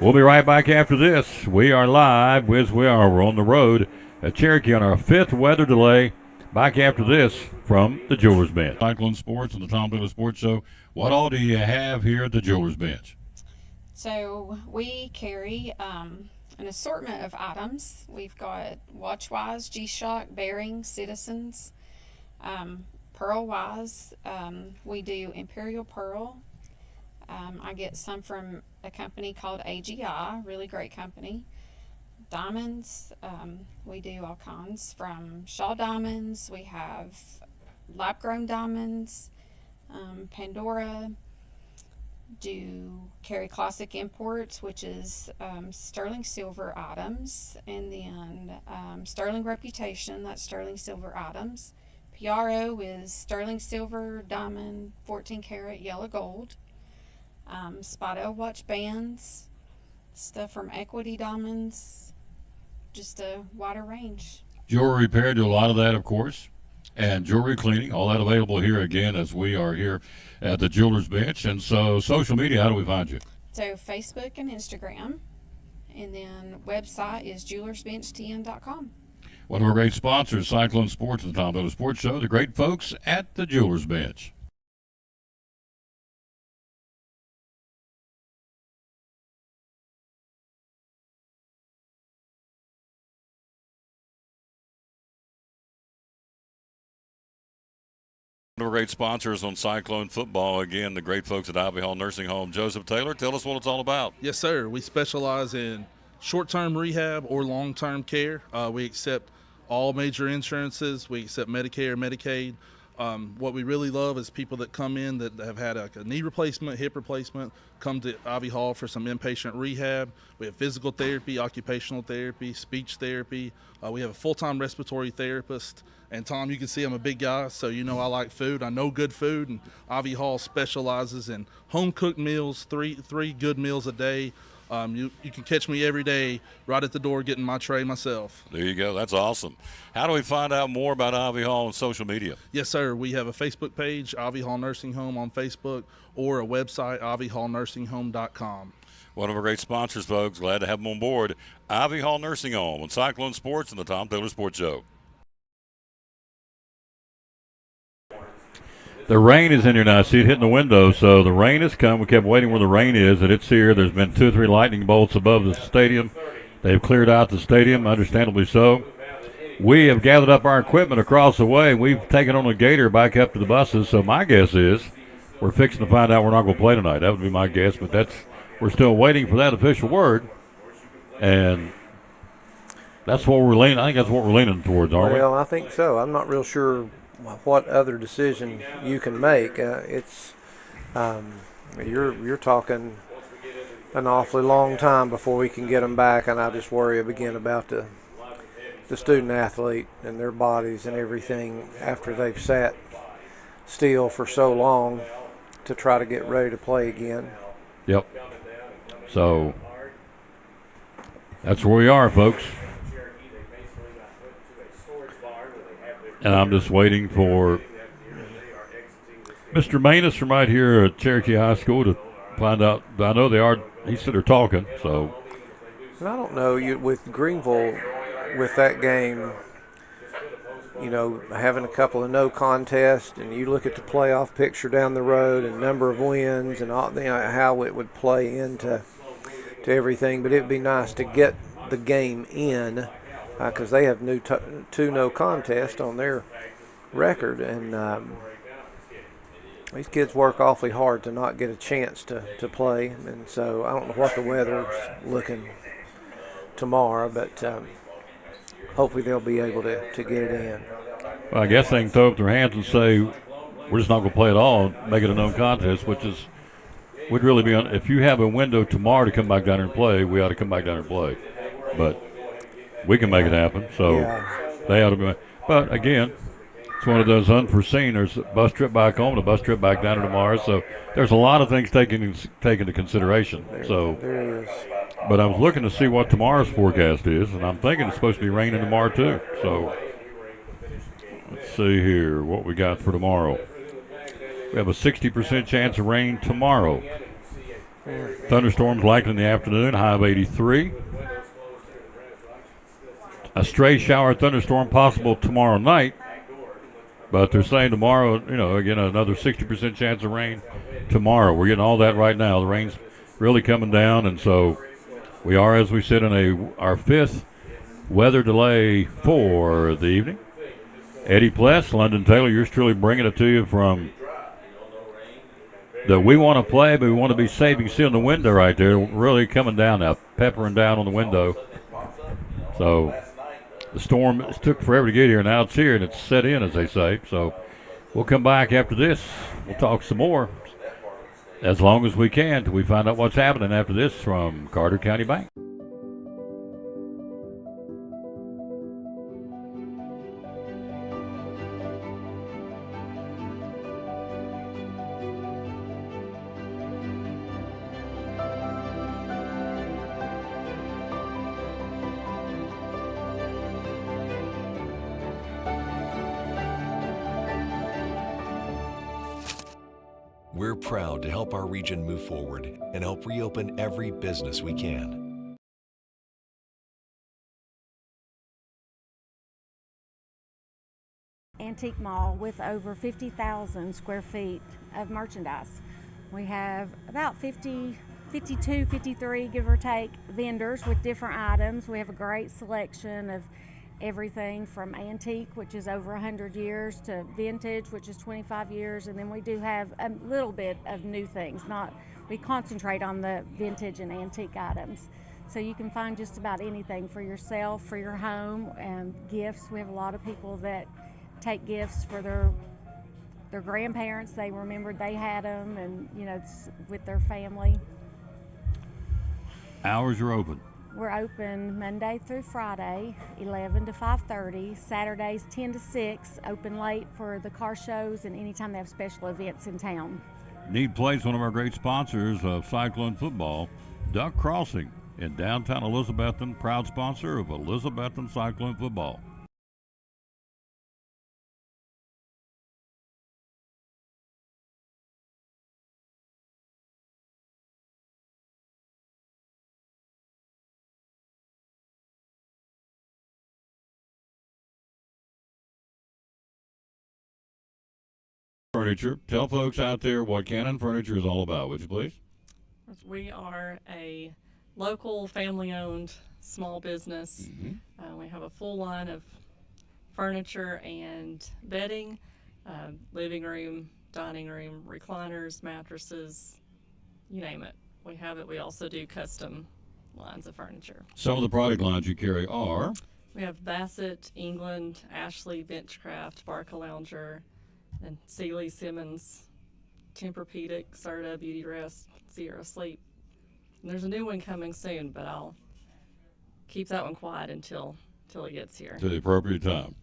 We'll be right back after this. We are live, we're on the road at Cherokee on our 5th weather delay. Back after this from the Jewelers Bench. Cyclone Sports and the Tom Baylor Sports Show. What all do you have here at the Jewelers Bench? So we carry an assortment of items. We've got Watchwise, G-Shock, Bearings, Citizens, Pearl-wise, we do Imperial Pearl. I get some from a company called AGI, really great company. Diamonds, we do all kinds, from Shaw Diamonds, we have lab-grown diamonds, Pandora, do carry Classic Imports, which is sterling silver items, and then Sterling Reputation, that's sterling silver items. PRO is sterling silver, diamond, 14 karat yellow gold. Spotto watch bands, stuff from Equity Diamonds, just a wider range. Jewelry repair, do a lot of that, of course, and jewelry cleaning, all that available here again as we are here at the Jewelers Bench. And so social media, how do we find you? So Facebook and Instagram, And then website is jewelersbench10.com. One of our great sponsors, Cyclone Sports and the Tom Miller Sports Show, the great folks at the Jewelers Bench. One of our great sponsors on Cyclone football, again, the great folks at Ivy Hall Nursing Home. Joseph Taylor, tell us what it's all about. Yes, sir. We specialize in short-term rehab or long-term care. We accept all major insurances. We accept Medicare, Medicaid. What we really love is people that come in that have had a knee replacement, hip replacement, come to Ivy Hall for some inpatient rehab. We have physical therapy, occupational therapy, speech therapy. We have a full-time respiratory therapist. And Tom, you can see I'm a big guy, so you know I like food. I know good food, and Ivy Hall specializes in home-cooked meals, three good meals a day. You can catch me every day right at the door getting my tray myself. There you go. That's awesome. How do we find out more about Ivy Hall on social media? Yes, sir. We have a Facebook page, Ivy Hall Nursing Home on Facebook, or a website, ivyhallnursing.com. One of our great sponsors, folks. Glad to have them on board. Ivy Hall Nursing Home on Cyclone Sports and the Tom Taylor Sports Show. The rain is in here now. I see it hitting the window, so the rain has come. We kept waiting where the rain is, and it's here. There's been 2 or 3 lightning bolts above the stadium. They've cleared out the stadium, understandably so. We have gathered up our equipment across the way. We've taken on a gator back up to the buses, so my guess is we're fixing to find out we're not going to play tonight. That would be my guess, but we're still waiting for that official word, and that's what we're leaning. I think that's what we're leaning towards, aren't we? Well, I think so. I'm not real sure what other decision you can make. You're talking an awfully long time before we can get them back, and I just worry again about the student athlete and their bodies and everything after they've sat still for so long to try to get ready to play again. Yep. So that's where we are, folks. And I'm just waiting for Mr. Manus from right here at Cherokee High School to find out. I know they are. He said they're talking. So. And I don't know. With Greenville, with that game, having a couple of no contests, and you look at the playoff picture down the road and number of wins and all, how it would play into everything. But it'd be nice to get the game in. Because they have 2 no contest on their record, and these kids work awfully hard to not get a chance to play, and so I don't know what the weather's looking tomorrow, but hopefully they'll be able to get it in. Well, I guess they can throw up their hands and say, we're just not going to play at all, make it a no contest, which would really be, if you have a window tomorrow to come back down here and play, we ought to come back down here and play. But we can make it happen, so they ought to be. But again, it's one of those unforeseen. There's a bus trip back home and a bus trip back down here tomorrow, so there's a lot of things taken into consideration. There is. But I was looking to see what tomorrow's forecast is, and I'm thinking it's supposed to be raining tomorrow too. So let's see here what we got for tomorrow. We have a 60% chance of rain tomorrow. Thunderstorms likely in the afternoon, high of 83. A stray shower thunderstorm possible tomorrow night, but they're saying tomorrow, again, another 60% chance of rain tomorrow. We're getting all that right now. The rain's really coming down, and so we are, as we said, in our 5th weather delay for the evening. Eddie Pless, London Taylor, yours truly bringing it to you from we want to play, but we want to be safe. You can see on the window right there, really coming down now, peppering down on the window. So the storm took forever to get here. Now it's here, and it's set in, as they say. So we'll come back after this. We'll talk some more as long as we can till we find out what's happening after this from Carter County Bank. We're proud to help our region move forward and help reopen every business we can. antique mall with over 50,000 square feet of merchandise. We have about 52, 53, give or take, vendors with different items. We have a great selection of everything from antique, which is over 100 years, to vintage, which is 25 years, and then we do have a little bit of new things. We concentrate on the vintage and antique items. So you can find just about anything for yourself, for your home, and gifts. We have a lot of people that take gifts for their grandparents. They remembered they had them, and it's with their family. Hours are open. We're open Monday through Friday, 11 to 5:30. Saturdays 10 to 6. Open late for the car shows and anytime they have special events in town. Need Place, one of our great sponsors of Cyclone football, Duck Crossing in downtown Elizabethton, proud sponsor of Elizabethton Cyclone football. Furniture. Tell folks out there what Cannon Furniture is all about, would you please? We are a local family-owned small business. We have a full line of furniture and bedding, living room, dining room, recliners, mattresses, you name it. We have it. We also do custom lines of furniture. Some of the product lines you carry are? We have Bassett, England, Ashley, Benchcraft, Barca Lounger, and Sealy, Simmons, Tempur-Pedic, Serta, Beauty Rest, Sierra Sleep. And there's a new one coming soon, but I'll keep that one quiet until it gets here. To the appropriate time.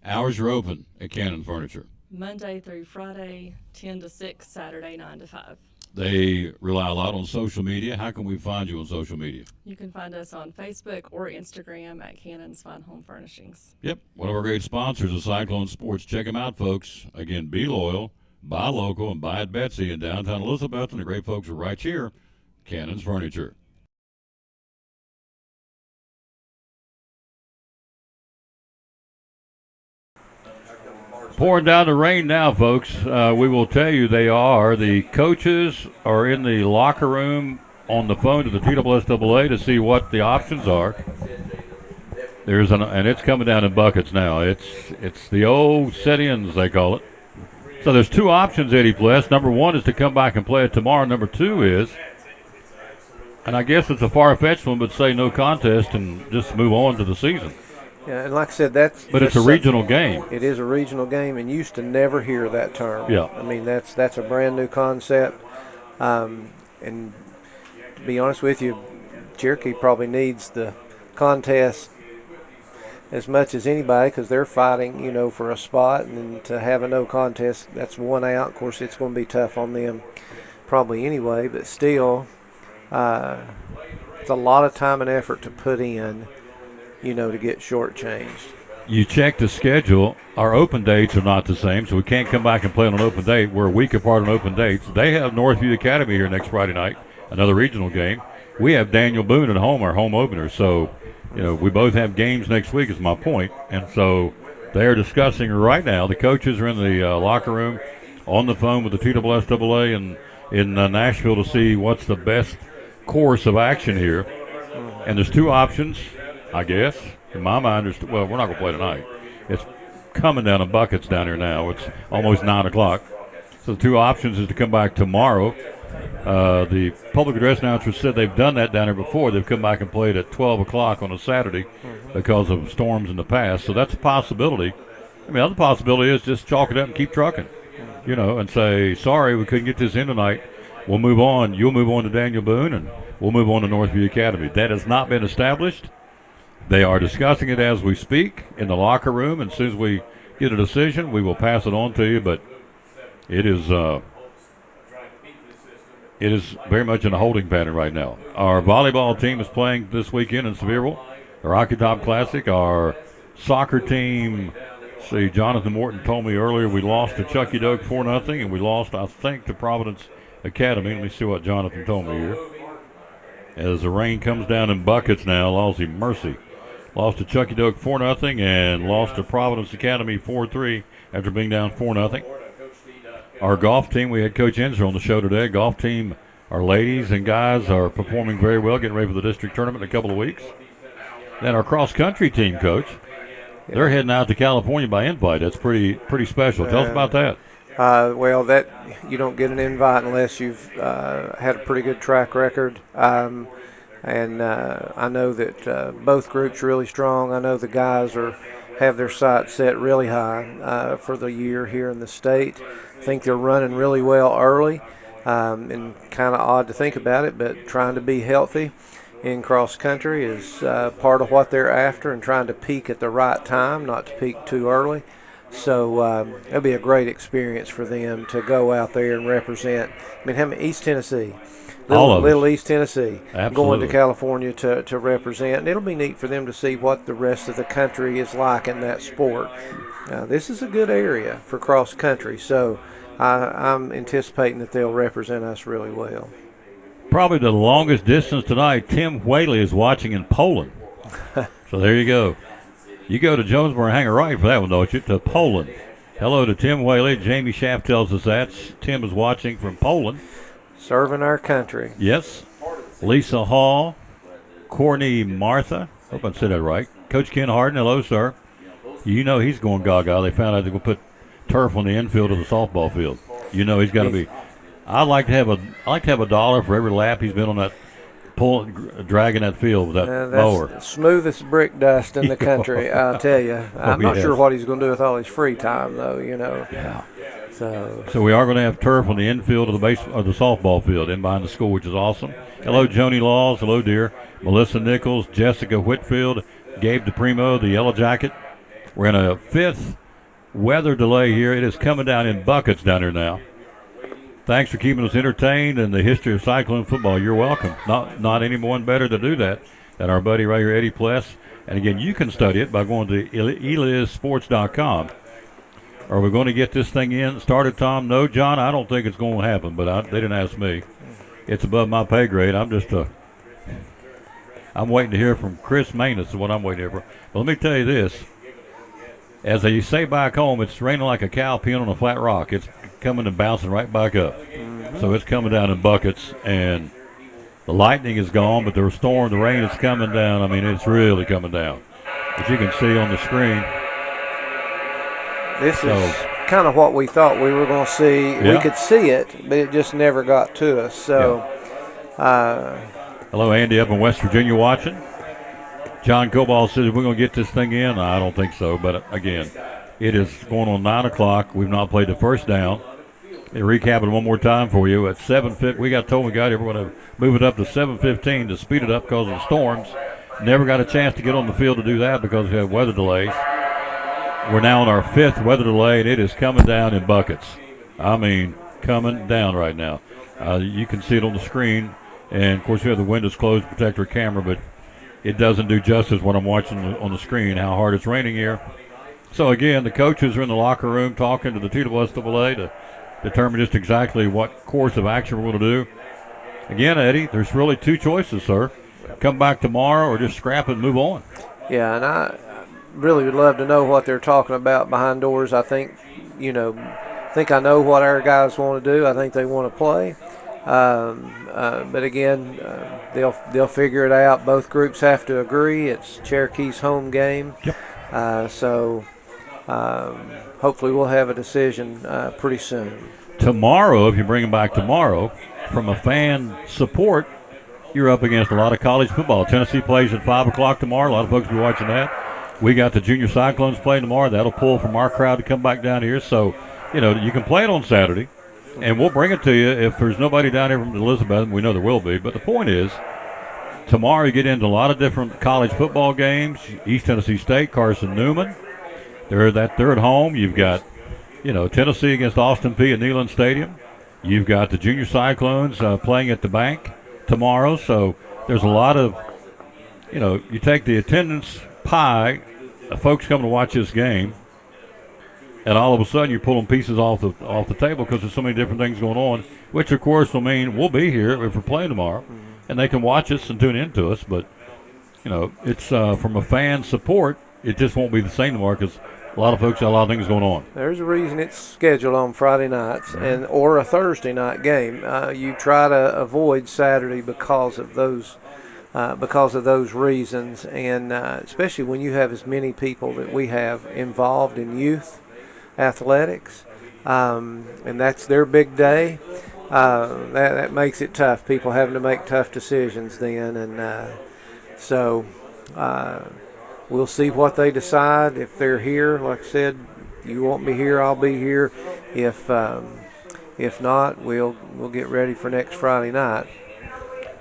Hours are open at Cannon Furniture. Monday through Friday, 10 to 6, Saturday, 9 to 5. They rely a lot on social media. How can we find you on social media? You can find us on Facebook or Instagram at Cannon's Fine Home Furnishings. Yep, one of our great sponsors of Cyclone Sports. Check them out, folks. Again, be loyal, buy local, and buy at Betsy in downtown Elizabeth. And the great folks are right here, Cannon's Furniture. Pouring down the rain now, folks. We will tell you they are. The coaches are in the locker room on the phone to the TSSAA to see what the options are. And it's coming down in buckets now. It's the old set-ins, they call it. So there's two options, Eddie Pless. Number one is to come back and play it tomorrow. Number two is, and I guess it's a far-fetched one, but say no contest and just move on to the season. Yeah, and like I said, But it's a regional game. It is a regional game, and you used to never hear that term. Yeah. I mean, that's a brand new concept. And to be honest with you, Cherokee probably needs the contest as much as anybody because they're fighting, for a spot. And to have a no contest, that's one out. Of course, it's going to be tough on them probably anyway, but still, it's a lot of time and effort to put in, to get shortchanged. You check the schedule. Our open dates are not the same, so we can't come back and play on an open date. We're a week apart on open dates. They have Northview Academy here next Friday night, another regional game. We have Daniel Boone at home, our home opener. So, we both have games next week is my point. And so they are discussing right now. The coaches are in the locker room on the phone with the TSSAA and in Nashville to see what's the best course of action here. And there's two options, I guess. In my mind, we're not going to play tonight. It's coming down in buckets down here now. It's almost 9 o'clock. So the two options is to come back tomorrow. The public address announcer said they've done that down here before. They've come back and played at 12 o'clock on a Saturday because of storms in the past. So that's a possibility. The other possibility is just chalk it up and keep trucking, and say, sorry, we couldn't get this in tonight. We'll move on. You'll move on to Daniel Boone, and we'll move on to Northview Academy. That has not been established. They are discussing it as we speak in the locker room, and as soon as we get a decision, we will pass it on to you. But it is very much in a holding pattern right now. Our volleyball team is playing this weekend in Sevierville, our Rocky Top Classic. Our soccer team, Jonathan Morton told me earlier we lost to Chucky Doak 4-0, and we lost, I think, to Providence Academy. Let me see what Jonathan told me here. As the rain comes down in buckets now, Lawsy mercy. lost to Chucky Doak 4-0, and lost to Providence Academy 4-3 after being down 4-0. Our golf team, we had Coach Enzer on the show today. Golf team, our ladies and guys are performing very well, getting ready for the district tournament in a couple of weeks. Then our cross-country team, Coach, they're heading out to California by invite. That's pretty special. Tell us about that. Well, that you don't get an invite unless you've had a pretty good track record. And I know that both groups are really strong. I know the guys have their sights set really high for the year here in the state. I think they're running really well early, and kind of odd to think about it, but trying to be healthy in cross country is part of what they're after, and trying to peak at the right time, not to peak too early. So it'll be a great experience for them to go out there and represent. I mean, East Tennessee, little East Tennessee, going to California to represent. And it'll be neat for them to see what the rest of the country is like in that sport. This is a good area for cross country, so I'm anticipating that they'll represent us really well. Probably the longest distance tonight, Tim Whaley is watching in Poland. So there you go. You go to Jonesboro and hang a right for that one, don't you, to Poland. Hello to Tim Whaley. Jamie Schaff tells us that. Tim is watching from Poland. Serving our country. Yes. Lisa Hall, Courtney Martha. Hope I said that right. Coach Ken Harden, hello, sir. You know he's going gaga. They found out they're going to put turf on the infield of the softball field. You know he's got to be. I like to have a dollar for every lap he's been on that dragging that field with that mower. That's the smoothest brick dust in the country, I'll tell you. I'm not sure what he's going to do with all his free time, though, you know. Yeah. So we are going to have turf on the infield of the softball field in behind the school, which is awesome. Hello, Joni Laws. Hello, dear. Melissa Nichols, Jessica Whitfield, Gabe DePrimo, the Yellow Jacket. We're in a fifth weather delay here. It is coming down in buckets down here now. Thanks for keeping us entertained in the history of Cyclone football. You're welcome. Not anyone better to do that than our buddy right here, Eddie Pless. And again, you can study it by going to elizsports.com. Are we going to get this thing started, Tom? No, John, I don't think it's going to happen, but they didn't ask me. It's above my pay grade. I'm waiting to hear from Chris Manus is what I'm waiting to hear for. But let me tell you this. As they say back home, it's raining like a cow peeing on a flat rock. It's coming and bouncing right back up. So it's coming down in buckets, and the lightning is gone, but the rain is coming down. I mean, it's really coming down. As you can see on the screen. This is kind of what we thought we were going to see. Yeah. We could see it, but it just never got to us. So, hello, Andy up in West Virginia watching. John Cobalt says we're going to get this thing in. I don't think so, but again, it is going on 9 o'clock. We've not played the first down. They recap it one more time for you. At 7:50, we got told we got here. We're going to move it up to 7:15 to speed it up because of the storms. Never got a chance to get on the field to do that because we have weather delays. We're now on our fifth weather delay, and it is coming down in buckets. I mean, coming down right now. You can see it on the screen, and, of course, we have the windows closed to protect our camera, but it doesn't do justice when I'm watching on the screen how hard it's raining here. So, again, the coaches are in the locker room talking to the TSSAA to determine just exactly what course of action we're going to do. Again, Eddie, there's really two choices, sir. Come back tomorrow or just scrap it and move on. Yeah, and I really would love to know what they're talking about behind doors. I think I know what our guys want to do. I think they want to play. But again, they'll figure it out. Both groups have to agree. It's Cherokee's home game. Yep. So hopefully we'll have a decision pretty soon. Tomorrow, if you bring them back tomorrow, from a fan support, you're up against a lot of college football. Tennessee plays at 5 o'clock tomorrow. A lot of folks will be watching that. We got the Junior Cyclones playing tomorrow. That'll pull from our crowd to come back down here. So, you can play it on Saturday, and we'll bring it to you if there's nobody down here from Elizabeth. We know there will be. But the point is, tomorrow you get into a lot of different college football games. East Tennessee State, Carson Newman. They're at home. You've got, Tennessee against Austin Peay at Neyland Stadium. You've got the Junior Cyclones playing at the bank tomorrow. So there's a lot of, you take the attendance pie, folks coming to watch this game, and all of a sudden you're pulling pieces off the table because there's so many different things going on, which of course will mean we'll be here if we're playing tomorrow, and they can watch us and tune into us. But it's from a fan support, it just won't be the same tomorrow because a lot of folks have a lot of things going on. There's a reason it's scheduled on Friday nights or a Thursday night game. You try to avoid Saturday because of those reasons, and especially when you have as many people that we have involved in youth athletics, and that's their big day. That makes it tough. People having to make tough decisions then, and so we'll see what they decide. If they're here, like I said, you want me here, I'll be here. If not, we'll get ready for next Friday night.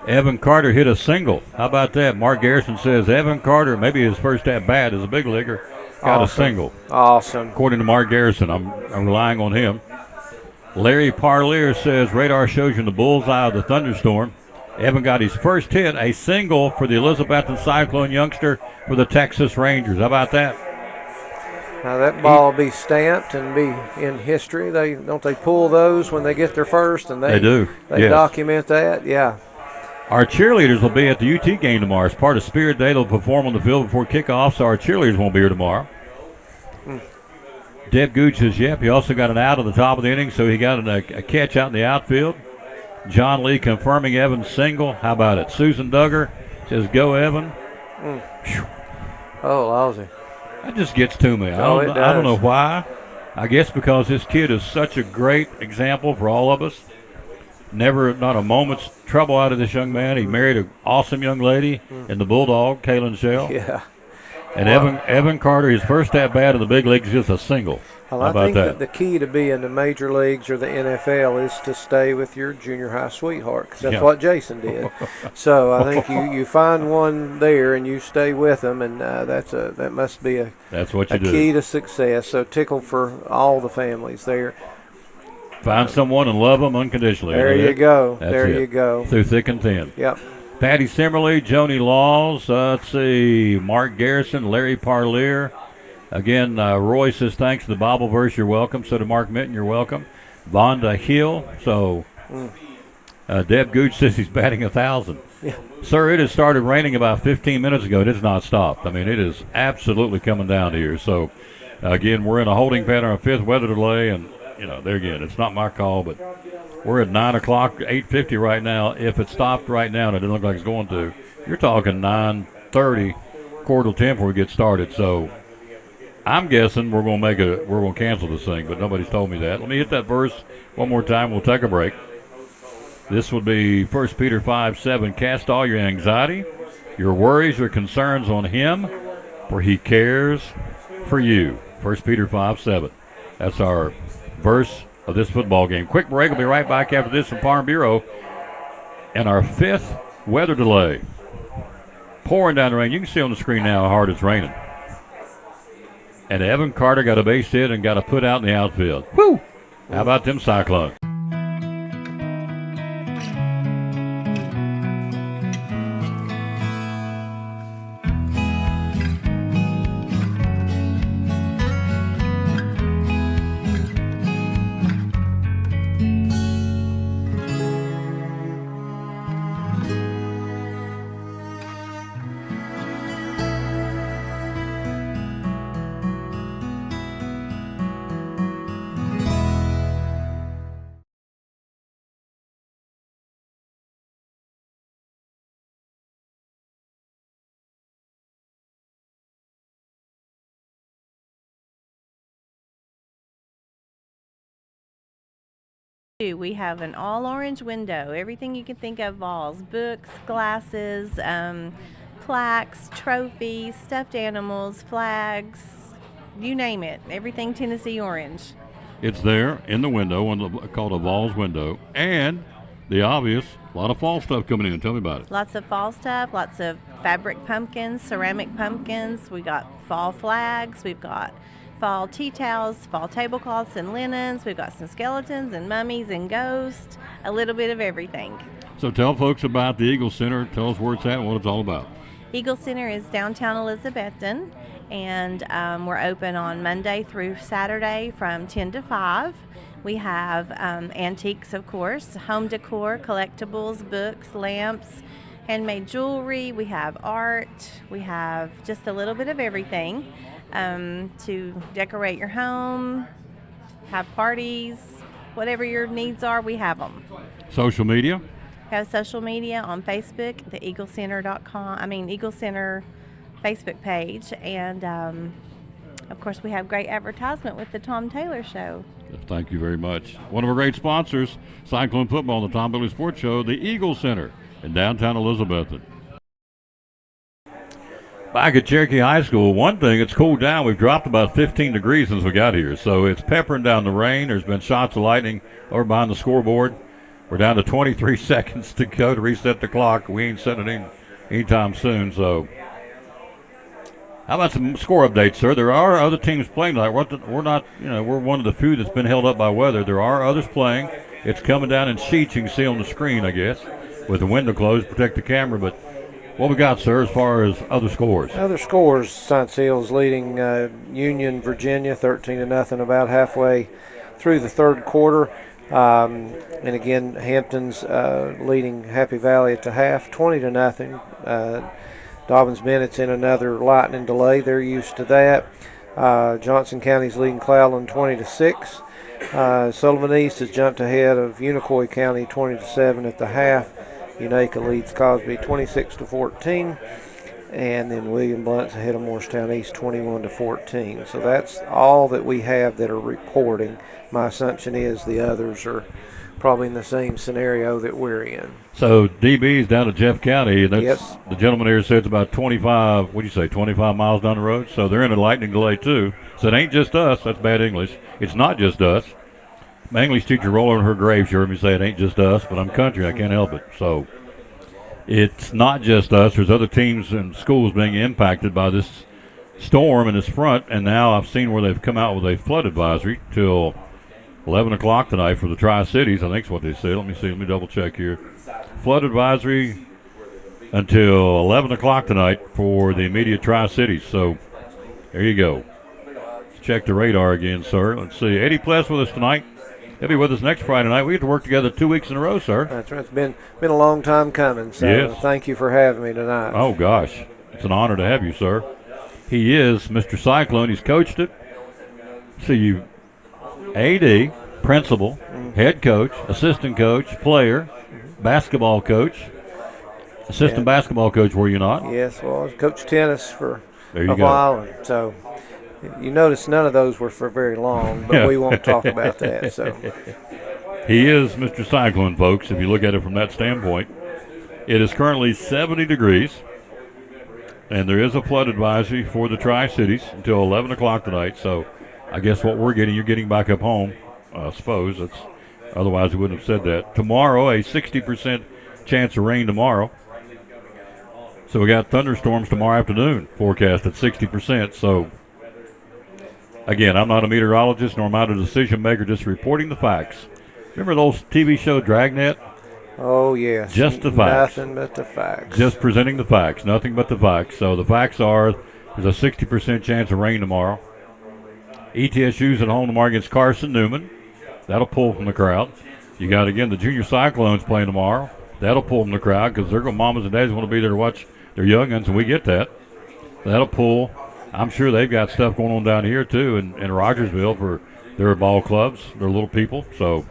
Evan Carter hit a single. How about that? Mark Garrison says Evan Carter, maybe his first at bat as a big leaguer, got a single. Awesome. According to Mark Garrison, I'm relying on him. Larry Parlier says radar shows you in the bullseye of the thunderstorm. Evan got his first hit, a single for the Elizabethton Cyclone youngster for the Texas Rangers. How about that? Now that ball will be stamped and be in history. They pull those when they get their first, and they do. They Yes. document that. Yeah. Our cheerleaders will be at the UT game tomorrow. As part of Spirit Day, they'll perform on the field before kickoff, so our cheerleaders won't be here tomorrow. Deb Gooch says, yep, he also got an out at the top of the inning, so he got a catch out in the outfield. John Lee confirming Evan's single. How about it? Susan Duggar says, go, Evan. Oh, lousy. That just gets to me. It I does. don't know why. I guess because this kid is such a great example for all of us. Not a moment's trouble out of this young man. He married an awesome young lady in the Bulldog, Kaylin Shell. Yeah. And Evan Carter, his first at bat in the big leagues, just a single. Well, How I about think that? the key to being the major leagues or the NFL is to stay with your junior high sweetheart, 'cause that's Yeah. what Jason did. So I think you find one there and you stay with them, and that must be That's what you do. key to success. So tickle for all the families there. Find someone and love them unconditionally. There you go. That's There it. you go. Through thick and thin. Yep. Patty Simmerly, Joni Laws, let's see, Mark Garrison, Larry Parlier. Again, Roy says thanks to the Bible verse, you're welcome. So to Mark Minton, you're welcome. Vonda Hill. So Deb Gooch says he's batting 1,000. Yeah. Sir, it has started raining about 15 minutes ago. It has not stopped. I mean, it is absolutely coming down here. So, again, we're in a holding pattern, a fifth weather delay, and, there again, it's not my call, but we're at 9 o'clock, 8:50 right now. If it stopped right now, and it doesn't look like it's going to, you're talking 9:30, quarter to 10 before we get started. So I'm guessing we're going to cancel this thing, but nobody's told me that. Let me hit that verse one more time. We'll take a break. This would be 1 Peter 5:7. Cast all your anxiety, your worries, your concerns on him, for he cares for you. 1 Peter 5:7. That's our verse of this football game. Quick break. We'll be right back after this from Farm Bureau. And our fifth weather delay. Pouring down the rain. You can see on the screen now how hard it's raining. And Evan Carter got a base hit and got a put out in the outfield. Woo! How about them Cyclones? We have an all-orange window, everything you can think of, balls, books, glasses, plaques, trophies, stuffed animals, flags, you name it, everything Tennessee orange. It's there in the window, called a Vols window, and the obvious, a lot of fall stuff coming in. Tell me about it. Lots of fall stuff, lots of fabric pumpkins, ceramic pumpkins. We got fall flags, we've got fall tea towels, fall tablecloths and linens. We've got some skeletons and mummies and ghosts, a little bit of everything. So tell folks about the Eagle Center. Tell us where it's at and what it's all about. Eagle Center is downtown Elizabethton, and we're open on Monday through Saturday from 10 to 5. We have antiques, of course, home decor, collectibles, books, lamps, handmade jewelry, we have art, we have just a little bit of everything to decorate your home, have parties, whatever your needs are, we have them. Social media? We have social media on Facebook, the Eagle Center Facebook page, and of course we have great advertisement with the Tom Taylor Show. Thank you very much. One of our great sponsors, Cyclone Football, the Tom Bailey Sports Show, the Eagle Center in downtown Elizabethton. Back at Cherokee High School, one thing, it's cooled down. We've dropped about 15 degrees since we got here, so it's peppering down the rain. There's been shots of lightning over behind the scoreboard. We're down to 23 seconds to go to reset the clock. We ain't setting it anytime soon, so. How about some score updates, sir? There are other teams playing tonight. We're not, we're one of the few that's been held up by weather. There are others playing. It's coming down in sheets you can see on the screen, I guess, with the window closed, protect the camera. But what we got, sir, as far as other scores? Other scores, St. Seals leading Union, Virginia, 13-0, about halfway through the third quarter. And again, Hampton's leading Happy Valley at the half, 20-0. Dobbins Bennett's in another lightning delay. They're used to that. Johnson County's leading Cloudland 20-6. Sullivan East has jumped ahead of Unicoi County 20-7 at the half. Unaka leads Cosby 26-14. And then William Blunt's ahead of Morristown East 21-14. So that's all that we have that are reporting. My assumption is the others are probably in the same scenario that we're in. So DB's down to Jeff County. That's, yes. The gentleman here said it's about 25 miles down the road. So they're in a lightning delay too. So it ain't just us. That's bad English. It's not just us. My English teacher rolled on her grave. She heard me say it ain't just us, but I'm country. I can't help it. So it's not just us. There's other teams and schools being impacted by this storm and this front. And now I've seen where they've come out with a flood advisory till 11 o'clock tonight for the Tri-Cities. I think is what they said. Let me see. Let me double check here. Flood advisory until 11 o'clock tonight for the immediate Tri-Cities. So there you go. Let's check the radar again, sir. Let's see. Eddie Pless with us tonight. He'll be with us next Friday night. We get to work together 2 weeks in a row, sir. That's right. It's been a long time coming. So yes. Thank you for having me tonight. Oh, gosh. It's an honor to have you, sir. He is Mr. Cyclone. He's coached it. See you. AD, principal, head coach, assistant coach, player, basketball coach, assistant basketball coach, were you not? Yes, well, I coached tennis for a while. And so you notice none of those were for very long, but we won't talk about that. So he is Mr. Cyclone, folks, if you look at it from that standpoint. It is currently 70 degrees, and there is a flood advisory for the Tri-Cities until 11 o'clock tonight, so I guess what we're getting, you're getting back up home, I suppose. Otherwise, we wouldn't have said that. Tomorrow, a 60% chance of rain tomorrow. So we got thunderstorms tomorrow afternoon, forecast at 60%. So, again, I'm not a meteorologist, nor am I a decision maker, just reporting the facts. Remember those TV show Dragnet? Oh, yes. Just the facts. Nothing but the facts. Just presenting the facts, nothing but the facts. So the facts are there's a 60% chance of rain tomorrow. ETSU's at home tomorrow against Carson Newman. That'll pull from the crowd. You got, again, the Junior Cyclones playing tomorrow. That'll pull from the crowd because mamas and dads want to be there to watch their young'uns, and we get that. That'll pull. I'm sure they've got stuff going on down here, too, in Rogersville for their ball clubs, their little people. So,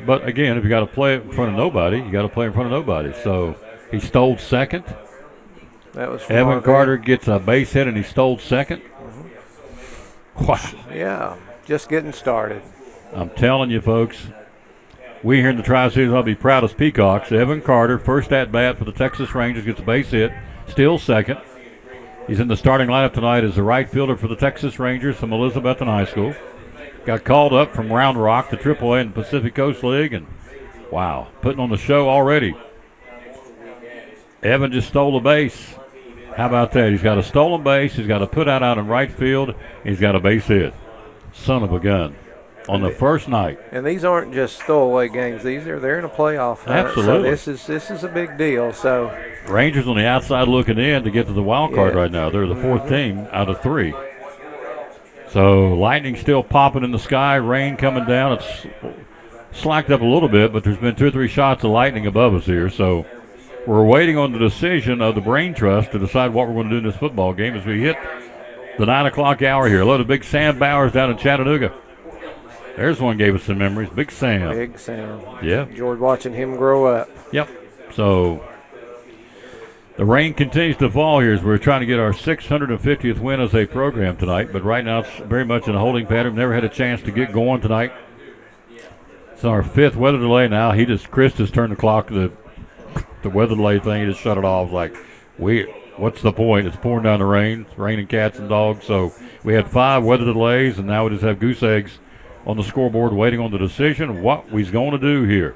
but, again, if you got to play in front of nobody, you got to play in front of nobody. So he stole second. That was Evan Carter gets a base hit, and he stole second. Wow. Yeah, just getting started. I'm telling you, folks, we here in the Tri-Cities ought to be proud as peacocks. Evan Carter, first at-bat for the Texas Rangers, gets a base hit, still second. He's in the starting lineup tonight as the right fielder for the Texas Rangers from Elizabethton High School. Got called up from Round Rock to AAA in the Pacific Coast League, and, wow, putting on the show already. Evan just stole a base. How about that? He's got a stolen base. He's got a put out in right field. He's got a base hit. Son of a gun. On the first night. And these aren't just throwaway games. They're in a playoff hunt. Absolutely. So this is a big deal. So Rangers on the outside looking in to get to the wild card right now. They're the fourth team out of three. So lightning still popping in the sky. Rain coming down. It's slacked up a little bit, but there's been 2 or 3 shots of lightning above us here. So We're waiting on the decision of the Brain Trust to decide what we're going to do in this football game as we hit the 9 o'clock hour here. Hello to Big Sam Bowers down in Chattanooga. There's one gave us some memories. Big Sam. Big Sam. Yeah. Enjoyed watching him grow up. Yep. So the rain continues to fall here as we're trying to get our 650th win as a program tonight. But right now it's very much in a holding pattern. Never had a chance to get going tonight. It's our 5th weather delay now. Chris just turned the clock, the weather delay thing. He just shut it off. Like, what's the point? It's pouring down the rain. It's raining cats and dogs. So we had 5 weather delays, and now we just have goose eggs on the scoreboard waiting on the decision of what we's going to do here.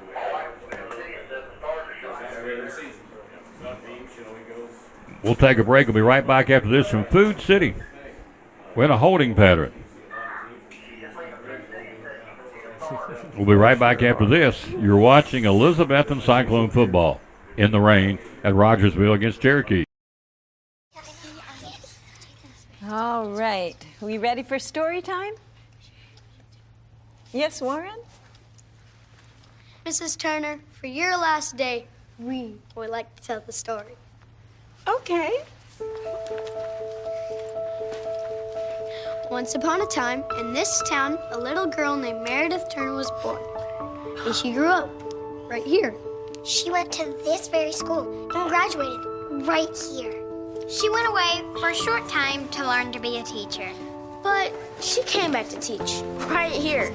We'll take a break. We'll be right back after this from Food City. We're in a holding pattern. We'll be right back after this. You're watching Elizabethton Cyclone football in the rain at Rogersville against Cherokee. All right. We ready for story time? Yes, Warren? Mrs. Turner, for your last day, we would like to tell the story. Okay. Once upon a time, in this town, a little girl named Meredith Turner was born. And she grew up right here. She went to this very school and graduated right here. She went away for a short time to learn to be a teacher. But she came back to teach right here.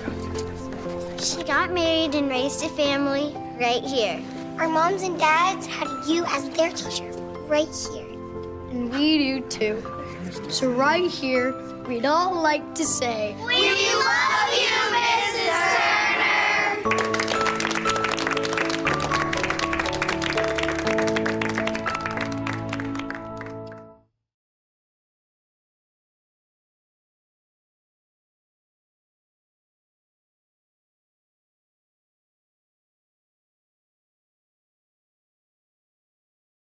She got married and raised a family right here. Our moms and dads had you as their teacher right here. And we do too. So right here, we'd all like to say, We love you, Mrs. Turner!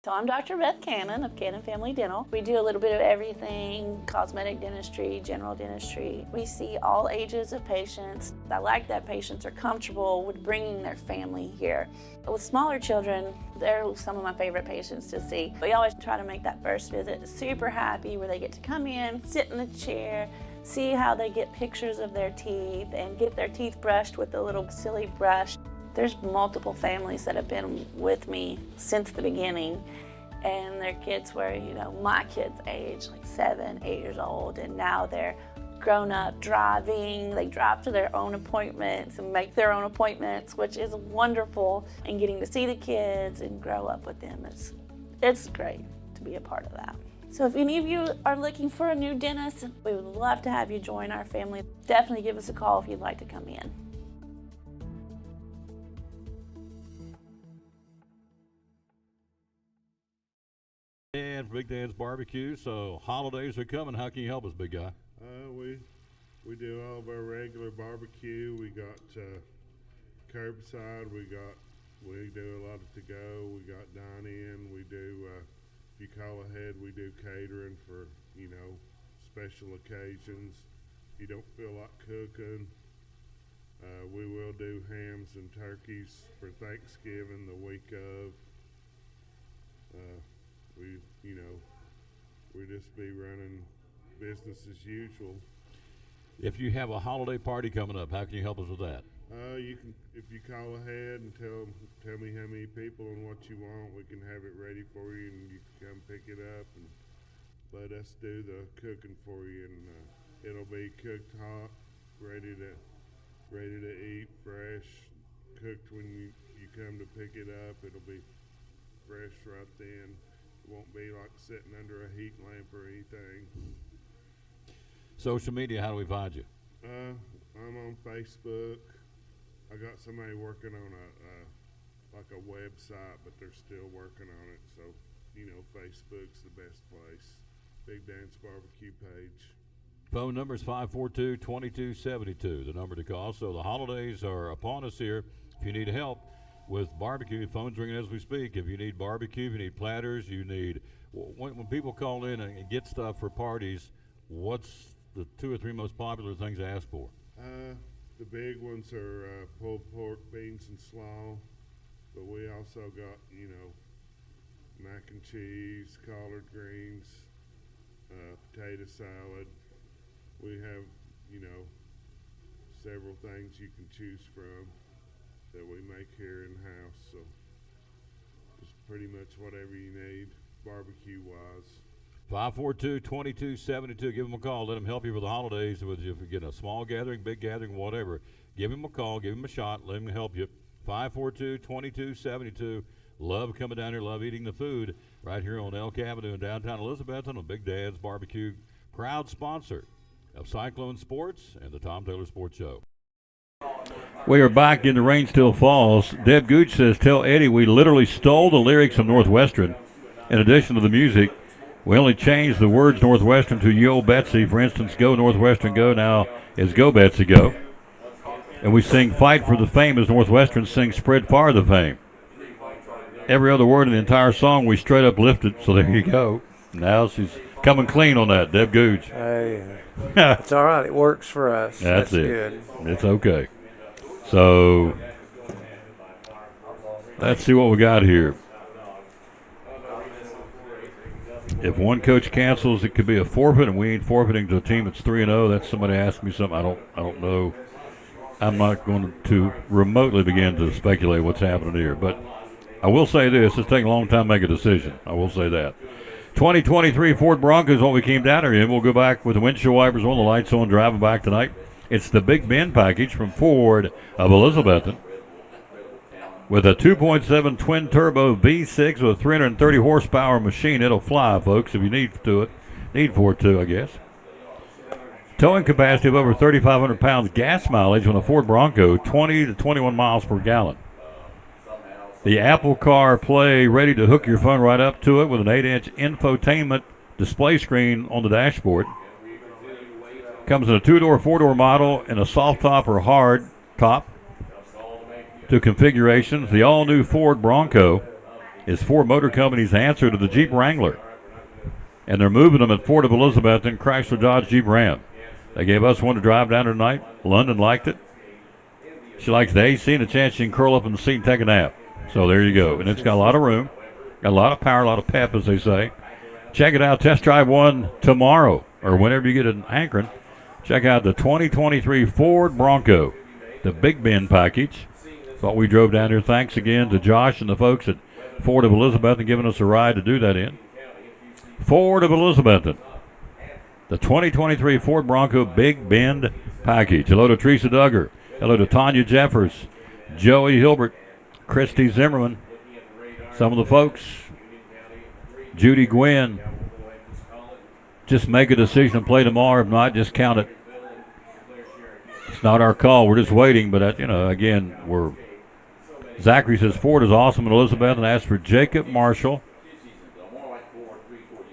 So I'm Dr. Beth Cannon of Cannon Family Dental. We do a little bit of everything, cosmetic dentistry, general dentistry. We see all ages of patients. I like that patients are comfortable with bringing their family here. With smaller children, they're some of my favorite patients to see. We always try to make that first visit super happy where they get to come in, sit in the chair, see how they get pictures of their teeth and get their teeth brushed with a little silly brush. There's multiple families that have been with me since the beginning, and their kids were, my kids' age, like 7, 8 years old, and now they're grown up driving. They drive to their own appointments and make their own appointments, which is wonderful, and getting to see the kids and grow up with them. It's great to be a part of that. So if any of you are looking for a new dentist, we would love to have you join our family. Definitely give us a call if you'd like to come in. And Big Dan's Barbecue, so holidays are coming. How can you help us, big guy? We do all of our regular barbecue. We got curbside. We do a lot of to-go. We got dine-in. We do, if you call ahead, we do catering for, special occasions. If you don't feel like cooking, we will do hams and turkeys for Thanksgiving the week of. We just be running business as usual. If you have a holiday party coming up, how can you help us with that? You can, if you call ahead and tell me how many people and what you want, we can have it ready for you, and you can come pick it up and let us do the cooking for you. And it'll be cooked hot, ready to eat, fresh, cooked when you come to pick it up. It'll be fresh right then. It won't be like sitting under a heat lamp or anything. Social media, how do we find you? I'm on Facebook. I got somebody working on a website, but they're still working on it. So, Facebook's the best place. Big Dan's Barbecue page. Phone number is 542-2272, the number to call. So the holidays are upon us here. If you need help with barbecue, phone's ringing as we speak. If you need barbecue, if you need platters, you need, when people call in and get stuff for parties, what's the 2 or 3 most popular things to ask for? The big ones are pulled pork, beans, and slaw. But we also got, mac and cheese, collard greens, potato salad. We have, several things you can choose from that we make here in-house. So just pretty much whatever you need, barbecue-wise. 542-2272. Give them a call. Let them help you with the holidays. If you get a small gathering, big gathering, whatever, give them a call. Give them a shot. Let them help you. 542-2272. Love coming down here. Love eating the food right here on Elk Avenue in downtown Elizabethton on Big Dad's Barbecue. Proud sponsor of Cyclone Sports and the Tom Taylor Sports Show. We are back in the Rain Still Falls. Deb Gooch says, tell Eddie we literally stole the lyrics from Northwestern. In addition to the music, we only changed the words Northwestern to Yo Betsy. For instance, Go Northwestern Go now is Go Betsy Go. And we sing Fight for the Fame as Northwestern sings Spread Far the Fame. Every other word in the entire song we straight up lifted, so there you go. Now she's coming clean on that, Deb Gooch. Hey, it's all right. It works for us. That's it. Good. It's okay. So let's see what we got here. If one coach cancels, it could be a forfeit, and we ain't forfeiting to a team that's 3-0. That's somebody asked me something. I don't know. I'm not going to remotely begin to speculate what's happening here, but I will say this: it's taking a long time to make a decision. I will say that. 2023 Ford Bronco is what we came down here in. We'll go back with the windshield wipers on, the lights on, driving back tonight. It's the Big Bend package from Ford of Elizabethton with a 2.7 twin-turbo V6 with a 330 horsepower machine. It'll fly, folks, if you need for it to, I guess. Towing capacity of over 3,500 pounds, gas mileage on a Ford Bronco, 20 to 21 miles per gallon. The Apple CarPlay, ready to hook your phone right up to it with an 8-inch infotainment display screen on the dashboard. Comes in a 2-door, 4-door model and a soft top or hard top. To configurations, the all-new Ford Bronco is Ford Motor Company's answer to the Jeep Wrangler. And they're moving them at Ford of Elizabethton, Chrysler, Dodge, Jeep, Ram. They gave us one to drive down tonight. London liked it. She likes the AC and a chance she can curl up in the seat and take a nap. So there you go. And it's got a lot of room, got a lot of power, a lot of pep, as they say. Check it out. Test drive one tomorrow or whenever you get an Akron. Check out the 2023 Ford Bronco, the Big Bend package. Thought we drove down here. Thanks again to Josh and the folks at Ford of Elizabethton giving us a ride to do that in. Ford of Elizabethton, the 2023 Ford Bronco Big Bend package. Hello to Teresa Duggar. Hello to Tanya Jeffers, Joey Hilbert, Christy Zimmerman, some of the folks, Judy Gwynn. Just make a decision and play tomorrow. If not, just count it. It's not our call. We're just waiting. But, again, Zachary says Ford is awesome in Elizabeth and asked for Jacob Marshall.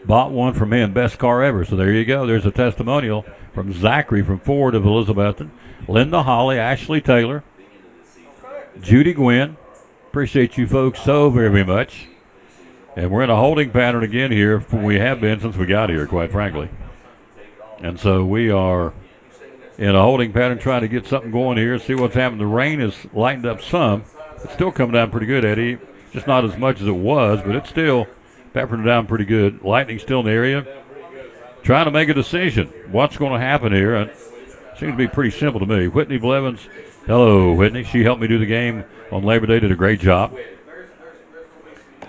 Bought one from him. Best car ever. So there you go. There's a testimonial from Zachary from Ford of Elizabethton. Linda Holly, Ashley Taylor, Judy Gwynn. Appreciate you folks so very, very much. And we're in a holding pattern again here. We have been since we got here, quite frankly. And so we are in a holding pattern trying to get something going here, see what's happening. The rain has lightened up some. It's still coming down pretty good, Eddie. Just not as much as it was, but it's still peppering down pretty good. Lightning still in the area. Trying to make a decision. What's going to happen here? It seems to be pretty simple to me. Whitney Blevins. Hello, Whitney. She helped me do the game on Labor Day. Did a great job.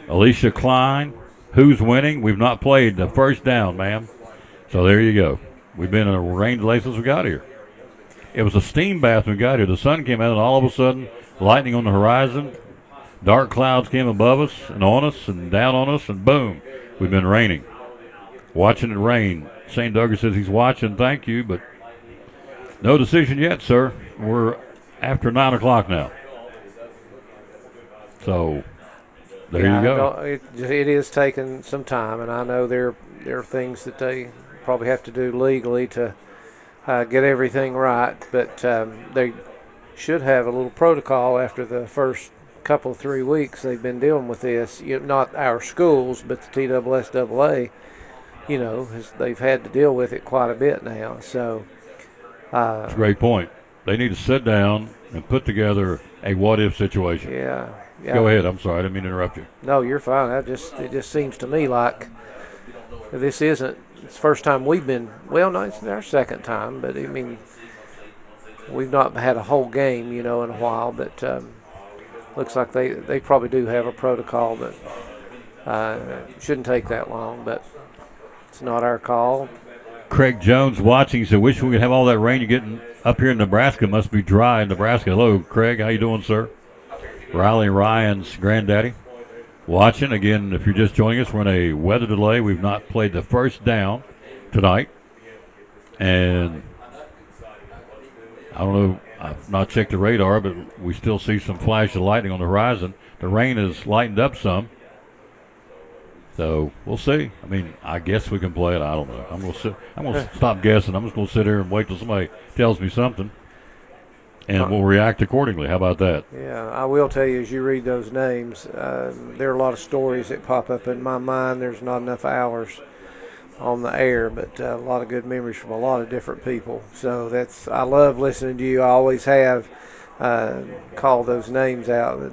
Alicia Klein. Who's winning? We've not played the first down, ma'am. So there you go. We've been in a rain delay since we got here. It was a steam bath when we got here. The sun came out, and all of a sudden, lightning on the horizon. Dark clouds came above us and on us and down on us, and boom, we've been raining. Watching it rain. Shane Duggar says he's watching. Thank you, but no decision yet, sir. We're after 9 o'clock now. So there you go. It is taking some time, and I know there are things that they probably have to do legally to get everything right, but they should have a little protocol after the first couple of 3 weeks they've been dealing with this. Not our schools, but the TSSAA, they've had to deal with it quite a bit now. So that's a great point. They need to sit down and put together a what-if situation. Yeah. Yeah. Go ahead. I'm sorry. I didn't mean to interrupt you. No, you're fine. It just seems to me like this isn't. It's the first time we've been. Well, no, it's our second time, but I mean, we've not had a whole game, in a while. But looks like they probably do have a protocol that shouldn't take that long, but it's not our call. Craig Jones watching said, "Wish we could have all that rain you're getting up here in Nebraska. Must be dry in Nebraska." Hello, Craig. How you doing, sir? Riley Ryan's granddaddy watching. Again, if you're just joining us, we're in a weather delay. We've not played the first down tonight. And I don't know, I've not checked the radar, but we still see some flash of lightning on the horizon. The rain has lightened up some. So we'll see. I mean, I guess we can play it. I don't know. I'm gonna stop guessing. I'm just gonna sit here and wait till somebody tells me something, and we'll react accordingly. How about that? Yeah, I will tell you, as you read those names, there are a lot of stories that pop up in my mind. There's not enough hours on the air, but a lot of good memories from a lot of different people. So I love listening to you. I always have called those names out.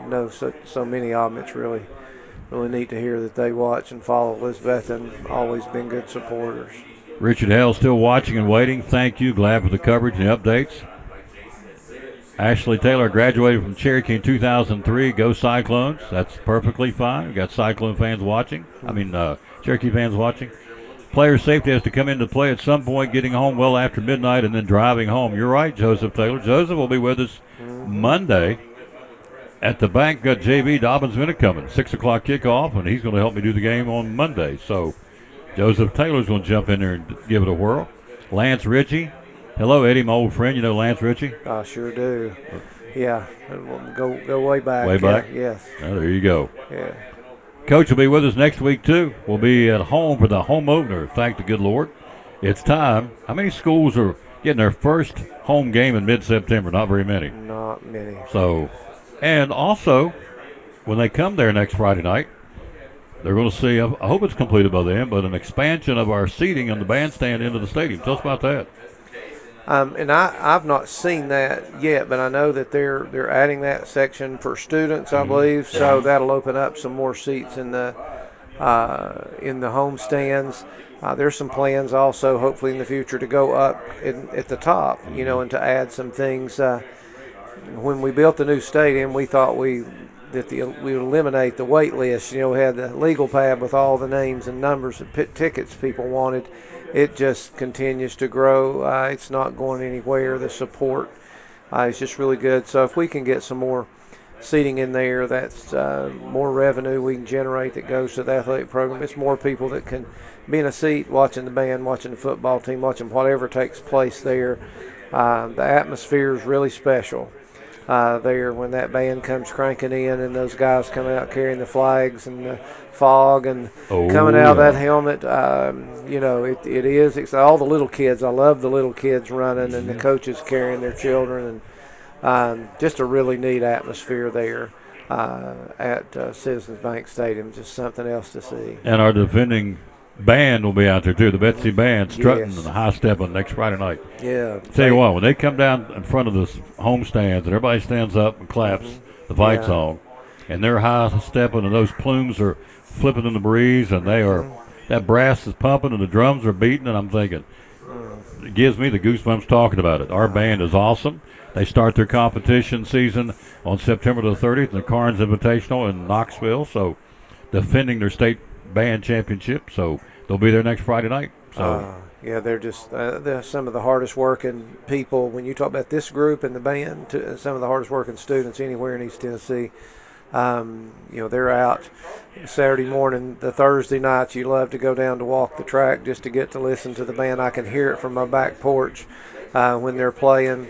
Know so many of them. It's really neat to hear that they watch and follow Elizabeth and always been good supporters. Richard Hale still watching and waiting. Thank you. Glad for the coverage and the updates. Ashley Taylor graduated from Cherokee in 2003. Go Cyclones. That's perfectly fine. We've got Cyclone fans watching. Cherokee fans watching. Player safety has to come into play at some point, getting home well after midnight and then driving home. You're right, Joseph Taylor. Joseph will be with us Monday at the bank. Got JV Dobbins Minute coming. 6 o'clock kickoff, and he's going to help me do the game on Monday. So Joseph Taylor's going to jump in there and give it a whirl. Lance Ritchie. Hello, Eddie, my old friend. You know Lance Ritchie? I sure do. Yeah, go way back. Way back? Yes. Oh, there you go. Yeah. Coach will be with us next week, too. We'll be at home for the home opener. Thank the good Lord. It's time. How many schools are getting their first home game in mid-September? Not very many. Not many. So, and also, when they come there next Friday night, they're going to see, I hope it's completed by then, but an expansion of our seating on the bandstand into the stadium. Tell us about that. And I've not seen that yet, but I know that they're adding that section for students, I believe. So that'll open up some more seats in the home stands. There's some plans also, hopefully in the future, to go up at the top, and to add some things. When we built the new stadium, we thought we would eliminate the wait list. We had the legal pad with all the names and numbers of tickets people wanted. It just continues to grow. It's not going anywhere. The support is just really good. So if we can get some more seating in there, that's more revenue we can generate that goes to the athletic program. It's more people that can be in a seat watching the band, watching the football team, watching whatever takes place there. The atmosphere is really special there when that band comes cranking in and those guys come out carrying the flags and the fog and coming out of that helmet. It is all the little kids. I love the little kids running and the coaches carrying their children, and just a really neat atmosphere there at Citizens Bank Stadium. Just something else to see. And our defending band will be out there too. The Betsy band strutting and high stepping next Friday night. Yeah. Tell you what, when they come down in front of the home stands and everybody stands up and claps the fight song, and they're high stepping and those plumes are flipping in the breeze and they are that brass is pumping and the drums are beating, and I'm thinking it gives me the goosebumps talking about it. Our band is awesome. They start their competition season on September the 30th in the Carnes Invitational in Knoxville, so defending their state band championship, so they'll be there next Friday night. So they're just they're some of the hardest working people. When you talk about this group and the band, some of the hardest working students anywhere in East Tennessee. They're out Saturday morning. The Thursday nights, you love to go down to walk the track just to get to listen to the band. I can hear it from my back porch when they're playing.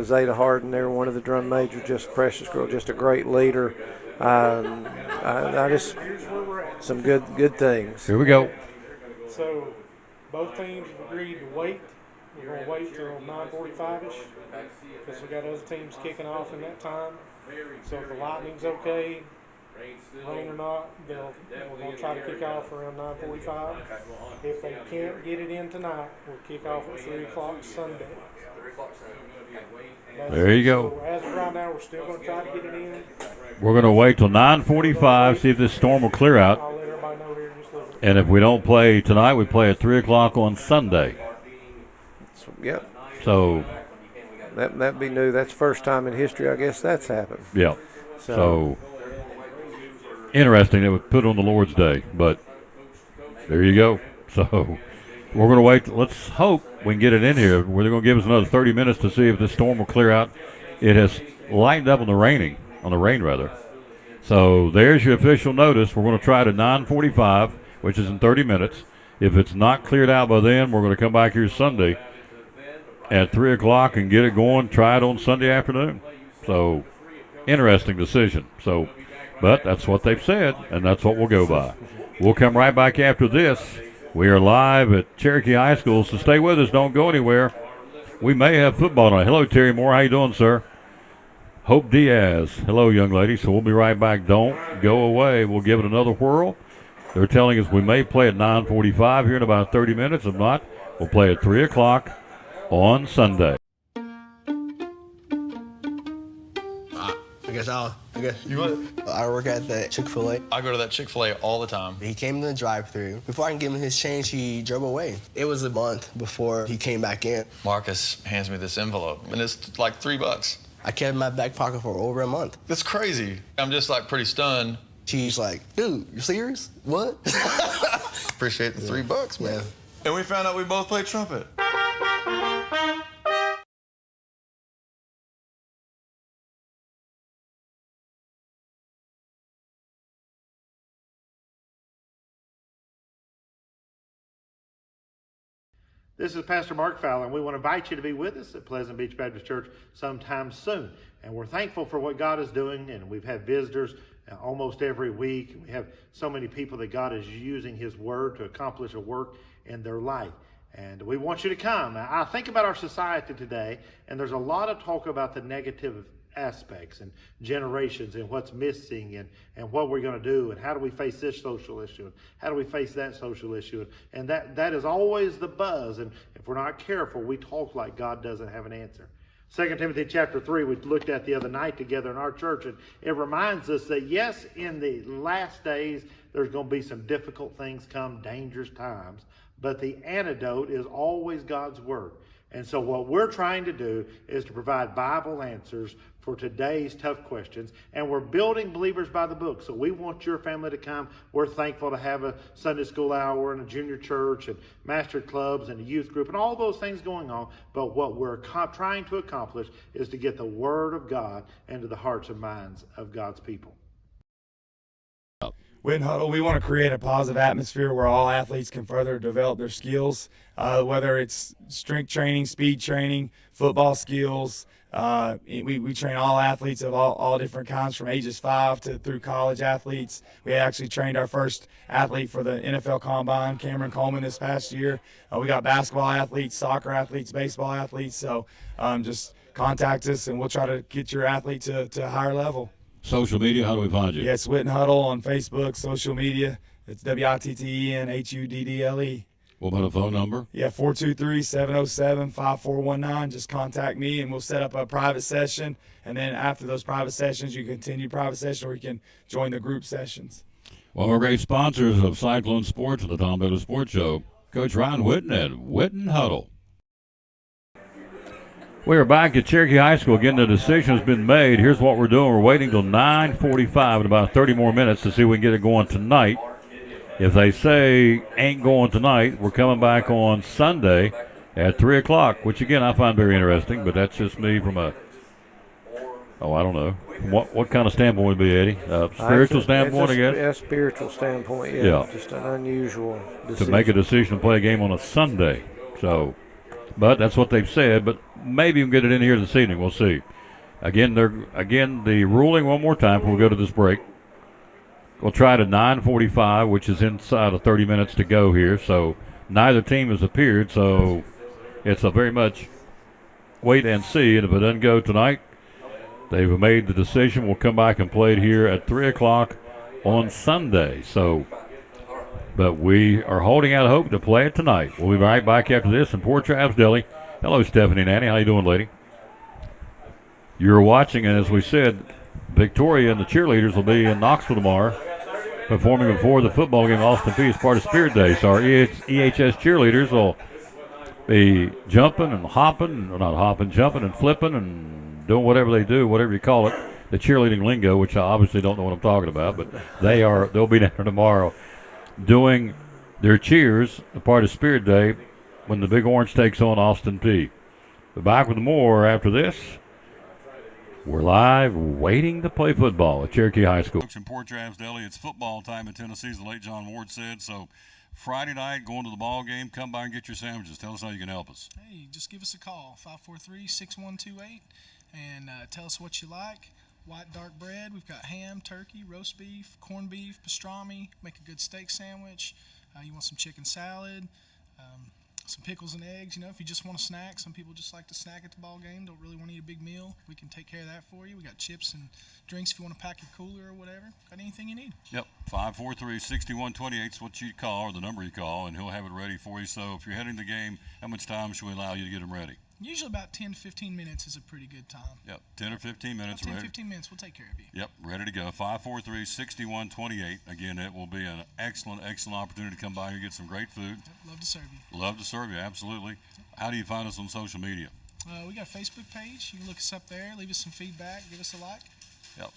Zeta Harden, they're one of the drum majors, just a precious girl, just a great leader. I just some good things. Here we go. So both teams have agreed to wait. We're going to wait till 9:45ish because we got other teams kicking off in that time. So if the Lightning's okay, Rain or not, we're going to try to kick off around 9:45. If they can't get it in tonight, we'll kick off at 3 o'clock Sunday. There you go. So as of right now, we're still going to try to get it in. We're going to wait till 9:45, see if this storm will clear out. I'll let everybody know here just a little bit. And if we don't play tonight, we play at 3 o'clock on Sunday. Yep. So that'd be new. That's first time in history, I guess that's happened. yeah. So interesting. It was put on the Lord's Day, but there you go. So we're going to wait. Let's hope we can get it in here. They're going to give us another 30 minutes to see if this storm will clear out. It has lightened up on the rain. So there's your official notice. We're going to try it at 9:45, which is in 30 minutes. If it's not cleared out by then, we're going to come back here Sunday at 3 o'clock and get it going, try it on Sunday afternoon. So interesting decision. So, but that's what they've said, and that's what we'll go by. We'll come right back after this. We are live at Cherokee High School, so stay with us. Don't go anywhere. We may have football tonight. Hello, Terry Moore. How you doing, sir? Hope Diaz. Hello, young lady. So we'll be right back. Don't go away. We'll give it another whirl. They're telling us we may play at 9:45 here in about 30 minutes. If not, we'll play at 3 o'clock on Sunday. I work at the Chick-fil-A. I go to that Chick-fil-A all the time. He came to the drive-thru. Before I can give him his change, he drove away. It was a month before he came back in. Marcus hands me this envelope, and it's like $3. I kept it in my back pocket for over a month. That's crazy. I'm just like pretty stunned. She's like, dude, you serious? What? Appreciate the $3, man. Yeah. And we found out we both play trumpet. This is Pastor Mark Fowler, and we want to invite you to be with us at Pleasant Beach Baptist Church sometime soon. And we're thankful for what God is doing, and we've had visitors almost every week. We have so many people that God is using His Word to accomplish a work in their life. And we want you to come. Now, I think about our society today, and there's a lot of talk about the negative aspects and generations and what's missing and what we're going to do and how do we face this social issue and how do we face that social issue. And that is always the buzz. And if we're not careful, we talk like God doesn't have an answer. 2 Timothy chapter 3 we looked at the other night together in our church, and it reminds us that yes, in the last days there's going to be some difficult things come, dangerous times, but the antidote is always God's Word. And so what we're trying to do is to provide Bible answers for today's tough questions. And we're building Believers by the Book. So we want your family to come. We're thankful to have a Sunday school hour and a junior church and master clubs and a youth group and all those things going on. But what we're trying to accomplish is to get the Word of God into the hearts and minds of God's people. Win Huddle, we want to create a positive atmosphere where all athletes can further develop their skills, whether it's strength training, speed training, football skills. We train all athletes of all different kinds from ages 5 to through college athletes. We actually trained our first athlete for the NFL Combine, Cameron Coleman, this past year. We got basketball athletes, soccer athletes, baseball athletes. So just contact us and we'll try to get your athlete to a higher level. Social media, how do we find you? Yeah, it's Witten Huddle on Facebook, social media. It's WITTENHUDDLE. What about a phone number? Yeah, 423-707-5419. Just contact me and we'll set up a private session. And then after those private sessions, you continue private session or you can join the group sessions. Well, we're great sponsors of Cyclone Sports and the Tom Baylor Sports Show. Coach Ryan Witten at Witten Huddle. We are back at Cherokee High School. Again, the decision has been made. Here's what we're doing. We're waiting till 9:45 in about 30 more minutes to see if we can get it going tonight. If they say ain't going tonight, we're coming back on Sunday at 3 o'clock, which, again, I find very interesting, but that's just me from I don't know. What kind of standpoint would it be, Eddie? Spiritual standpoint, I guess? Yeah, spiritual standpoint, yeah. Just an unusual decision. To make a decision to play a game on a Sunday. So, but that's what they've said, but maybe we can get it in here this evening. We'll see. Again, the ruling one more time before we go to this break. We'll try to 9:45, which is inside of 30 minutes to go here. So neither team has appeared, so it's a very much wait and see. And if it doesn't go tonight, they've made the decision. We'll come back and play it here at 3 o'clock on Sunday. So, but we are holding out hope to play it tonight. We'll be right back after this in Port Travis Deli. Hello, Stephanie and Annie. How you doing, lady? You're watching, and as we said, Victoria and the cheerleaders will be in Knoxville tomorrow, performing before the football game. Austin Peay as part of Spirit Day. So our EHS cheerleaders will be jumping and hopping, or not hopping, jumping and flipping and doing whatever they do, whatever you call it, the cheerleading lingo, which I obviously don't know what I'm talking about, but they'll be down there tomorrow doing their cheers, a part of Spirit Day, when the Big Orange takes on Austin Peay. We're back with more after this. We're live, waiting to play football at Cherokee High School. In Port Travis Deli, it's football time in Tennessee, as the late John Ward said. So Friday night, going to the ball game, come by and get your sandwiches. Tell us how you can help us. Hey, just give us a call, 543-6128, and tell us what you like. White dark bread, we've got ham, turkey, roast beef, corned beef, pastrami, make a good steak sandwich. You want some chicken salad, some pickles and eggs. You know, if you just want a snack, some people just like to snack at the ball game, don't really want to eat a big meal. We can take care of that for you. We got chips and drinks if you want to pack your cooler or whatever. Got anything you need. Yep, 543-6128 is what you call, or the number you call, and he'll have it ready for you. So if you're heading to the game, how much time should we allow you to get them ready? Usually about 10 to 15 minutes is a pretty good time. Yep, 10 or 15 minutes. 10 to 15 minutes, we'll take care of you. Yep, ready to go. 543-6128. Again, it will be an excellent, excellent opportunity to come by and get some great food. Yep, love to serve you. Love to serve you, absolutely. How do you find us on social media? We got a Facebook page. You can look us up there, leave us some feedback, give us a like. Yep.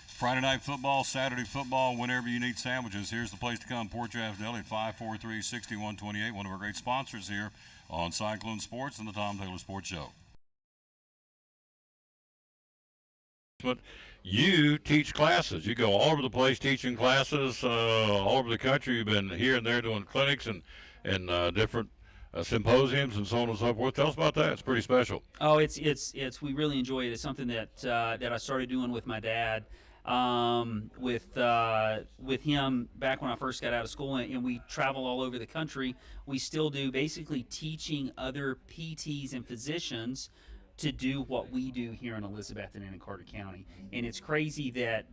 Friday night football, Saturday football, whenever you need sandwiches, here's the place to come. Port Travis Deli at 543-6128, one of our great sponsors here on Cyclone Sports and the Tom Taylor Sports Show. But you teach classes. You go all over the place teaching classes, all over the country. You've been here and there doing clinics and different symposiums and so on and so forth. Tell us about that. It's pretty special. Oh, it's we really enjoy it. It's something that I started doing with my dad, with him back when I first got out of school, and we travel all over the country. We still do, basically teaching other PTs and physicians to do what we do here in Elizabethton and in Carter County. And it's crazy that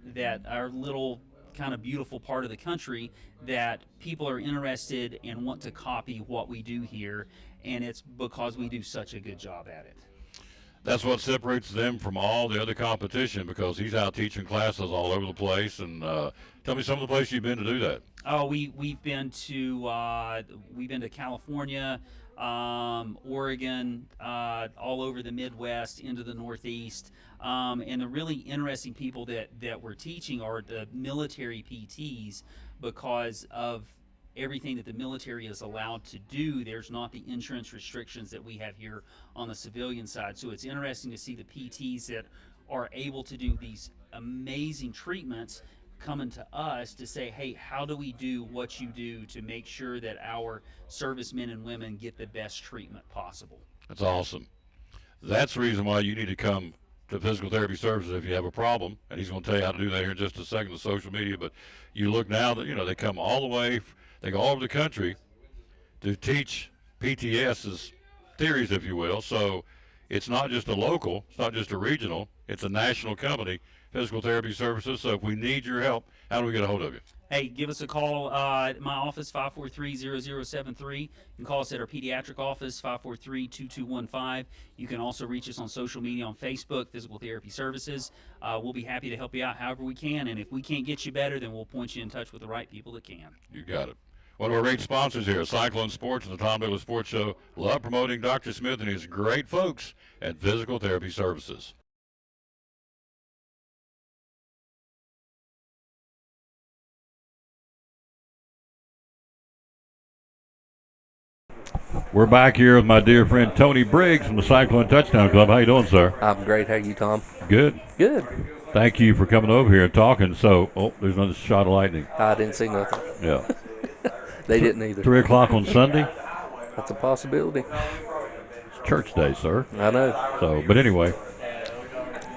our little kind of beautiful part of the country, that people are interested and want to copy what we do here, and it's because we do such a good job at it. That's what separates them from all the other competition, because he's out teaching classes all over the place. And tell me some of the places you've been to do that. Oh, we've been to California, Oregon, all over the Midwest, into the Northeast. And the really interesting people that we're teaching are the military PTs, because of everything that the military is allowed to do. There's not the insurance restrictions that we have here on the civilian side. So it's interesting to see the PTs that are able to do these amazing treatments coming to us to say, hey, how do we do what you do to make sure that our servicemen and women get the best treatment possible? That's awesome. That's the reason why you need to come to Physical Therapy Services if you have a problem, and he's going to tell you how to do that here in just a second, the social media. But you look now that, they come all the way, they go all over the country to teach PTS's theories, if you will. So it's not just a local, it's not just a regional, it's a national company, Physical Therapy Services. So if we need your help, how do we get a hold of you? Hey, give us a call at my office, 543-0073. You can call us at our pediatric office, 543-2215. You can also reach us on social media on Facebook, Physical Therapy Services. We'll be happy to help you out however we can, and if we can't get you better, then we'll point you in touch with the right people that can. You got it. One of our great sponsors here, Cyclone Sports and the Tom Taylor Sports Show. Love promoting Dr. Smith and his great folks at Physical Therapy Services. We're back here with my dear friend Tony Briggs from the Cyclone Touchdown Club. How you doing, sir? I'm great. How are you, Tom? Good. Good. Thank you for coming over here and talking. So, there's another shot of lightning. I didn't see nothing. Yeah. They didn't either. 3 o'clock on Sunday? That's a possibility. It's church day, sir. I know. So, but anyway,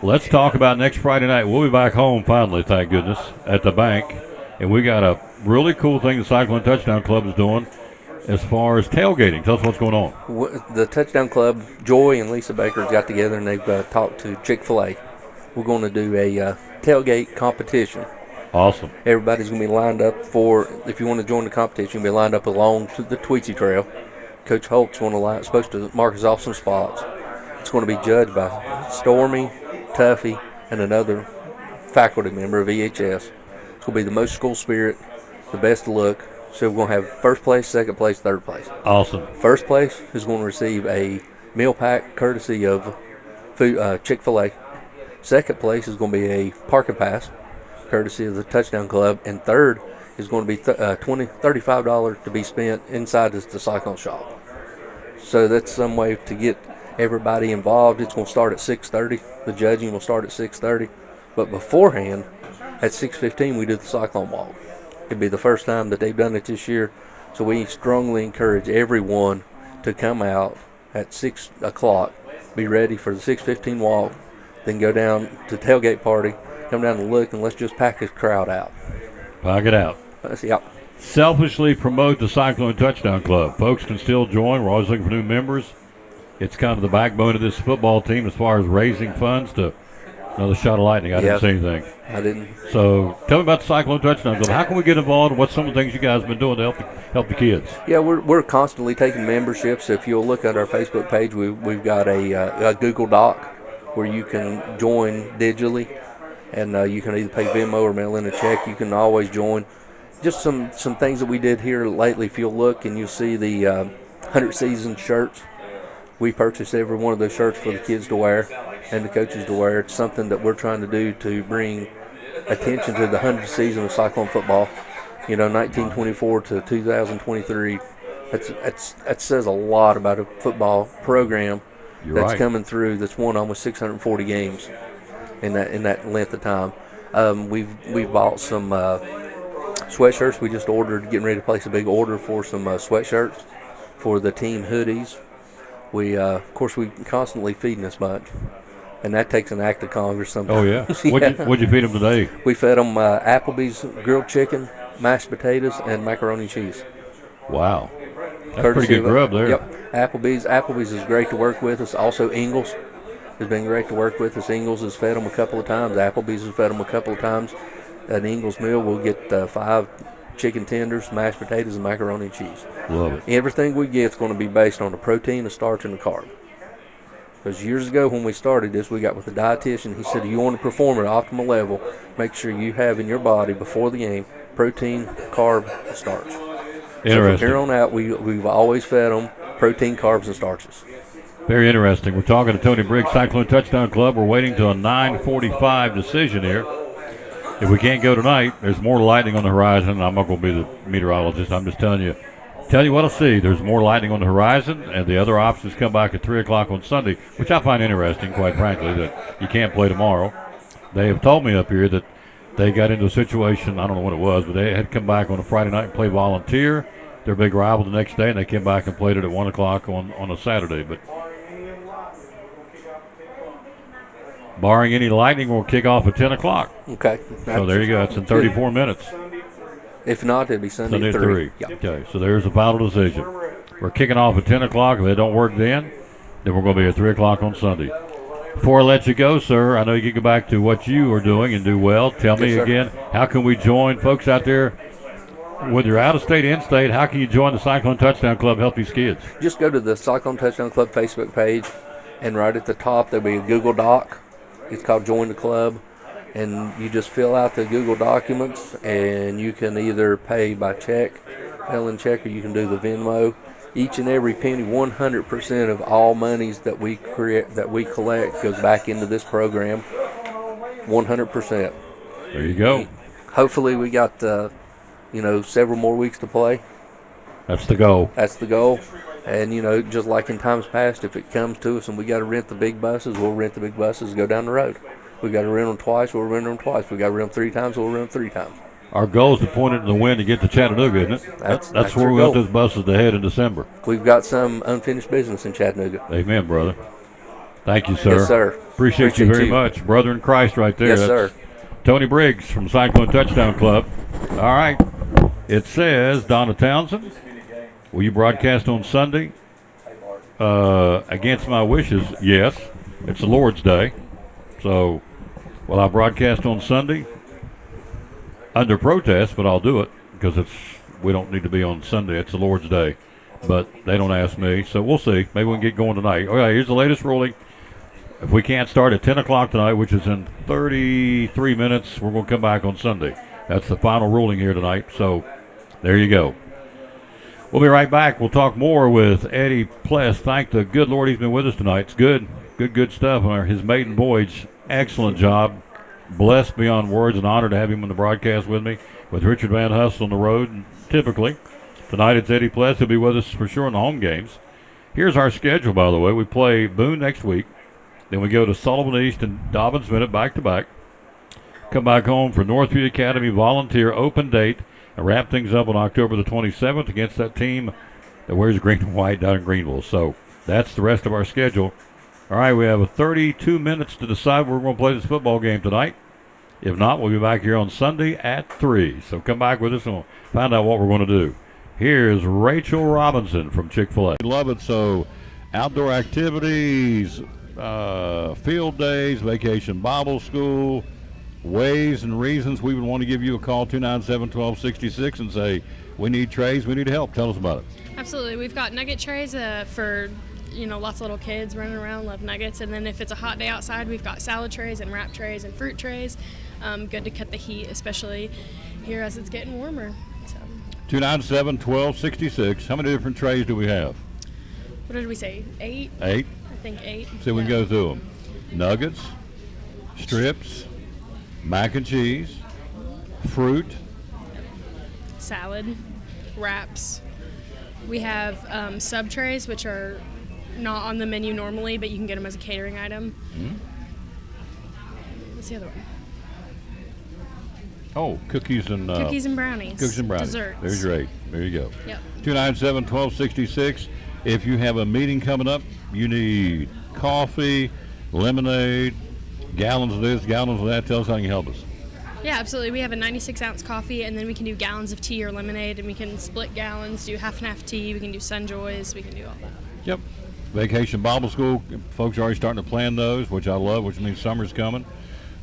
let's talk about next Friday night. We'll be back home finally, thank goodness, at the bank. And we got a really cool thing the Cyclone Touchdown Club is doing as far as tailgating. Tell us what's going on. The Touchdown Club, Joy and Lisa Baker got together and they've talked to Chick-fil-A. We're going to do a tailgate competition. Awesome. Everybody's going to be lined up for, if you want to join the competition, you'll be lined up along to the Tweetsie Trail. Coach Holt's supposed to mark us off some spots. It's going to be judged by Stormy, Tuffy, and another faculty member of EHS. It's going to be the most school spirit, the best look. So we're going to have first place, second place, third place. Awesome. First place is going to receive a meal pack courtesy of Chick-fil-A. Second place is going to be a parking pass courtesy of the Touchdown Club. And third is going to be $35 to be spent inside the Cyclone shop. So that's some way to get everybody involved. It's going to start at 6:30. The judging will start at 6:30. But beforehand, at 6:15, we do the Cyclone Walk. It'll be the first time that they've done it this year. So we strongly encourage everyone to come out at 6 o'clock, be ready for the 6:15 walk, then go down to tailgate party, come down and look, and let's just pack this crowd out. Pack it out. Yep. Selfishly promote the Cyclone Touchdown Club. Folks can still join. We're always looking for new members. It's kind of the backbone of this football team as far as raising funds to another shot of lightning. I didn't say anything. I didn't. So tell me about the Cyclone Touchdown Club. How can we get involved? What's some of the things you guys have been doing to help the kids? Yeah, we're constantly taking memberships. If you'll look at our Facebook page, we've got a Google Doc where you can join digitally, and you can either pay Venmo or mail in a check. You can always join. Just some things that we did here lately. If you'll look and you'll see the 100 season shirts. We purchased every one of those shirts for the kids to wear and the coaches to wear. It's something that we're trying to do to bring attention to the 100th season of Cyclone football. 1924 to 2023. That says a lot about a football program that's coming through. That's won almost 640 games in that length of time. We've bought some sweatshirts. We just ordered, getting ready to place a big order for some sweatshirts for the team hoodies. We, of course, we constantly feeding this bunch, and that takes an act of Congress sometimes. Oh, yeah. What'd you feed them today? We fed them Applebee's grilled chicken, mashed potatoes, and macaroni and cheese. Wow. That's pretty good grub there. Yep. Applebee's is great to work with us. Also, Ingles has been great to work with us. Ingles has fed them a couple of times. Applebee's has fed them a couple of times. At Ingles meal, we'll get 5 chicken tenders, mashed potatoes, and macaroni and cheese. Love it. Everything we get is going to be based on the protein, the starch, and the carb. Because years ago when we started this, we got with a dietitian. He said, if you want to perform at an optimal level, make sure you have in your body before the game protein, carb, and starch. Interesting. So from here on out, we've always fed them protein, carbs, and starches. Very interesting. We're talking to Tony Briggs, Cyclone Touchdown Club. We're waiting till a 9:45 decision here. If we can't go tonight, there's more lightning on the horizon. I'm not going to be the meteorologist. I'm just telling you what I see. There's more lightning on the horizon, and the other options come back at 3 o'clock on Sunday, which I find interesting, quite frankly, that you can't play tomorrow. They have told me up here that they got into a situation, I don't know what it was, but they had come back on a Friday night and play Volunteer, their big rival, the next day, and they came back and played it at 1 o'clock on a Saturday. But barring any lightning, we'll kick off at 10 o'clock. Okay. So there you go. It's in 34 minutes. If not, it'll be Sunday at 3. 3. Yep. Okay, so there's a final decision. We're kicking off at 10 o'clock. If they don't work then we're going to be at 3 o'clock on Sunday. Before I let you go, sir, I know you can go back to what you are doing and do well. Tell me again, how can we join folks out there, whether you're out of state, in state, how can you join the Cyclone Touchdown Club, help these kids? Just go to the Cyclone Touchdown Club Facebook page, and right at the top there'll be a Google Doc. It's called Join the Club, and you just fill out the Google documents, and you can either pay by check, mail in check, or you can do the Venmo. Each and every penny, 100% of all monies that we collect goes back into this program. 100%. There you go. Hopefully we got several more weeks to play. That's the goal. That's the goal. And, just like in times past, if it comes to us and we got to rent the big buses, we'll rent the big buses and go down the road. We got to rent them twice, we'll rent them twice. We got to rent them 3 times, we'll rent them 3 times. Our goal is to point it in the wind to get to Chattanooga, isn't it? That's where we want those buses to head in December. We've got some unfinished business in Chattanooga. Amen, brother. Thank you, sir. Yes, sir. Appreciate you very much. Brother in Christ right there. Yes, sir. Tony Briggs from Cyclone Touchdown Club. All right. It says, Donna Townsend, will you broadcast on Sunday? Against my wishes, yes. It's the Lord's Day. So, will I broadcast on Sunday? under protest, but I'll do it because we don't need to be on Sunday. It's the Lord's Day. But they don't ask me, so we'll see. Maybe we can get going tonight. Okay, here's the latest ruling. If we can't start at 10 o'clock tonight, which is in 33 minutes, we're going to come back on Sunday. That's the final ruling here tonight. So there you go. We'll be right back. We'll talk more with Eddie Pless. Thank the good Lord he's been with us tonight. It's good stuff on his maiden voyage. Excellent job. Blessed beyond words and honored to have him on the broadcast with me, with Richard Van Hussel on the road. And typically, tonight it's Eddie Pless. He'll be with us for sure in the home games. Here's our schedule, by the way. We play Boone next week. Then we go to Sullivan East and Dobbins Minute back-to-back. Come back home for Northview Academy Volunteer Open Date and wrap things up on October the 27th against that team that wears green and white down in Greenville. So that's the rest of our schedule. All right, we have 32 minutes to decide where we're going to play this football game tonight. If not, we'll be back here on Sunday at 3. So come back with us and we'll find out what we're going to do. Here's Rachel Robinson from Chick-fil-A. Love it. So outdoor activities, field days, vacation Bible school, ways and reasons we would want to give you a call, 297-1266, and say, we need trays, we need help. Tell us about it. Absolutely. We've got nugget trays for, lots of little kids running around, love nuggets. And then if it's a hot day outside, we've got salad trays and wrap trays and fruit trays. Good to cut the heat, especially here as it's getting warmer. So. 297-1266. How many different trays do we have? What did we say? 8? 8. I think 8. So we can go through them. Nuggets, strips, mac and cheese, fruit, salad, wraps. We have sub trays, which are not on the menu normally, but you can get them as a catering item. Mm-hmm. What's the other one? Oh, cookies and brownies. Cookies and brownies. Desserts. There's your 8. There you go. Yep. 297-1266. If you have a meeting coming up, you need coffee, lemonade, gallons of this, gallons of that. Tell us how you can help us. Yeah, absolutely. We have a 96-ounce coffee, and then we can do gallons of tea or lemonade, and we can split gallons, do half and half tea. We can do Sunjoys. We can do all that. Yep. Vacation Bible School. Folks are already starting to plan those, which I love, which means summer's coming.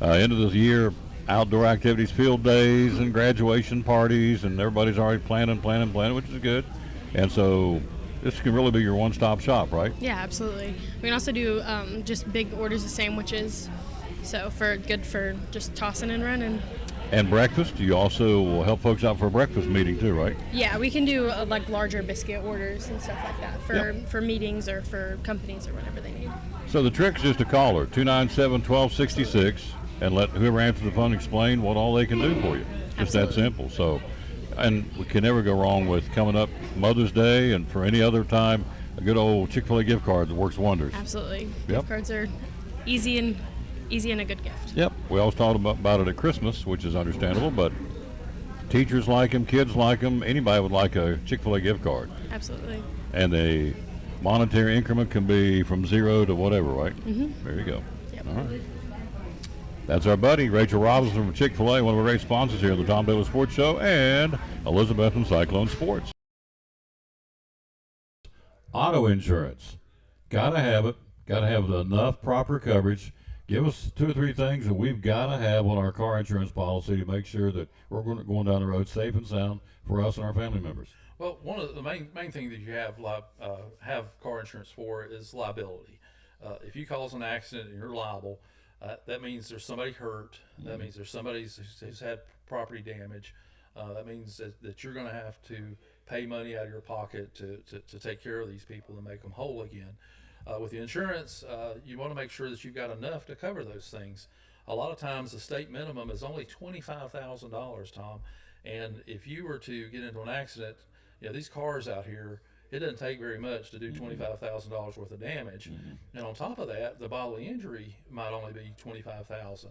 End of this year, outdoor activities, field days, and graduation parties, and everybody's already planning, which is good. And so this can really be your one-stop shop, right? Yeah, absolutely. We can also do just big orders of sandwiches, so good for just tossing and running. And breakfast, you also will help folks out for a breakfast meeting too, right? Yeah, we can do larger biscuit orders and stuff like that for meetings or for companies or whatever they need. So the trick's just to call her, 297-1266, and let whoever answers the phone explain what all they can do for you. Just that simple. So, and we can never go wrong with coming up Mother's Day and for any other time, a good old Chick-fil-A gift card that works wonders. Absolutely. Gift cards are easy and a good gift. Yep. We always talk about it at Christmas, which is understandable, but teachers like them, kids like them, anybody would like a Chick-fil-A gift card. Absolutely. And the monetary increment can be from 0 to whatever, right? Mm-hmm. There you go. Yep. All right. That's our buddy, Rachel Robinson from Chick-fil-A, one of our great sponsors here at the Tom Taylor Sports Show, and Elizabeth and Cyclone Sports. Auto insurance. Gotta have it. Gotta have enough proper coverage. Give us 2 or 3 things that we've got to have on our car insurance policy to make sure that we're going down the road safe and sound for us and our family members. Well, one of the main thing that you have car insurance for is liability. If you cause an accident and you're liable, that means there's somebody hurt. That means there's somebody who's had property damage. That means that you're going to have to pay money out of your pocket to take care of these people and make them whole again. With the insurance, you want to make sure that you've got enough to cover those things. A lot of times the state minimum is only $25,000, Tom. And if you were to get into an accident, these cars out here, it doesn't take very much to do $25,000 worth of damage. And on top of that, the bodily injury might only be $25,000.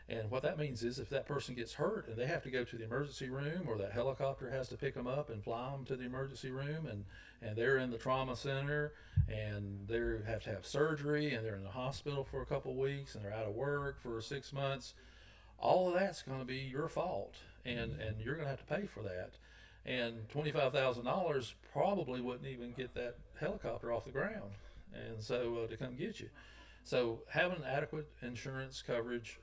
And what that means is if that person gets hurt and they have to go to the emergency room, or that helicopter has to pick them up and fly them to the emergency room, and they're in the trauma center, and they have to have surgery, and they're in the hospital for a couple of weeks, and they're out of work for 6 months, all of that's going to be your fault, and you're going to have to pay for that. And $25,000 probably wouldn't even get that helicopter off the ground, and so to come get you. So having adequate insurance coverage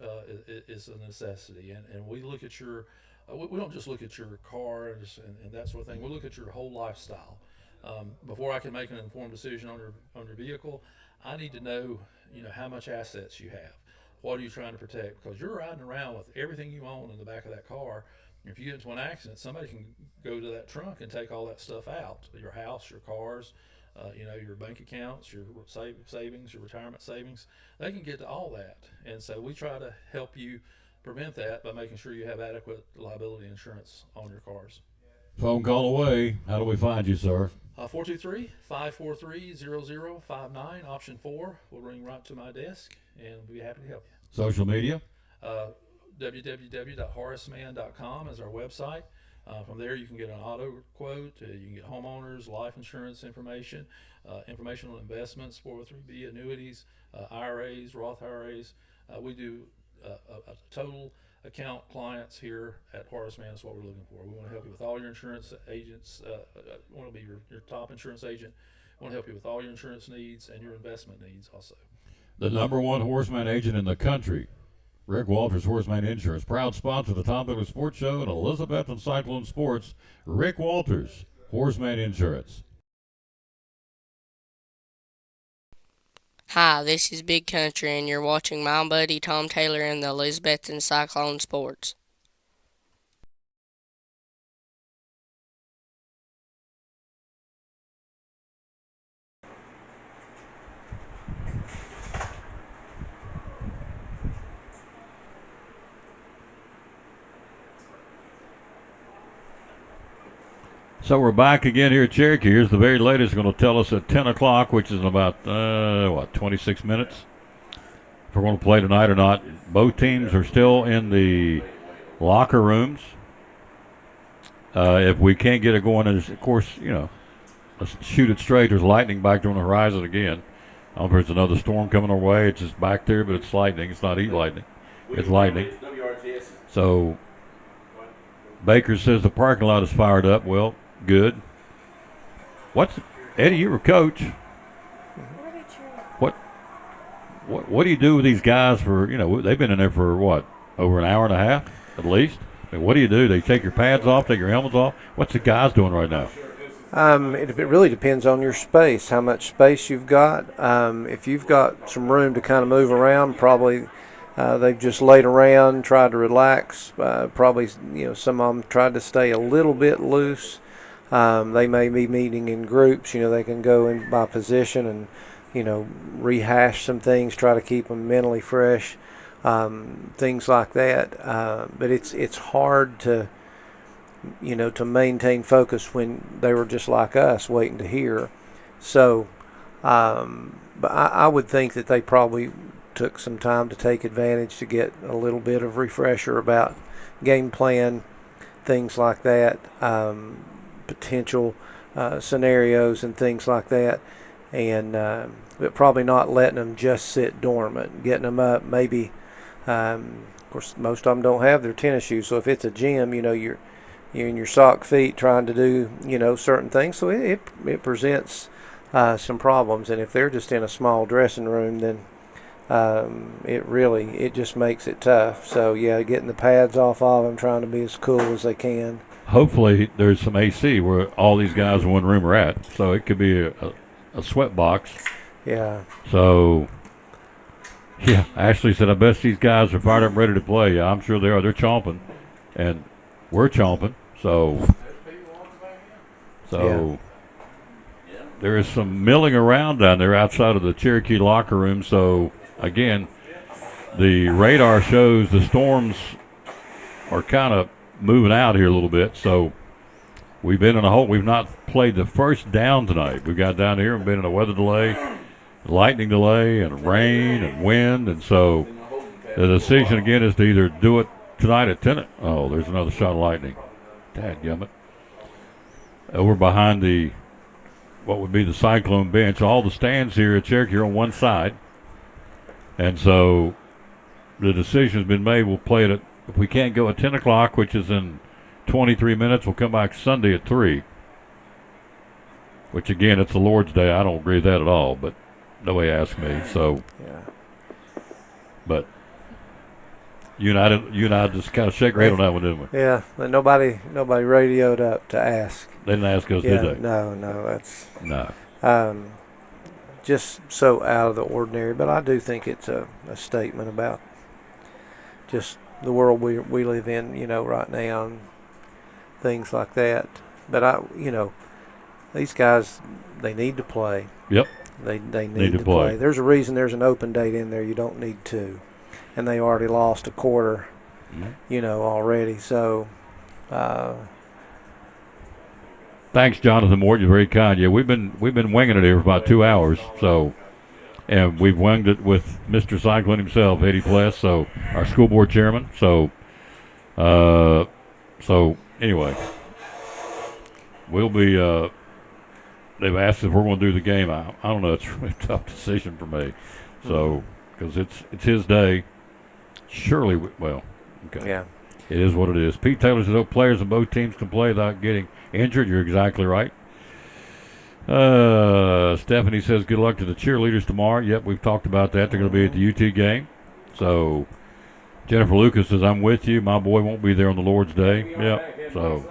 is a necessity, and we look at your we don't just look at your cars and that sort of thing. We look at your whole lifestyle. Before I can make an informed decision on your vehicle, I need to know, how much assets you have. What are you trying to protect? Because you're riding around with everything you own in the back of that car. If you get into an accident, somebody can go to that trunk and take all that stuff out. Your house, your cars, your bank accounts, your savings, your retirement savings. They can get to all that. And so we try to help you prevent that by making sure you have adequate liability insurance on your cars. Phone call away. How do we find you, sir? 423-543-0059, option 4 will ring right to my desk, and we'll be happy to help you. Social media? www.horaceman.com is our website. From there, you can get an auto quote. You can get homeowners, life insurance information, information on investments, 403B annuities, IRAs, Roth IRAs. We do a total account clients here at Horace Mann is what we're looking for. We want to help you with all your insurance agents. We want to be your top insurance agent. We want to help you with all your insurance needs and your investment needs also. The #1 horseman agent in the country, Rick Walters, Horseman Insurance, proud sponsor of the Tom Taylor Sports Show and Elizabeth and Cyclone Sports. Rick Walters, Horseman Insurance. Hi, this is Big Country, and you're watching my buddy Tom Taylor and the Elizabeth and Cyclone Sports. So we're back again here at Cherokee. Here's the very latest. Going to tell us at 10 o'clock, which is in about, 26 minutes, if we're going to play tonight or not. Both teams are still in the locker rooms. If we can't get it going, of course, let's shoot it straight. There's lightning back there on the horizon again. I don't know if there's another storm coming our way. It's just back there, but it's lightning. It's not heat lightning. It's lightning. So Baker says the parking lot is fired up. Well, good. Eddie, you were coach. What do you do with these guys for, they've been in there for what, over an hour and a half at least? I mean, what do? They take your pads off, take your helmets off? What's the guys doing right now? It really depends on your space, how much space you've got. If you've got some room to kind of move around, probably they've just laid around, tried to relax. Probably, some of them tried to stay a little bit loose. They may be meeting in groups. They can go in by position and, rehash some things, try to keep them mentally fresh, things like that. But it's hard to, to maintain focus when they were just like us, waiting to hear. So, but I would think that they probably took some time to take advantage to get a little bit of refresher about game plan, things like that, potential scenarios and things like that, and but probably not letting them just sit dormant, getting them up. Maybe, of course, most of them don't have their tennis shoes, so if it's a gym, you're in your sock feet trying to do, certain things, so it presents some problems. And if they're just in a small dressing room, then it just makes it tough. So yeah, getting the pads off of them, trying to be as cool as they can. Hopefully there's some AC where all these guys in one room are at, so it could be a sweat box. Yeah. So yeah, Ashley said, I bet these guys are fired up and ready to play. Yeah, I'm sure they are. They're chomping, and we're chomping. So there is some milling around down there outside of the Cherokee locker room. So again, the radar shows the storms are kind of moving out here a little bit. So we've been in a hole. We've not played the first down tonight. We've got down here and been in a weather delay, lightning delay, and rain and wind. And so the decision again is to either do it tonight at 10. Oh, there's another shot of lightning. Dadgummit. Over behind what would be the Cyclone bench. All the stands here at Cherokee are on one side. And so the decision has been made. We'll play it if we can't go at 10 o'clock, which is in 23 minutes, we'll come back Sunday at 3. Which, again, it's the Lord's Day. I don't agree with that at all, but nobody asked me. So, yeah. But You and I just kind of shake our head on that one, didn't we? Yeah, but nobody radioed up to ask. They didn't ask us, Yeah, did they? no, that's No. Just so out of the ordinary. But I do think it's a statement about just the world we live in, right now, and things like that. But these guys, they need to play. Yep. They need to play. There's a reason there's an open date in there. You don't need two, and they already lost a quarter, already. So. Thanks, Jonathan Moore. You're very kind. Yeah, we've been winging it here for about 2 hours. So, and we've winged it with Mr. Cyclone himself, Eddie Pless, so our school board chairman. So, anyway, we'll be. They've asked if we're going to do the game. I don't know. It's a really tough decision for me. So, because it's his day. Surely, okay. Yeah. It is what it is. Pete Taylor says, players in both teams can play without getting injured. You're exactly right. Stephanie says, good luck to the cheerleaders tomorrow. Yep, we've talked about that. They're going to be at the UT game. So, Jennifer Lucas says, I'm with you. My boy won't be there on the Lord's Day. Yep. So,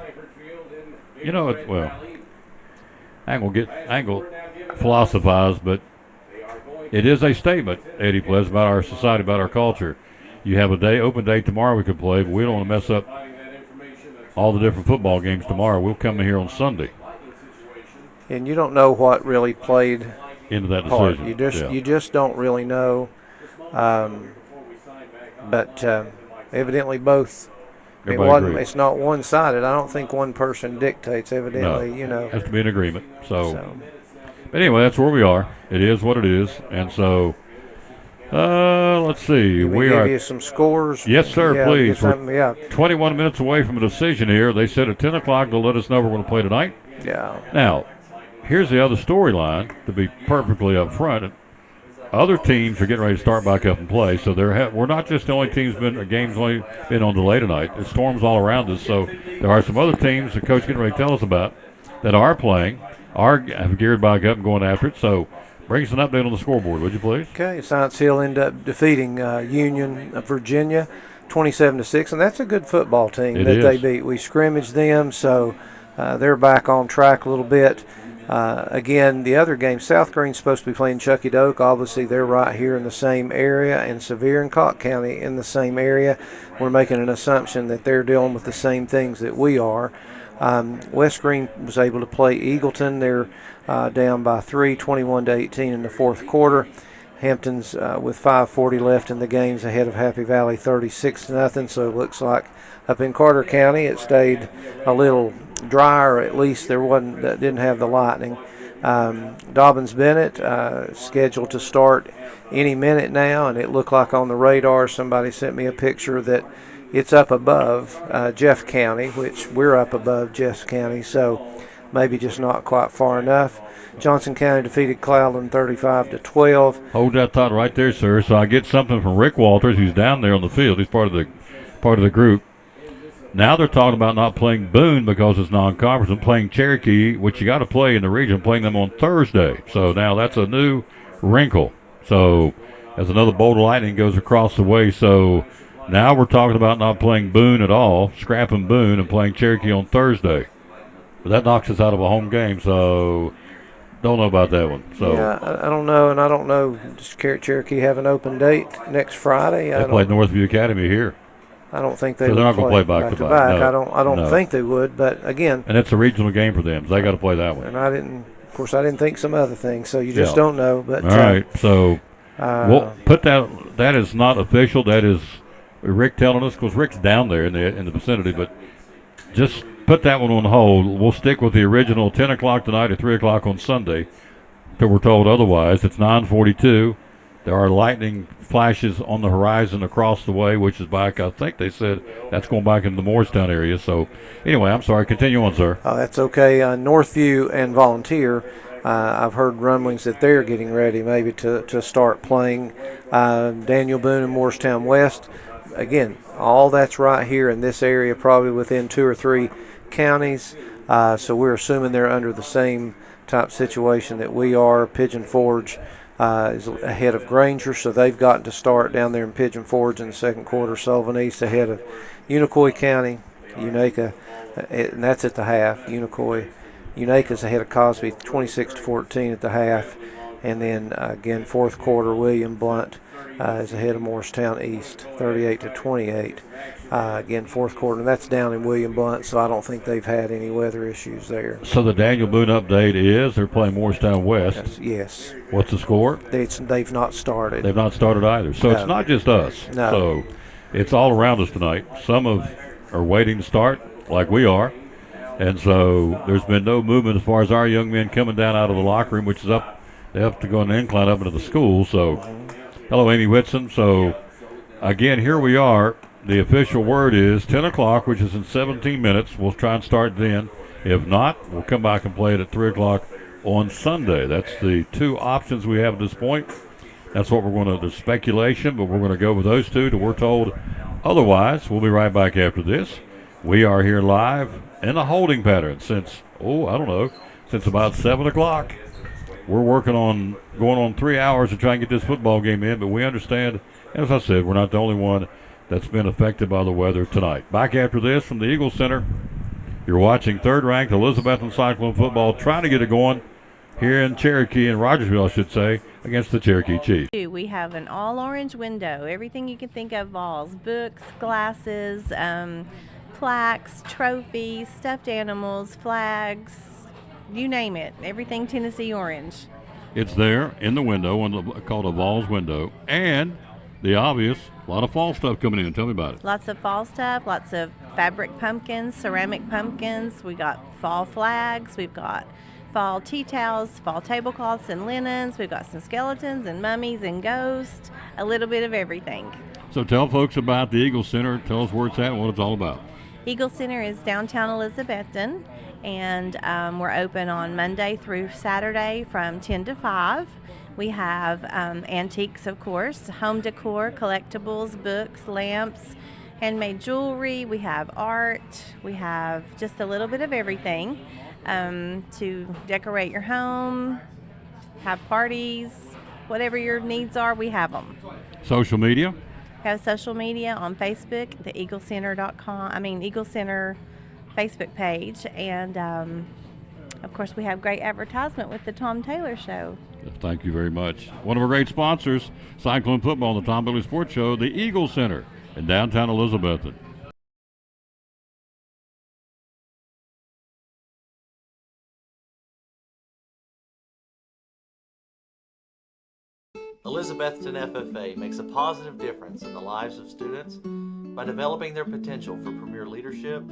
I ain't going to philosophize, but it is a statement, Eddie Pless, about our society, about our culture. You have open day tomorrow we could play, but we don't want to mess up all the different football games tomorrow. We'll come in here on Sunday. And you don't know what really played into that part. decision. You just don't really know. But evidently both. It's not one-sided. I don't think one person dictates. Evidently, has to be an agreement. So, but anyway, that's where we are. It is what it is, and so. Let's see. We give you some scores. Yes, sir. Yeah, please. We're 21 minutes away from a decision here. They said at 10 o'clock they'll let us know we're going to play tonight. Yeah. Now, here's the other storyline. To be perfectly upfront, other teams are getting ready to start back up and play. So we're not just the only teams games only been on delay tonight. There's storms all around us. So there are some other teams the coach getting ready to tell us about that are playing, have geared back up and going after it. So. Bring us an update on the scoreboard, would you please? Okay, Science Hill ended up defeating Union of Virginia 27-6, and that's a good football team they beat. We scrimmaged them, so they're back on track a little bit. Again, the other game, South Green's supposed to be playing Chucky Doak. Obviously, they're right here in the same area, and Sevier and Cott County in the same area. We're making an assumption that they're dealing with the same things that we are. West Green was able to play Eagleton. They're down by 3, 21-18 in the fourth quarter. Hampton's with 5:40 left in the game's ahead of Happy Valley 36-0. So it looks like up in Carter County it stayed a little drier. At least didn't have the lightning. Dobbins Bennett scheduled to start any minute now, and it looked like on the radar somebody sent me a picture that it's up above Jeff County, which we're up above Jeff County, so maybe just not quite far enough. Johnson County defeated Cloudland 35-12. Hold that thought right there, sir. So I get something from Rick Walters, who's down there on the field. He's part of the group. Now they're talking about not playing Boone because it's non-conference and playing Cherokee, which you got to play in the region, playing them on Thursday. So now that's a new wrinkle. So as another bolt of lightning goes across the way, so now we're talking about not playing Boone at all, scrapping Boone and playing Cherokee on Thursday. But that knocks us out of a home game, so don't know about that one. So yeah, I don't know, and I don't know. Does Cherokee have an open date next Friday? They played Northview Academy here. I don't think they so would they're not going to play back to back. No, I don't think they would, but again. And it's a regional game for them, so they got to play that one. And I didn't think some other things, so you just don't know. But all right, so we'll put that. That is not official. That is Rick telling us, because Rick's down there in the vicinity, but just put that one on hold. We'll stick with the original 10 o'clock tonight or 3 o'clock on Sunday until we're told otherwise. It's 9:42. There are lightning flashes on the horizon across the way, which is back, I think they said that's going back into the Moorestown area. So anyway, I'm sorry. Continue on, sir. That's okay. Northview and Volunteer, I've heard rumblings that they're getting ready maybe to start playing. Daniel Boone and Moorestown West. Again, all that's right here in this area, probably within 2 or 3 counties. So we're assuming they're under the same type situation that we are. Pigeon Forge is ahead of Granger, so they've gotten to start down there in Pigeon Forge in the second quarter. Sullivan East ahead of Unicoi County, Unaka, and that's at the half. Unaka's ahead of Cosby 26-14 at the half. And then again, fourth quarter, William Blunt is ahead of Morristown East 38-28. Again, fourth quarter, and that's down in William Blunt, so I don't think they've had any weather issues there. So the Daniel Boone update is they're playing Morristown West. Yes. What's the score? They've not started. They've not started either. So it's not just us. No. So it's all around us tonight. Some are waiting to start, like we are. And so there's been no movement as far as our young men coming down out of the locker room, which is up. They have to go on an incline up into the school. So hello, Amy Whitson. So, again, here we are. The official word is 10 o'clock, which is in 17 minutes. We'll try and start then. If not, we'll come back and play it at 3 o'clock on Sunday. That's the two options we have at this point. That's what we're going to, there's speculation, but we're going to go with those two till we're told otherwise. We'll be right back after this. We are here live in a holding pattern since about 7 o'clock. We're working on going on 3 hours to try and get this football game in, but we understand, as I said, we're not the only one that's been affected by the weather tonight. Back after this from the Eagles Center, you're watching third-ranked Elizabethton Cyclone football, trying to get it going here in Cherokee, in Rogersville, I should say, against the Cherokee Chiefs. We have an all-orange window, everything you can think of, balls, books, glasses, plaques, trophies, stuffed animals, flags, you name it, everything Tennessee orange. It's there in the window, called a Vols window, and the obvious, a lot of fall stuff coming in. Tell me about it. Lots of fall stuff, lots of fabric pumpkins, ceramic pumpkins. We got fall flags. We've got fall tea towels, fall tablecloths and linens. We've got some skeletons and mummies and ghosts, a little bit of everything. So tell folks about the Eagle Center. Tell us where it's at and what it's all about. Eagle Center is downtown Elizabethton, and we're open on Monday through Saturday from 10 to 5. We have antiques, of course, home decor, collectibles, books, lamps, handmade jewelry. We have art. We have just a little bit of everything to decorate your home, have parties, whatever your needs are, we have them. Social media? We have social media on Facebook, the Eagle Center Facebook page, and of course we have great advertisement with the Tom Taylor Show. Thank you very much. One of our great sponsors, Cyclone Football, the Tom Bailey Sports Show, the Eagle Center in downtown Elizabethton. Elizabethton FFA makes a positive difference in the lives of students by developing their potential for premier leadership,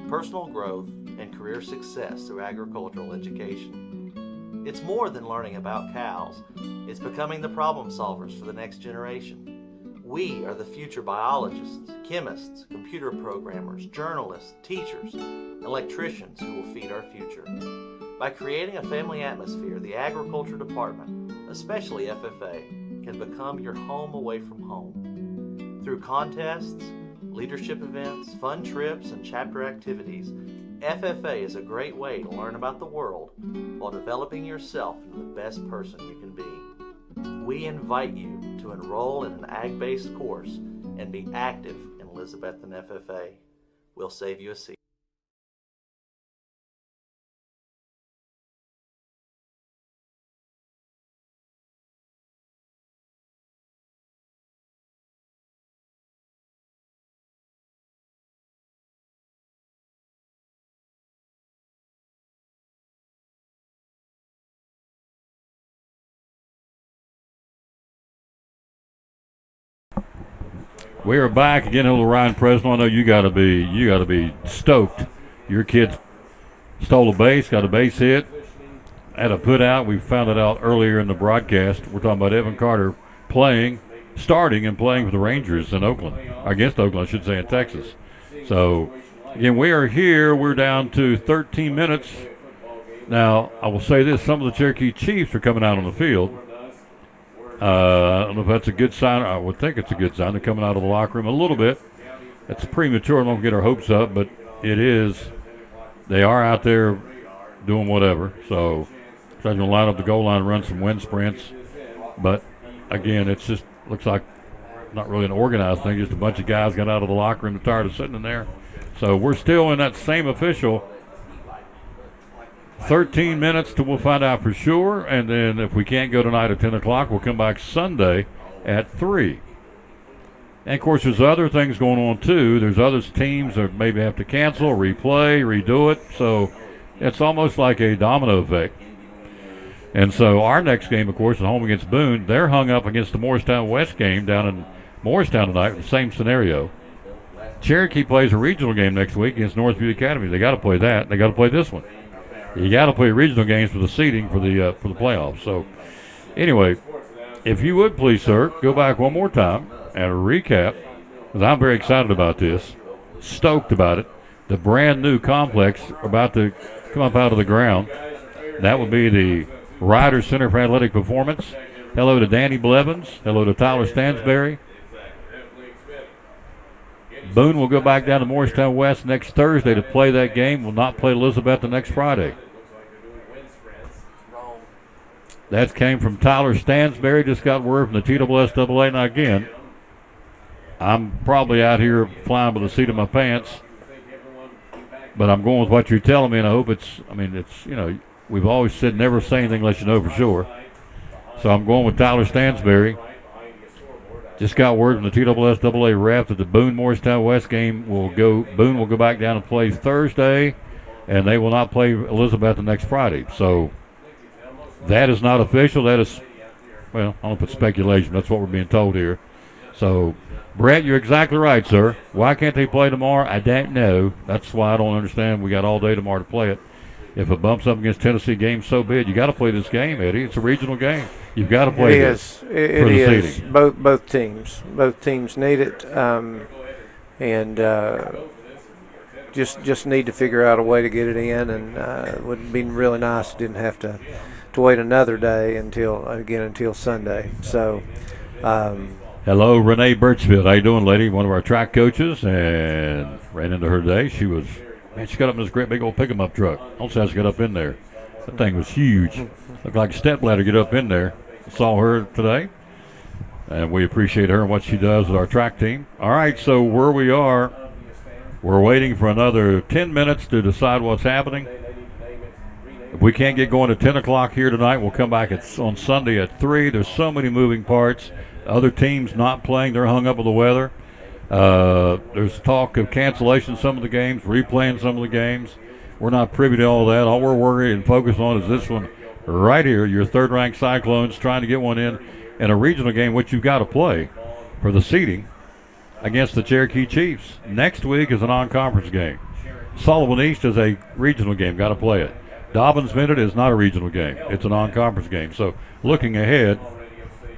personal growth, and career success through agricultural education. It's more than learning about cows. It's becoming the problem solvers for the next generation. We are the future biologists, chemists, computer programmers, journalists, teachers, electricians who will feed our future. By creating a family atmosphere, the Agriculture Department, especially FFA, can become your home away from home. Through contests, leadership events, fun trips, and chapter activities, FFA is a great way to learn about the world while developing yourself into the best person you can be. We invite you to enroll in an ag-based course and be active in Elizabethton FFA. We'll save you a seat. We are back again. Hello, Ryan Presnell. I know you got to be stoked. Your kids stole a base, got a base hit, had a put out. We found it out earlier in the broadcast. We're talking about Evan Carter starting and playing for the Rangers in Oakland, against Oakland, I should say, in Texas. So again, we are here. We're down to 13 minutes. Now, I will say this: some of the Cherokee Chiefs are coming out on the field. I don't know if that's a good sign. I would think it's a good sign. They're coming out of the locker room a little bit. It's premature. Don't get our hopes up, but it is. They are out there doing whatever. So, trying to line up the goal line, run some wind sprints. But again, it's just looks like not really an organized thing. Just a bunch of guys got out of the locker room and tired of sitting in there. So we're still in that same official. 13 minutes till we'll find out for sure. And then if we can't go tonight at 10 o'clock, we'll come back Sunday at 3. And, of course, there's other things going on, too. There's other teams that maybe have to cancel, replay, redo it. So it's almost like a domino effect. And so our next game, of course, is home against Boone. They're hung up against the Morristown West game down in Morristown tonight, the same scenario. Cherokee plays a regional game next week against Northview Academy. They got to play that. They got to play this one. You got to play regional games for the seeding for the playoffs. So, anyway, if you would please, sir, go back one more time and recap, because I'm very excited about this, stoked about it. The brand new complex about to come up out of the ground. That would be the Ryder Center for Athletic Performance. Hello to Danny Blevins. Hello to Tyler Stansberry. Boone will go back down to Morristown West next Thursday to play that game. Will not play Elizabeth the next Friday. That came from Tyler Stansberry. Just got word from the TSSAA. Now, again, I'm probably out here flying by the seat of my pants, but I'm going with what you're telling me, and I hope it's, we've always said never say anything unless you know for sure. So I'm going with Tyler Stansberry. Just got word from the TSSAA ref that the Boone Morristown West game Boone will go back down and play Thursday, and they will not play Elizabeth the next Friday. So that is not official. That is, well, I don't know if it's speculation. That's what we're being told here. So, Brett, you're exactly right, sir. Why can't they play tomorrow? I don't know. That's why I don't understand. We got all day tomorrow to play it. If it bumps up against Tennessee game so big, you got to play this game, Eddie. It's a regional game. You've got to play this for the seeding. Both teams need it, just need to figure out a way to get it in. And it would be really nice if it didn't have to wait another day until Sunday. So. Hello, Renee Birchfield. How you doing, lady? One of our track coaches, and ran into her today. She got up in this great big old pick-em-up truck. Also has to get up in there. That thing was huge. Looked like a step ladder to get up in there. Saw her today, and we appreciate her and what she does with our track team. All right, so where we are, we're waiting for another 10 minutes to decide what's happening. If we can't get going at 10 o'clock here tonight, we'll come back on Sunday at 3. There's so many moving parts. Other teams not playing, they're hung up with the weather. There's talk of cancellation some of the games, replaying some of the games. We're not privy to all that. All we're worried and focused on is this one right here, your third-ranked Cyclones trying to get one in a regional game, which you've got to play for the seeding against the Cherokee Chiefs. Next week is a non-conference game. Sullivan East is a regional game, got to play it. Dobbins Minute is not a regional game. It's a non-conference game. So looking ahead,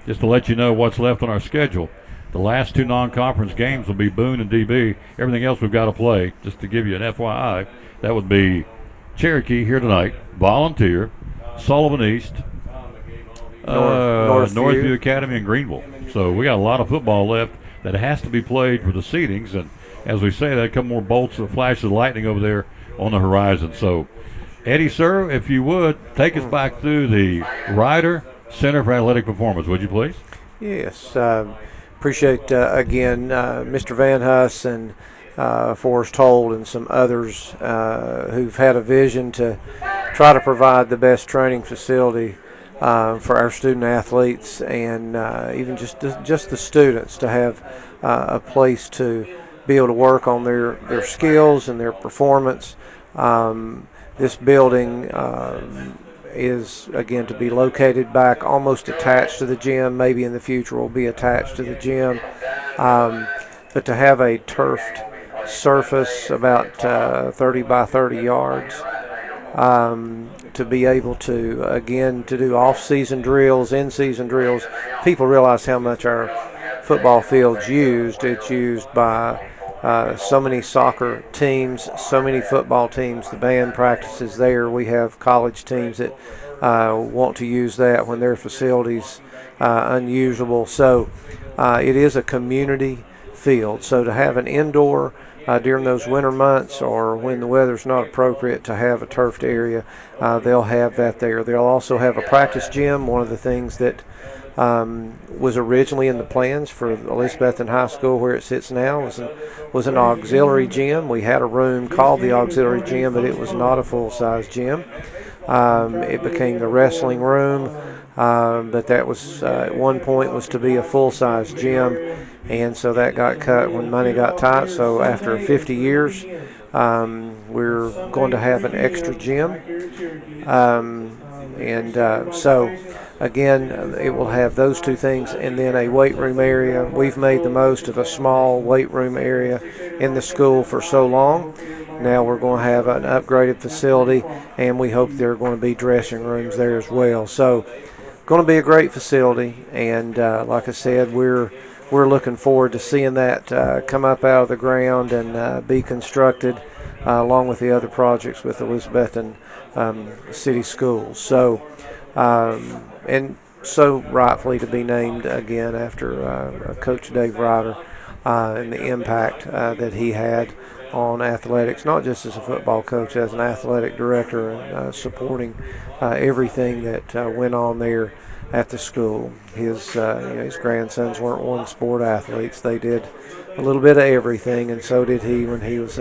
just to let you know what's left on our schedule, the last 2 non-conference games will be Boone and DB. Everything else we've got to play, just to give you an FYI, that would be Cherokee here tonight, Volunteer, Sullivan East, Northview Academy, and Greenville. So we got a lot of football left that has to be played for the seedings. And as we say, there come more bolts and flashes of lightning over there on the horizon. So, Eddie, sir, if you would, take us back through the Ryder Center for Athletic Performance, would you please? Yes. Appreciate, again, Mr. Van Huss and Forrest Holt and some others who've had a vision to try to provide the best training facility for our student athletes and even just the students to have a place to be able to work on their skills and their performance. This building is, again, to be located back almost attached to the gym. Maybe in the future will be attached to the gym. But to have a turfed surface about 30 by 30 yards, to be able to, again, to do off-season drills, in-season drills. People realize how much our football field's used. It's used by so many soccer teams, so many football teams. The band practices there. We have college teams that want to use that when their facility's unusable. So it is a community field. So to have an indoor during those winter months or when the weather's not appropriate to have a turfed area, they'll have that there. They'll also have a practice gym. One of the things that was originally in the plans for Elizabethton High School where it sits now. Was an auxiliary gym. We had a room called the auxiliary gym, but it was not a full-size gym. It became the wrestling room, but that was at one point was to be a full-size gym, and so that got cut when money got tight. So after 50 years, we're going to have an extra gym, so again, it will have those two things, and then a weight room area. We've made the most of a small weight room area in the school for so long. Now we're going to have an upgraded facility, and we hope there are going to be dressing rooms there as well. So, going to be a great facility, and like I said, we're looking forward to seeing that come up out of the ground and be constructed along with the other projects with Elizabethton City Schools. So, and so rightfully to be named again after Coach Dave Ryder and the impact that he had on athletics, not just as a football coach, as an athletic director, and supporting everything that went on there at the school. His grandsons weren't one sport athletes; they did a little bit of everything, and so did he when he was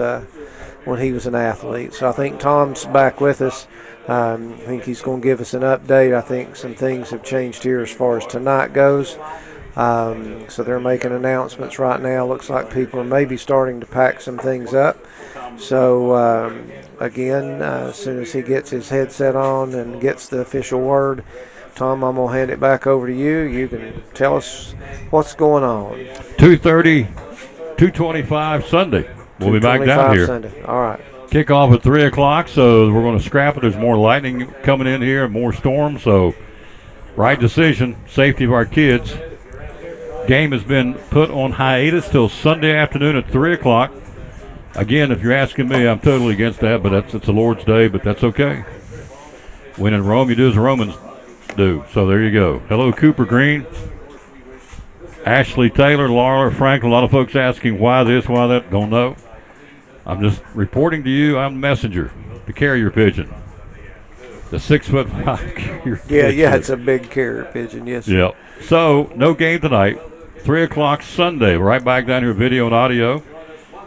an athlete. So I think Tom's back with us. I think he's going to give us an update. I think some things have changed here as far as tonight goes. So they're making announcements right now. Looks like people are maybe starting to pack some things up. So again, as soon as he gets his headset on and gets the official word, Tom, I'm going to hand it back over to you. You can tell us what's going on. 2:30, 2:25 Sunday. We'll be back down here. Sunday. All right. Kickoff at 3 o'clock, so we're going to scrap it. There's more lightning coming in here and more storms, so right decision, safety of our kids. Game has been put on hiatus till Sunday afternoon at 3 o'clock. Again, if you're asking me, I'm totally against that, but it's the Lord's Day, but that's okay. When in Rome, you do as the Romans do. So there you go. Hello, Cooper Green, Ashley Taylor, Laura Franklin. A lot of folks asking why this, why that. Don't know. I'm just reporting to you. I'm the messenger, the carrier pigeon, the 6'5" carrier pigeon. Yeah, it's a big carrier pigeon. Yes. Yep. So no game tonight. 3 o'clock Sunday. We're right back down here, video and audio.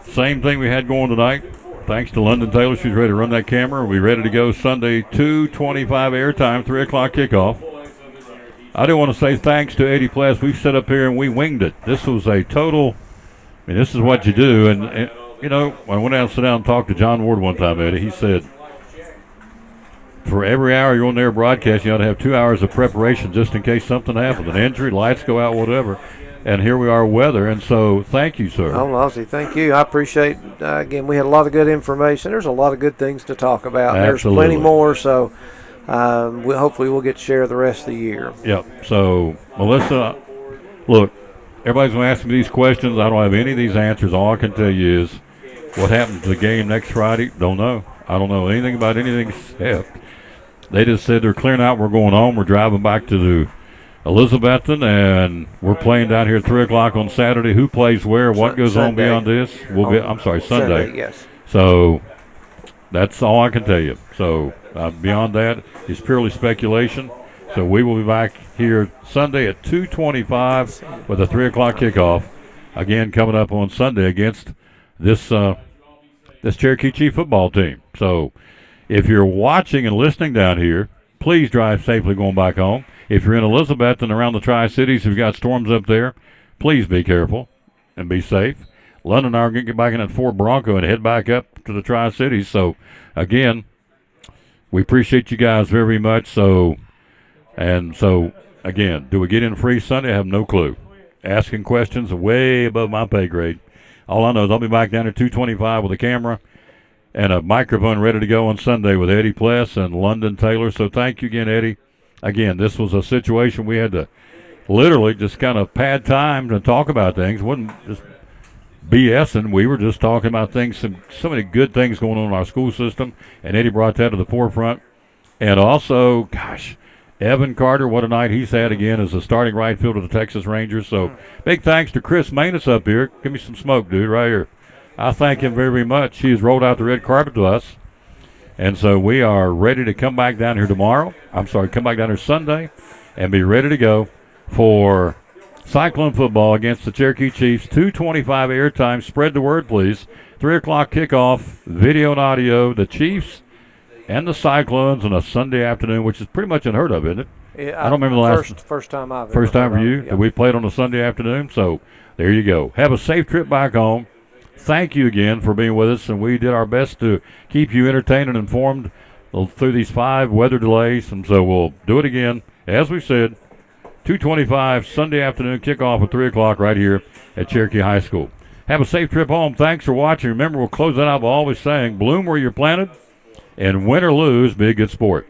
Same thing we had going tonight. Thanks to London Taylor. She's ready to run that camera. We're ready to go Sunday, 2:25 airtime, 3 o'clock kickoff. I do want to say thanks to Eddie Pless. We sat up here and we winged it. This was a total, this is what you do. And when I went down and sat down and talked to John Ward one time, Eddie, he said, for every hour you're on there broadcast, you ought to have 2 hours of preparation just in case something happens, an injury, lights go out, whatever. And here we are, weather. And so thank you, sir. Oh, Lozzie, thank you. I appreciate, again, we had a lot of good information. There's a lot of good things to talk about. Absolutely. There's plenty more, so hopefully we'll get to share the rest of the year. Yep. So, Melissa, look, everybody's going to ask me these questions. I don't have any of these answers. All I can tell you is what happens to the game next Friday, don't know. I don't know anything about anything except they just said they're clearing out. We're going home. We're driving back to the Elizabethton, and we're playing down here at 3 o'clock on Saturday. Who plays where? What goes on beyond this? Sunday. Yes. So that's all I can tell you. So beyond that, it's purely speculation. So we will be back here Sunday at 2:25 with a 3 o'clock kickoff. Again, coming up on Sunday against this Cherokee Chief football team. So if you're watching and listening down here, please drive safely going back home. If you're in Elizabeth and around the Tri-Cities, if you've got storms up there, please be careful and be safe. London and I are going to get back in that Ford Bronco and head back up to the Tri-Cities. So, again, we appreciate you guys very much. So, again, do we get in free Sunday? I have no clue. Asking questions are way above my pay grade. All I know is I'll be back down at 2:25 with a camera and a microphone ready to go on Sunday with Eddie Pless and London Taylor. So thank you again, Eddie. Again, this was a situation we had to literally just kind of pad time to talk about things. It wasn't just BSing. We were just talking about things, so many good things going on in our school system, and Eddie brought that to the forefront. And also, gosh, Evan Carter, what a night he's had again as a starting right fielder of the Texas Rangers. So big thanks to Chris Manus up here. Give me some smoke, dude, right here. I thank him very, very much. He has rolled out the red carpet to us. And so we are ready to come back down here come back down here Sunday and be ready to go for Cyclone football against the Cherokee Chiefs. 2:25 airtime. Spread the word, please. 3 o'clock kickoff, video and audio, the Chiefs and the Cyclones on a Sunday afternoon, which is pretty much unheard of, isn't it? Yeah, I don't remember the last. First time I've First ever time for heard you of it. that we played on a Sunday afternoon. So there you go. Have a safe trip back home. Thank you again for being with us, and we did our best to keep you entertained and informed through these 5 weather delays. And so we'll do it again, as we said, 2:25 Sunday afternoon kickoff at 3 o'clock right here at Cherokee High School. Have a safe trip home. Thanks for watching. Remember, we'll close that out by always saying, bloom where you're planted, and win or lose, be a good sport.